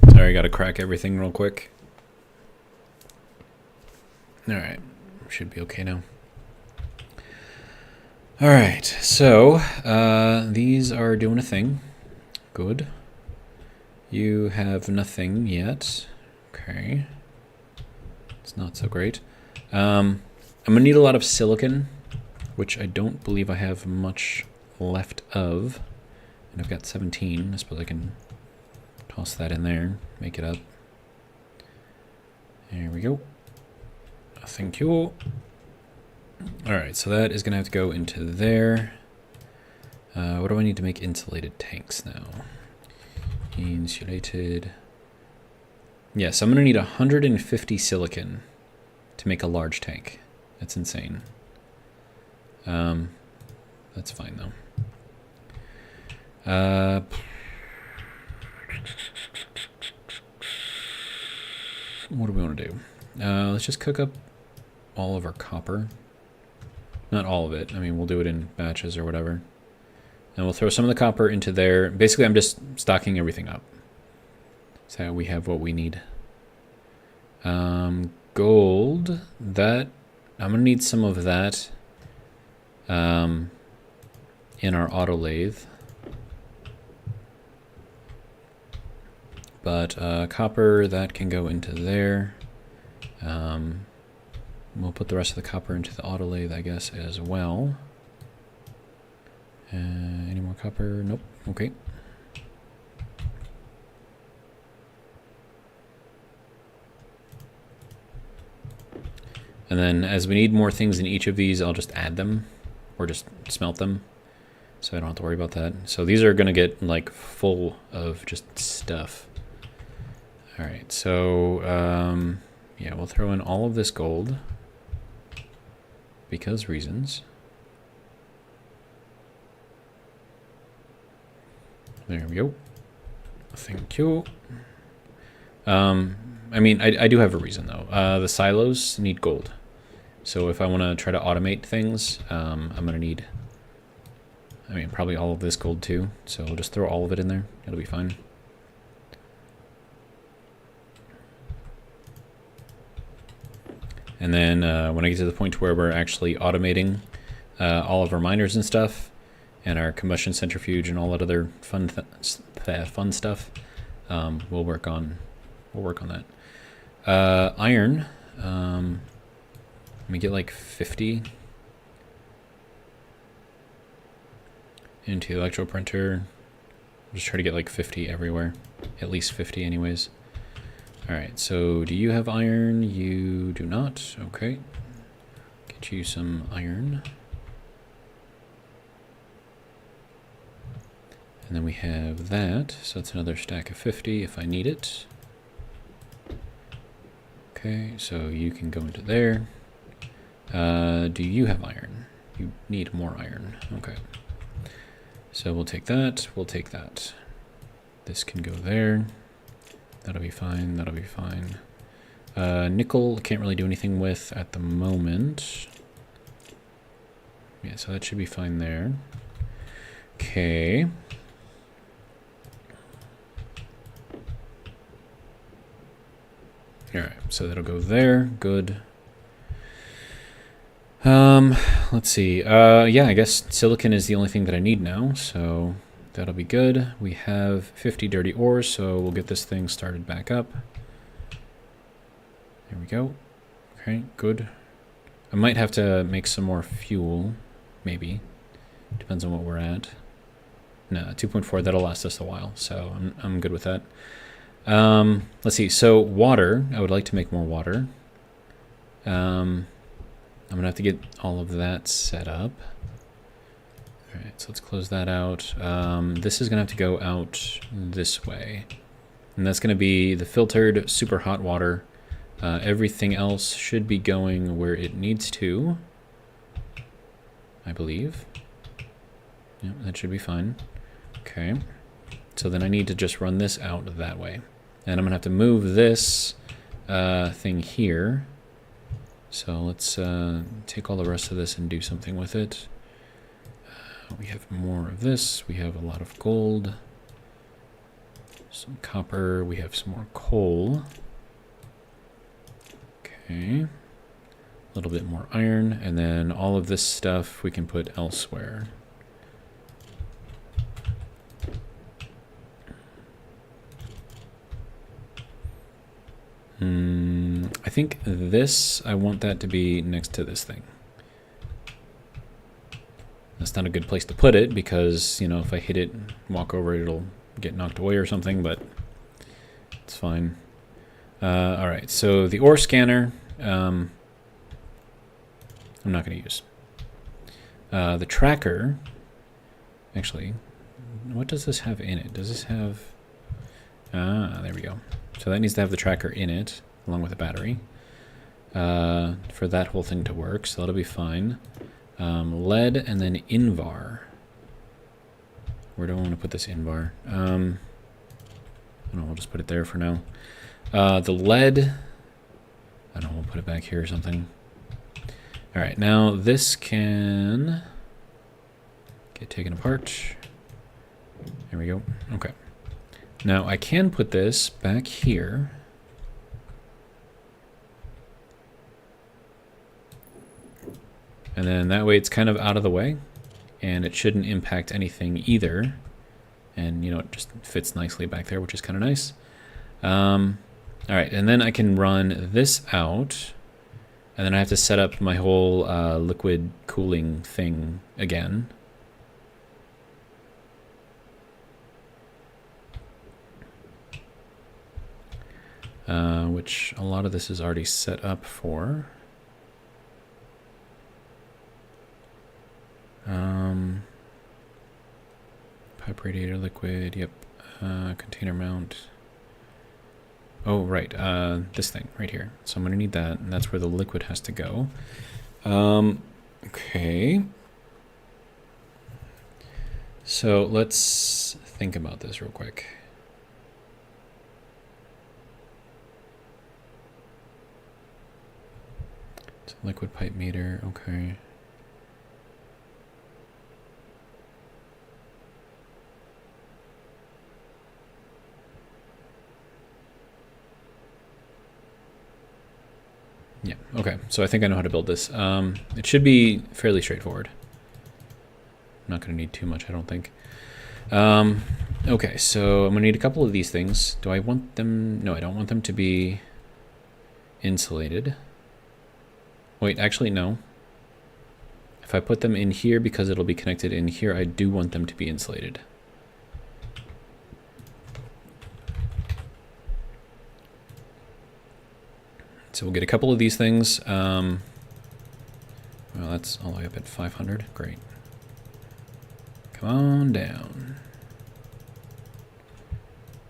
Sorry, gotta crack everything real quick. Alright, should be okay now. Alright, so these are doing a thing. Good. You have nothing yet. Okay. It's not so great. I'm gonna need a lot of silicon, which I don't believe I have much left of. And I've got 17. I suppose I can toss that in there, make it up. There we go. Thank you. Alright, so that is going to have to go into there. What do I need to make insulated tanks now? Insulated. Yes, I'm going to need 150 silicon to make a large tank. That's insane. That's fine, though. What do we want to do? Let's just cook up all of our copper. Not all of it. I mean, we'll do it in batches or whatever. And we'll throw some of the copper into there. Basically, I'm just stocking everything up. So we have what we need. Gold. That, I'm going to need some of that in our auto lathe. But copper, that can go into there. We'll put the rest of the copper into the auto lathe, I guess, as well. Any more copper? Nope. Okay. And then as we need more things in each of these, I'll just add them or just smelt them. So I don't have to worry about that. So these are going to get like full of just stuff. All right. So yeah, we'll throw in all of this gold because reasons. There we go. Thank you. I mean, I do have a reason, though. The silos need gold. So if I want to try to automate things, I'm going to need, I mean, probably all of this gold, too. So we'll just throw all of it in there. It'll be fine. And then when I get to the point where we're actually automating all of our miners and stuff, and our combustion centrifuge and all that other fun stuff, we'll work on that. Iron. Let me get like 50 into the electro printer. Just try to get like 50 everywhere, at least 50 anyways. All right, so do you have iron? You do not. Okay, get you some iron. And then we have that, so that's another stack of 50 if I need it. Okay, so you can go into there. Do you have iron? You need more iron. Okay. So we'll take that, we'll take that. This can go there. That'll be fine, that'll be fine. Nickel, can't really do anything with at the moment. Yeah, so that should be fine there. Okay. Alright, so that'll go there, good. Let's see. Yeah, I guess silicon is the only thing that I need now, so that'll be good. We have 50 dirty ores, so we'll get this thing started back up. There we go. Okay, good. I might have to make some more fuel, maybe. Depends on what we're at. No, 2.4, that'll last us a while, so I'm good with that. Let's see, so water, I would like to make more water. I'm gonna have to get all of that set up. All right, so let's close that out. This is gonna have to go out this way. And that's gonna be the filtered super hot water. Everything else should be going where it needs to, I believe. Yeah, that should be fine. Okay, so then I need to just run this out that way. And I'm gonna have to move this thing here. So let's take all the rest of this and do something with it. We have more of this. We have a lot of gold. Some copper. We have some more coal. Okay. A little bit more iron. And then all of this stuff we can put elsewhere. I think this, I want that to be next to this thing. That's not a good place to put it because, you know, if I hit it, walk over it, it'll get knocked away or something, but it's fine. All right, so the ore scanner, I'm not going to use. The tracker, actually, what does this have in it? Does this have... Ah, there we go. So that needs to have the tracker in it, along with the battery, for that whole thing to work, so that'll be fine. Lead and then Invar. Where do I want to put this Invar? I don't know, we'll just put it there for now. The lead, I don't know, we'll put it back here or something. Alright, now this can get taken apart. There we go, okay. Now I can put this back here. And then that way it's kind of out of the way and it shouldn't impact anything either. And you know, it just fits nicely back there, which is kind of nice. All right, and then I can run this out and then I have to set up my whole liquid cooling thing again. Which a lot of this is already set up for. Pipe radiator liquid, yep. Container mount. Oh, right, this thing right here. So I'm gonna need that, and that's where the liquid has to go. Okay. So let's think about this real quick. It's a liquid pipe meter, okay. Yeah, okay. So I think I know how to build this. It should be fairly straightforward. I'm not going to need too much, I don't think. Okay, so I'm going to need a couple of these things. Do I want them? No, I don't want them to be insulated. Wait, actually, no. If I put them in here because it'll be connected in here, I do want them to be insulated. So we'll get a couple of these things. Well, that's all the way up at 500. Great. Come on down.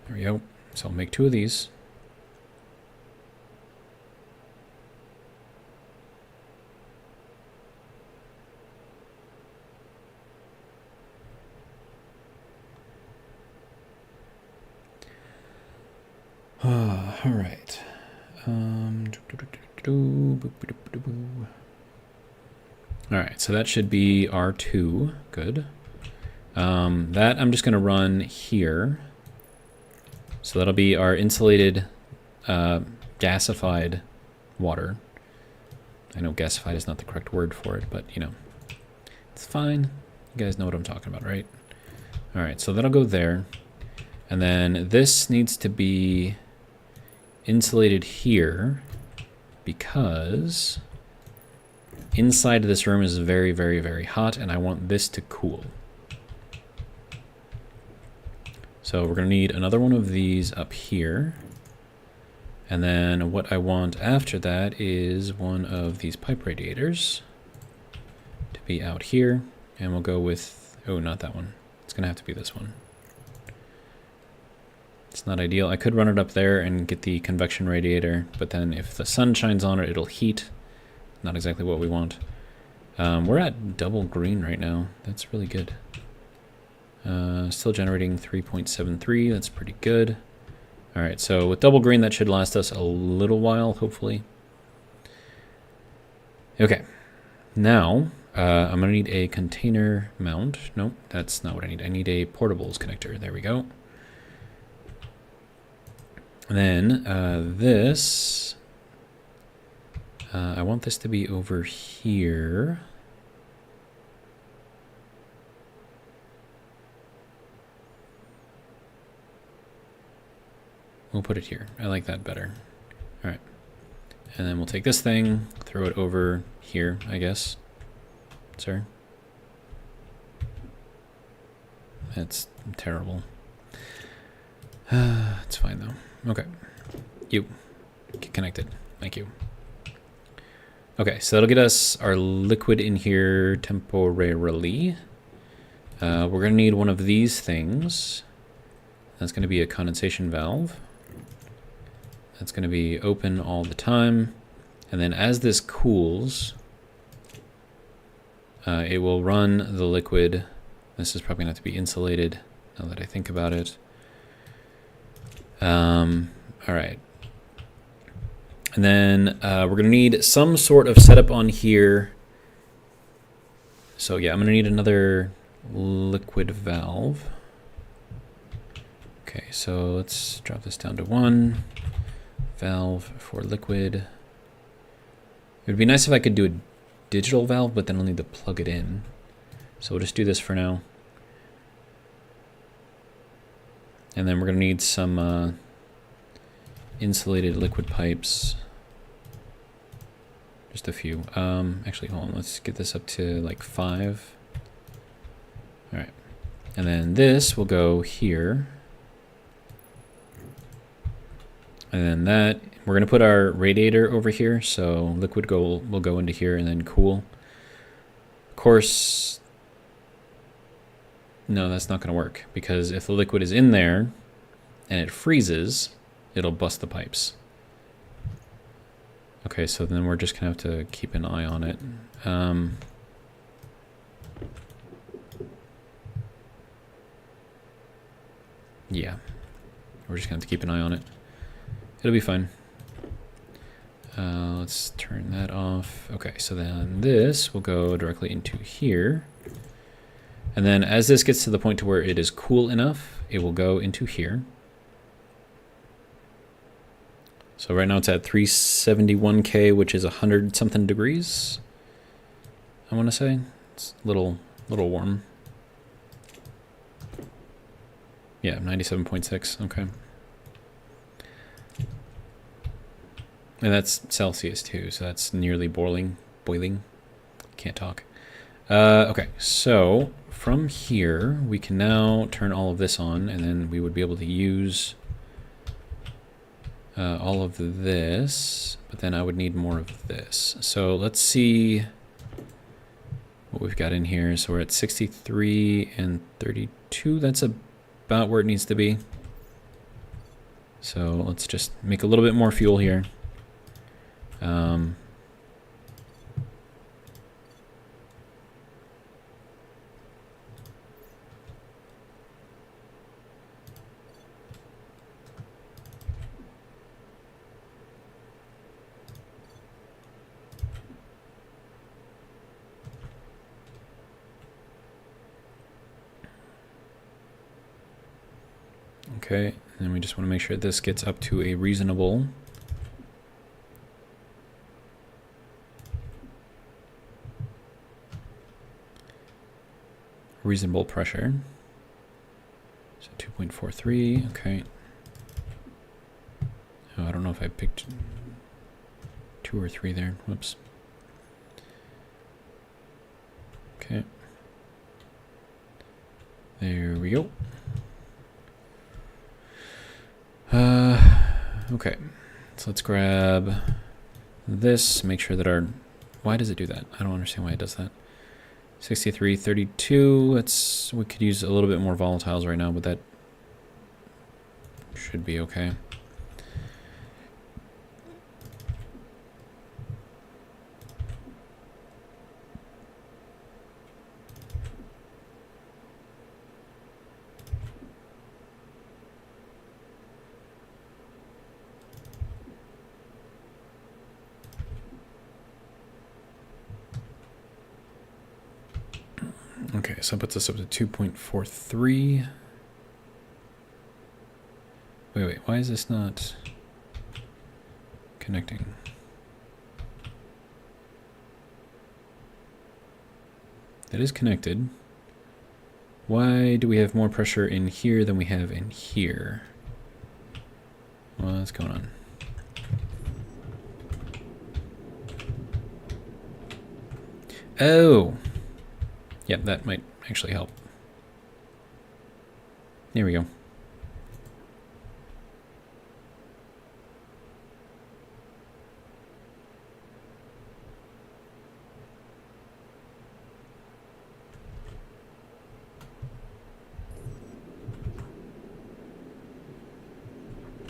There we go. So I'll make 2 of these. All right. All right, so that should be R2. Good. That I'm just going to run here. So that'll be our insulated, gasified water. I know gasified is not the correct word for it, but, you know, it's fine. You guys know what I'm talking about, right? All right, so that'll go there. And then this needs to be insulated here because inside of this room is very, very, very hot, and I want this to cool. So we're going to need another one of these up here. And then what I want after that is one of these pipe radiators to be out here. And we'll go with, oh, not that one. It's going to have to be this one. It's not ideal. I could run it up there and get the convection radiator, but then if the sun shines on it, it'll heat. Not exactly what we want. We're at double green right now. That's really good. Still generating 3.73. That's pretty good. All right, so with double green, that should last us a little while, hopefully. Okay, now I'm gonna need a container mount. Nope, that's not what I need. I need a portables connector. There we go. And then this, I want this to be over here. We'll put it here. I like that better. All right. And then we'll take this thing, throw it over here, I guess. Sir? That's terrible. It's fine, though. Okay. You. Get connected. Thank you. Okay, so that'll get us our liquid in here temporarily. We're going to need one of these things. That's going to be a condensation valve. That's going to be open all the time. And then as this cools, it will run the liquid. This is probably going to have to be insulated now that I think about it. All right. And then we're going to need some sort of setup on here. So yeah, I'm going to need another liquid valve. Okay, so let's drop this down to 1. Valve for liquid. It would be nice if I could do a digital valve, but then I'll need to plug it in. So we'll just do this for now. And then we're going to need some insulated liquid pipes. Just a few. Actually, hold on. Let's get this up to like 5. All right. And then this will go here. And then that, we're going to put our radiator over here. So liquid will go into here and then cool. Of course, no, that's not going to work. Because if the liquid is in there and it freezes, it'll bust the pipes. Okay, so then we're just going to have to keep an eye on it. Yeah, we're just going to have to keep an eye on it. It'll be fine. Let's turn that off. Okay, so then this will go directly into here. And then as this gets to the point to where it is cool enough, it will go into here. So right now it's at 371K, which is 100 something degrees. I want to say it's a little warm. Yeah, 97.6. Okay. And that's Celsius too, so that's nearly boiling. Can't talk. Okay, so from here we can now turn all of this on, and then we would be able to use all of this, but then I would need more of this. So let's see what we've got in here. So we're at 63 and 32. That's about where it needs to be. So let's just make a little bit more fuel here. Okay, and we just want to make sure this gets up to a reasonable pressure. So 2.43, okay. Oh, I don't know if I picked 2 or 3 there. Whoops. Okay. There we go. Okay, so let's grab this, make sure that our, why does it do that? I don't understand why it does that. 63, 32, we could use a little bit more volatiles right now, but that should be okay. Okay, so that puts us up to 2.43. Wait, why is this not connecting? That is connected. Why do we have more pressure in here than we have in here? What's going on? Oh! Yep, that might actually help. There we go.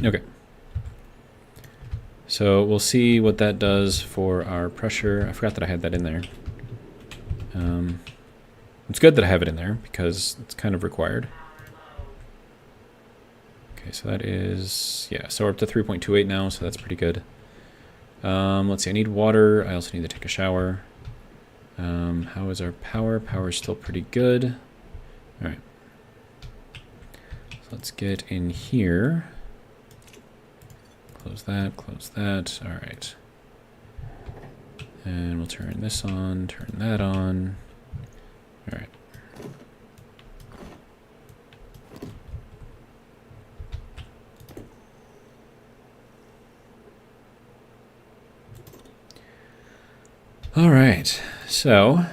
Okay. So we'll see what that does for our pressure. I forgot that I had that in there. It's good that I have it in there because it's kind of required. Okay, so that is, yeah, so we're up to 3.28 now, so that's pretty good. Let's see, I need water. I also need to take a shower. How is our power? Power is still pretty good. All right. So let's get in here. Close that. All right. And we'll turn this on, turn that on. All right. All right, so I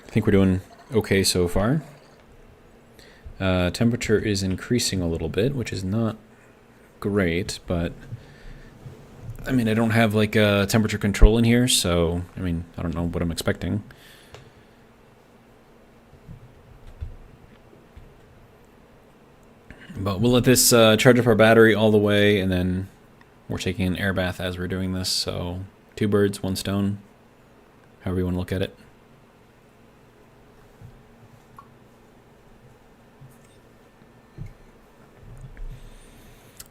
think we're doing okay so far. Temperature is increasing a little bit, which is not great, but I mean, I don't have like a temperature control in here, so I mean, I don't know what I'm expecting. But we'll let this charge up our battery all the way, and then we're taking an air bath as we're doing this, so 2 birds, 1 stone, however you want to look at it.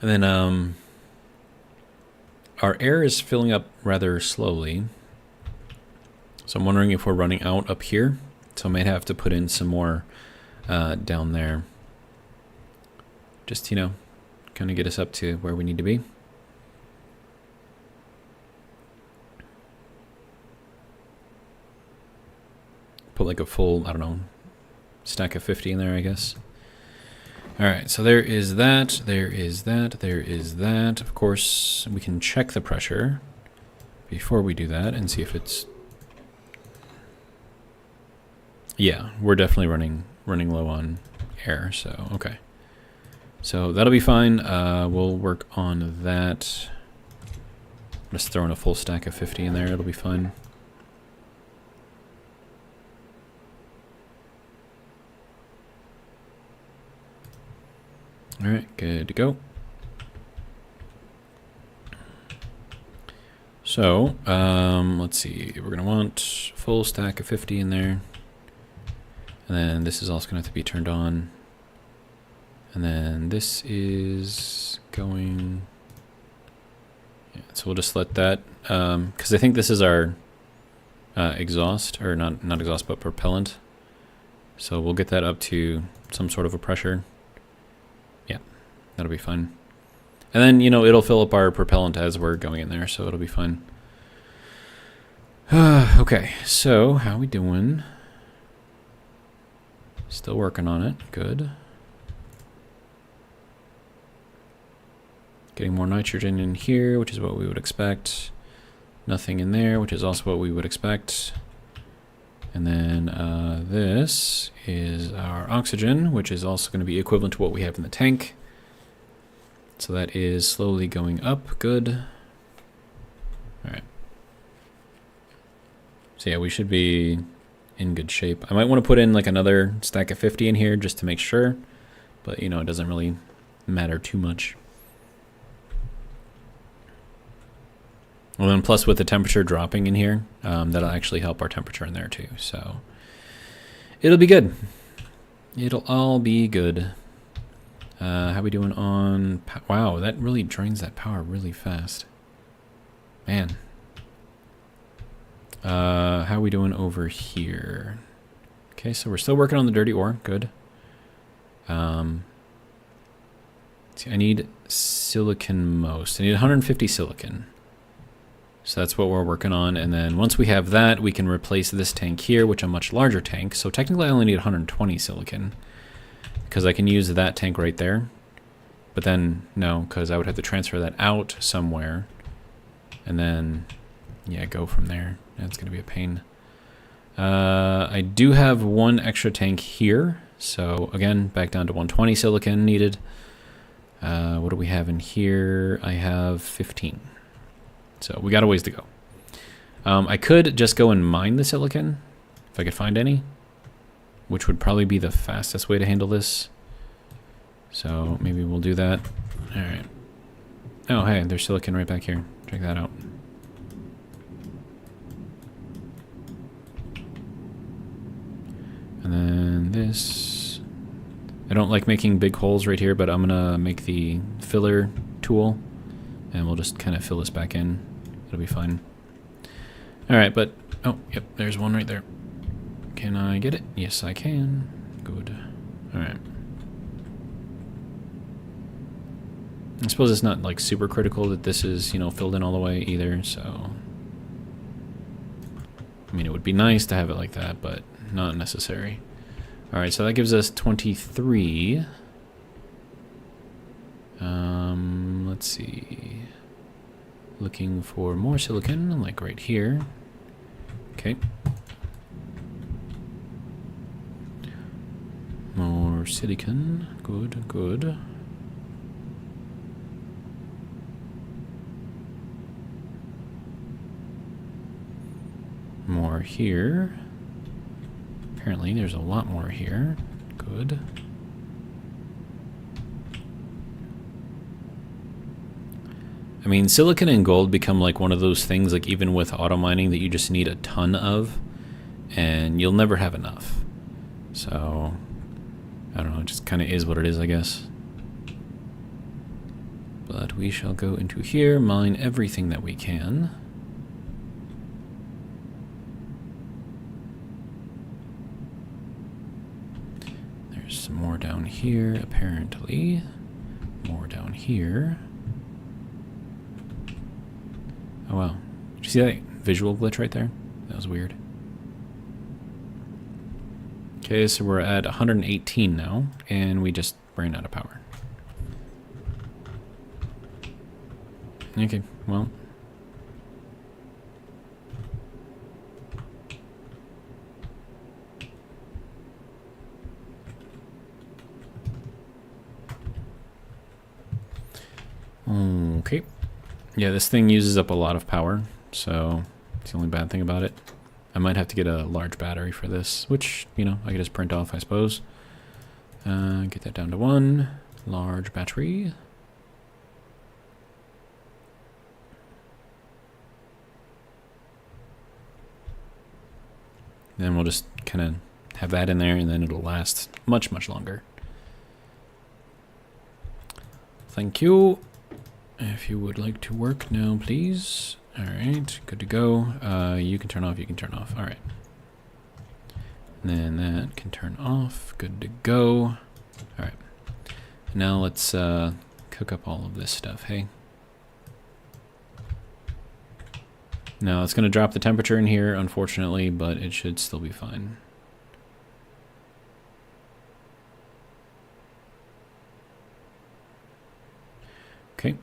And then our air is filling up rather slowly, so I'm wondering if we're running out up here, so I might have to put in some more down there. Just, you know, kind of get us up to where we need to be. put like a full, I don't know, stack of 50 in there, I guess. All right, so there is that, there is that, there is that. Of course, we can check the pressure before we do that and see if it's... Yeah, we're definitely running low on air, so okay. So that'll be fine. We'll work on that. Just throwing a full stack of 50 in there, it'll be fine. All right, good to go. So, let's see. We're going to want full stack of 50 in there. And then this is also going to have to be turned on. And then this is going... Yeah, so we'll just let that... because I think this is our exhaust, or not exhaust, but propellant. So we'll get that up to some sort of a pressure. Yeah, that'll be fine. And then, you know, it'll fill up our propellant as we're going in there, so it'll be fine. Okay, so how we doing? Still working on it. Good. Getting more nitrogen in here, which is what we would expect. Nothing in there, which is also what we would expect. And then this is our oxygen, which is also going to be equivalent to what we have in the tank. So that is slowly going up. Good. All right. So yeah, we should be in good shape. I might want to put in like another stack of 50 in here just to make sure. But, you know, it doesn't really matter too much. Well, then plus with the temperature dropping in here, that'll actually help our temperature in there too. So it'll be good. It'll all be good. How we doing on... Wow, that really drains that power really fast. Man. How we doing over here? Okay, so we're still working on the dirty ore. Good. See, I need silicon most. I need 150 silicon. So that's what we're working on. And then once we have that, we can replace this tank here, which is a much larger tank. So technically I only need 120 silicon because I can use that tank right there. But then no, because I would have to transfer that out somewhere and then, yeah, go from there. That's going to be a pain. I do have one extra tank here. So again, back down to 120 silicon needed. What do we have in here? I have 15. So we got a ways to go. I could just go and mine the silicon if I could find any, which would probably be the fastest way to handle this. So maybe we'll do that. All right. Oh, hey, there's silicon right back here. Check that out. And then this. I don't like making big holes right here, but I'm gonna make the filler tool. And we'll just kind of fill this back in. It'll be fine. All right, but... Oh, yep, there's one right there. Can I get it? Yes, I can. Good. All right. I suppose it's not, like, super critical that this is, you know, filled in all the way either, so... I mean, it would be nice to have it like that, but not necessary. All right, so that gives us 23... let's see. Looking for more silicon, like right here. Okay. More silicon. Good, good. More here. Apparently there's a lot more here. Good. I mean, silicon and gold become like one of those things, like even with auto mining, that you just need a ton of, and you'll never have enough. So, I don't know, it just kind of is what it is, I guess. But we shall go into here, mine everything that we can. There's some more down here, apparently. More down here. Oh wow. Did you see that visual glitch right there? That was weird. Okay, so we're at 118 now, and we just ran out of power. Okay, well. Okay. Yeah, this thing uses up a lot of power, so it's the only bad thing about it. I might have to get a large battery for this, which, you know, I could just print off, I suppose. Get that down to 1. Large battery. Then we'll just kind of have that in there, and then it'll last much, much longer. Thank you. If you would like to work now, please. All right, good to go. You can turn off, you can turn off. All right. And then that can turn off. Good to go. All right. Now let's cook up all of this stuff, hey? Now it's going to drop the temperature in here, unfortunately, but it should still be fine. Okay.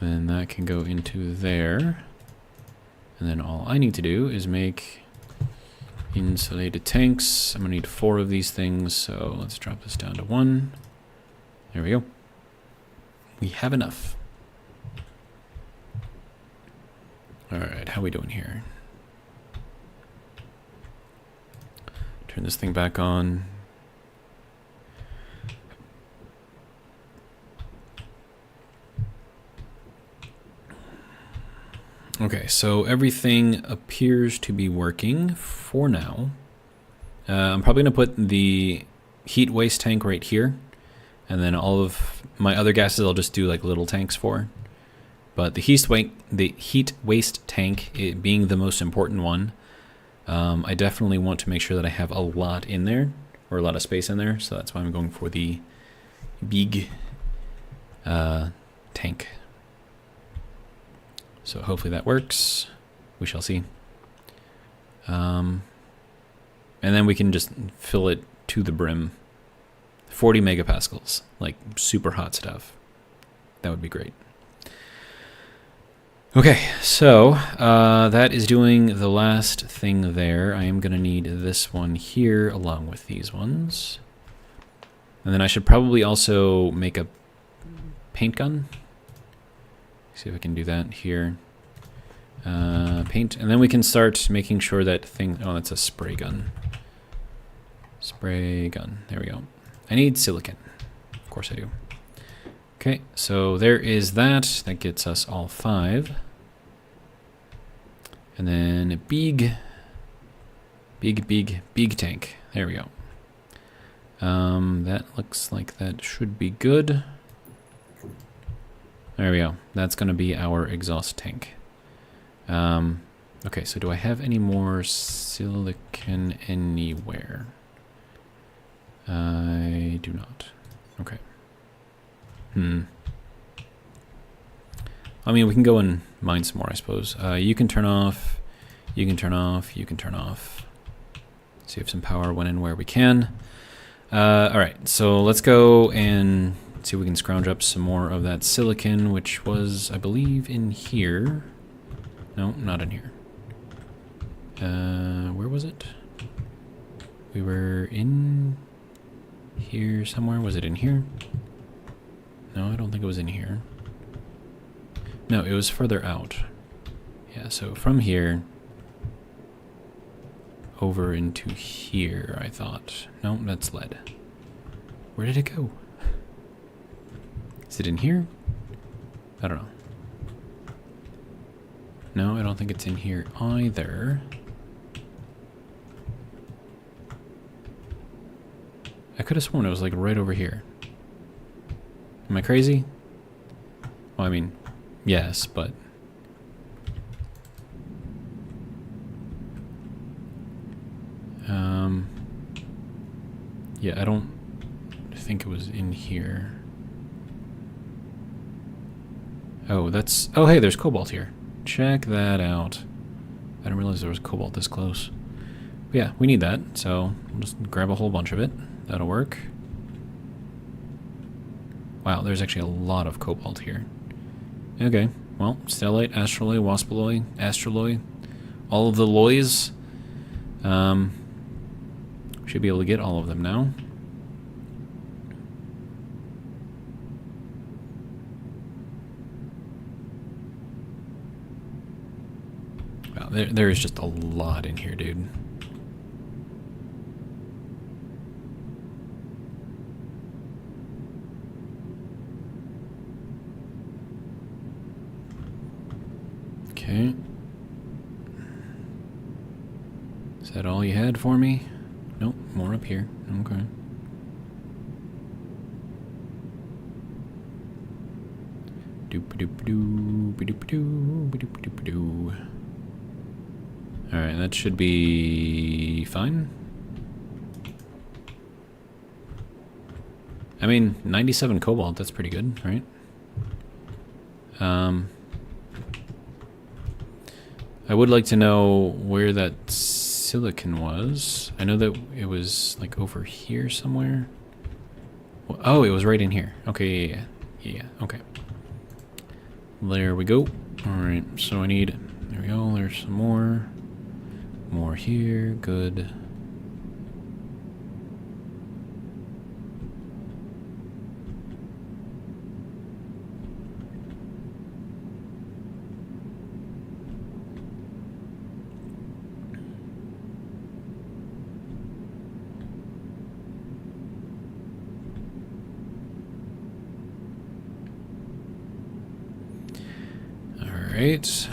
Then that can go into there. And then all I need to do is make insulated tanks. I'm going to need 4 of these things, so let's drop this down to 1. There we go. We have enough. Alright, how are we doing here? Turn this thing back on. Okay, so everything appears to be working for now. I'm probably going to put the heat waste tank right here. And then all of my other gases I'll just do like little tanks for. But the heat waste tank, it being the most important one, I definitely want to make sure that I have a lot in there, or a lot of space in there. So that's why I'm going for the big tank. So hopefully that works. We shall see. And then we can just fill it to the brim. 40 megapascals, like super hot stuff. That would be great. Okay, so that is doing the last thing there. I am going to need this one here along with these ones. And then I should probably also make a paint gun. See if I can do that here. Paint, and then we can start making sure that thing. Oh, that's a spray gun. Spray gun. There we go. I need silicon. Of course I do. Okay, so there is that. That gets us all 5. And then a big tank. There we go. That looks like that should be good. There we go. That's going to be our exhaust tank. Okay, so do I have any more silicon anywhere? I do not. Okay. I mean, we can go and mine some more, I suppose. You can turn off. You can turn off. You can turn off. Save some power when and where we can. All right, so let's go and see if we can scrounge up some more of that silicon, which was, I believe, in here. No, not in here. Where was it? We were in here somewhere. Was it in here? No, I don't think it was in here. No, it was further out. Yeah, so from here over into here, I thought. No, that's lead. Where did it go? Is it in here? I don't know. No, I don't think it's in here either. I could have sworn it was like right over here. Am I crazy? Well, I mean, yes, but... yeah, I don't think it was in here. Oh, that's... oh, hey, there's cobalt here. Check that out. I didn't realize there was cobalt this close. But yeah, we need that, so we'll just grab a whole bunch of it. That'll work. Wow, there's actually a lot of cobalt here. Okay, well, stellite, astraloy, waspaloy, astraloy, all of the loys. Should be able to get all of them now. Wow, there is just a lot in here, dude. Okay. Is that all you had for me? Nope, more up here. Okay. Doop-a-doop-a-doo, alright, that should be fine. I mean, 97 cobalt, that's pretty good, right? I would like to know where that silicon was. I know that it was like over here somewhere. Oh, it was right in here. Okay, yeah, okay. There we go. Alright, so I need, there we go, there's some more. More here, good. Alright.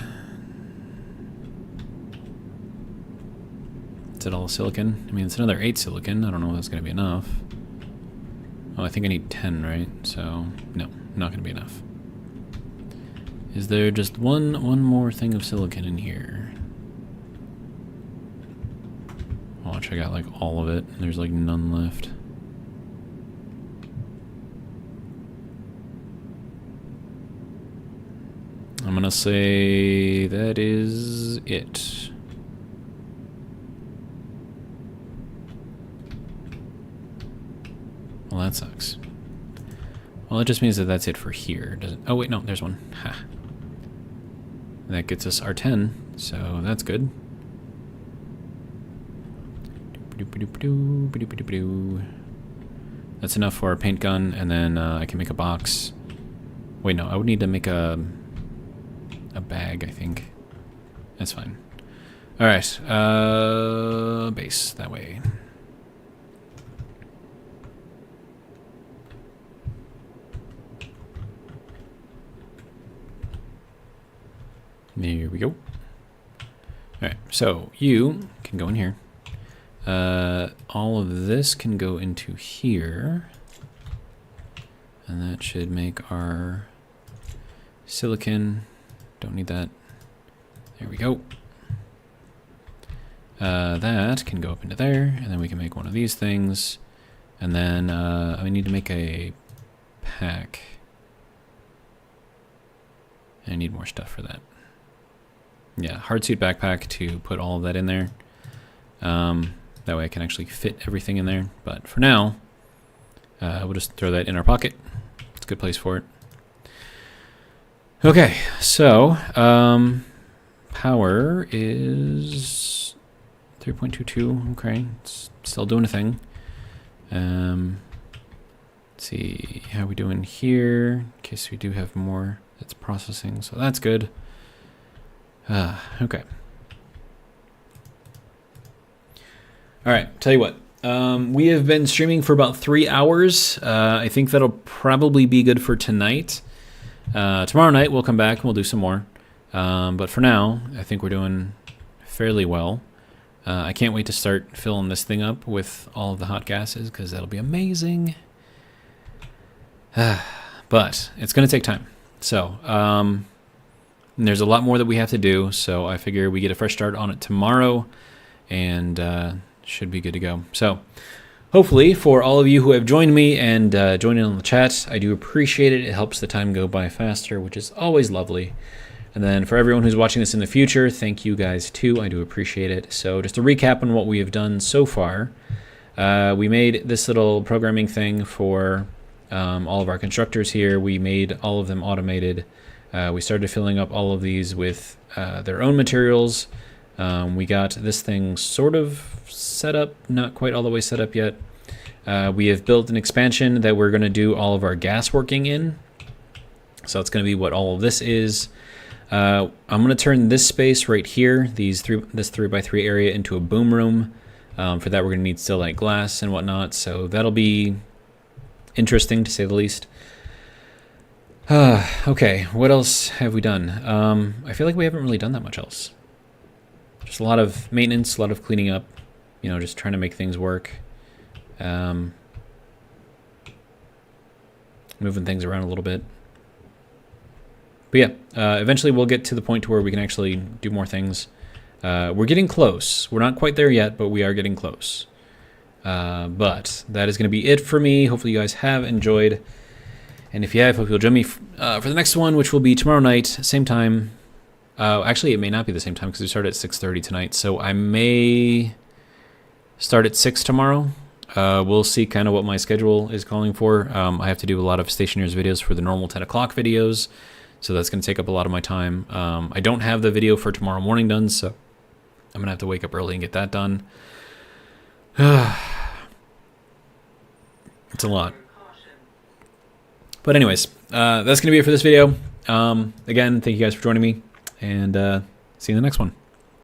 Is that all silicon? I mean, it's another 8 silicon. I don't know if that's going to be enough. Oh, I think I need 10, right? So, no, not going to be enough. Is there just one more thing of silicon in here? Watch, I got like all of it. There's like none left. I'm gonna say that is it. Well, that sucks. Well, it just means that that's it for here, doesn't? Oh wait, no, there's one. Ha. That gets us our 10, so that's good. That's enough for our paint gun, and then I can make a box. Wait, no, I would need to make a bag, I think. That's fine. Alright, base, that way. There we go. Alright, so you can go in here. All of this can go into here. And that should make our silicon. Don't need that. There we go. That can go up into there, and then we can make one of these things. And then I need to make a pack. I need more stuff for that. Yeah, hardsuit backpack to put all of that in there. That way I can actually fit everything in there. But for now, we'll just throw that in our pocket. It's a good place for it. Okay, so power is 3.22. Okay, it's still doing a thing. Let's see how we doing here. In case we do have more that's processing, so that's good. Okay. All right, tell you what. We have been streaming for about 3 hours. I think that'll probably be good for tonight. Tomorrow night we'll come back and we'll do some more. But for now, I think we're doing fairly well. I can't wait to start filling this thing up with all of the hot gases because that'll be amazing. But it's going to take time. So there's a lot more that we have to do. So I figure we get a fresh start on it tomorrow and should be good to go. So hopefully for all of you who have joined me and joined in on the chat, I do appreciate it. It helps the time go by faster, which is always lovely. And then for everyone who's watching this in the future, thank you guys too. I do appreciate it. So just to recap on what we have done so far, we made this little programming thing for all of our constructors here. We made all of them automated. We started filling up all of these with their own materials. We got this thing sort of set up, not quite all the way set up yet. We have built an expansion that we're going to do all of our gas working in. So that's going to be what all of this is. I'm going to turn this space right here, this 3x3 area, into a boom room. For that, we're going to need still light glass and whatnot. So that'll be interesting, to say the least. Okay, what else have we done? I feel like we haven't really done that much else. Just a lot of maintenance, a lot of cleaning up, you know, just trying to make things work. Moving things around a little bit. But yeah, eventually we'll get to the point to where we can actually do more things. We're getting close. We're not quite there yet, but we are getting close. But that is going to be it for me. Hopefully you guys have enjoyed. And if you have, hope you'll join me for the next one, which will be tomorrow night, same time. Actually, it may not be the same time because we start at 6:30 tonight. So I may start at 6 tomorrow. We'll see kind of what my schedule is calling for. I have to do a lot of Stationeers videos for the normal 10 o'clock videos. So that's going to take up a lot of my time. I don't have the video for tomorrow morning done, so I'm going to have to wake up early and get that done. It's a lot. But anyways, that's going to be it for this video. Again, thank you guys for joining me, and see you in the next one.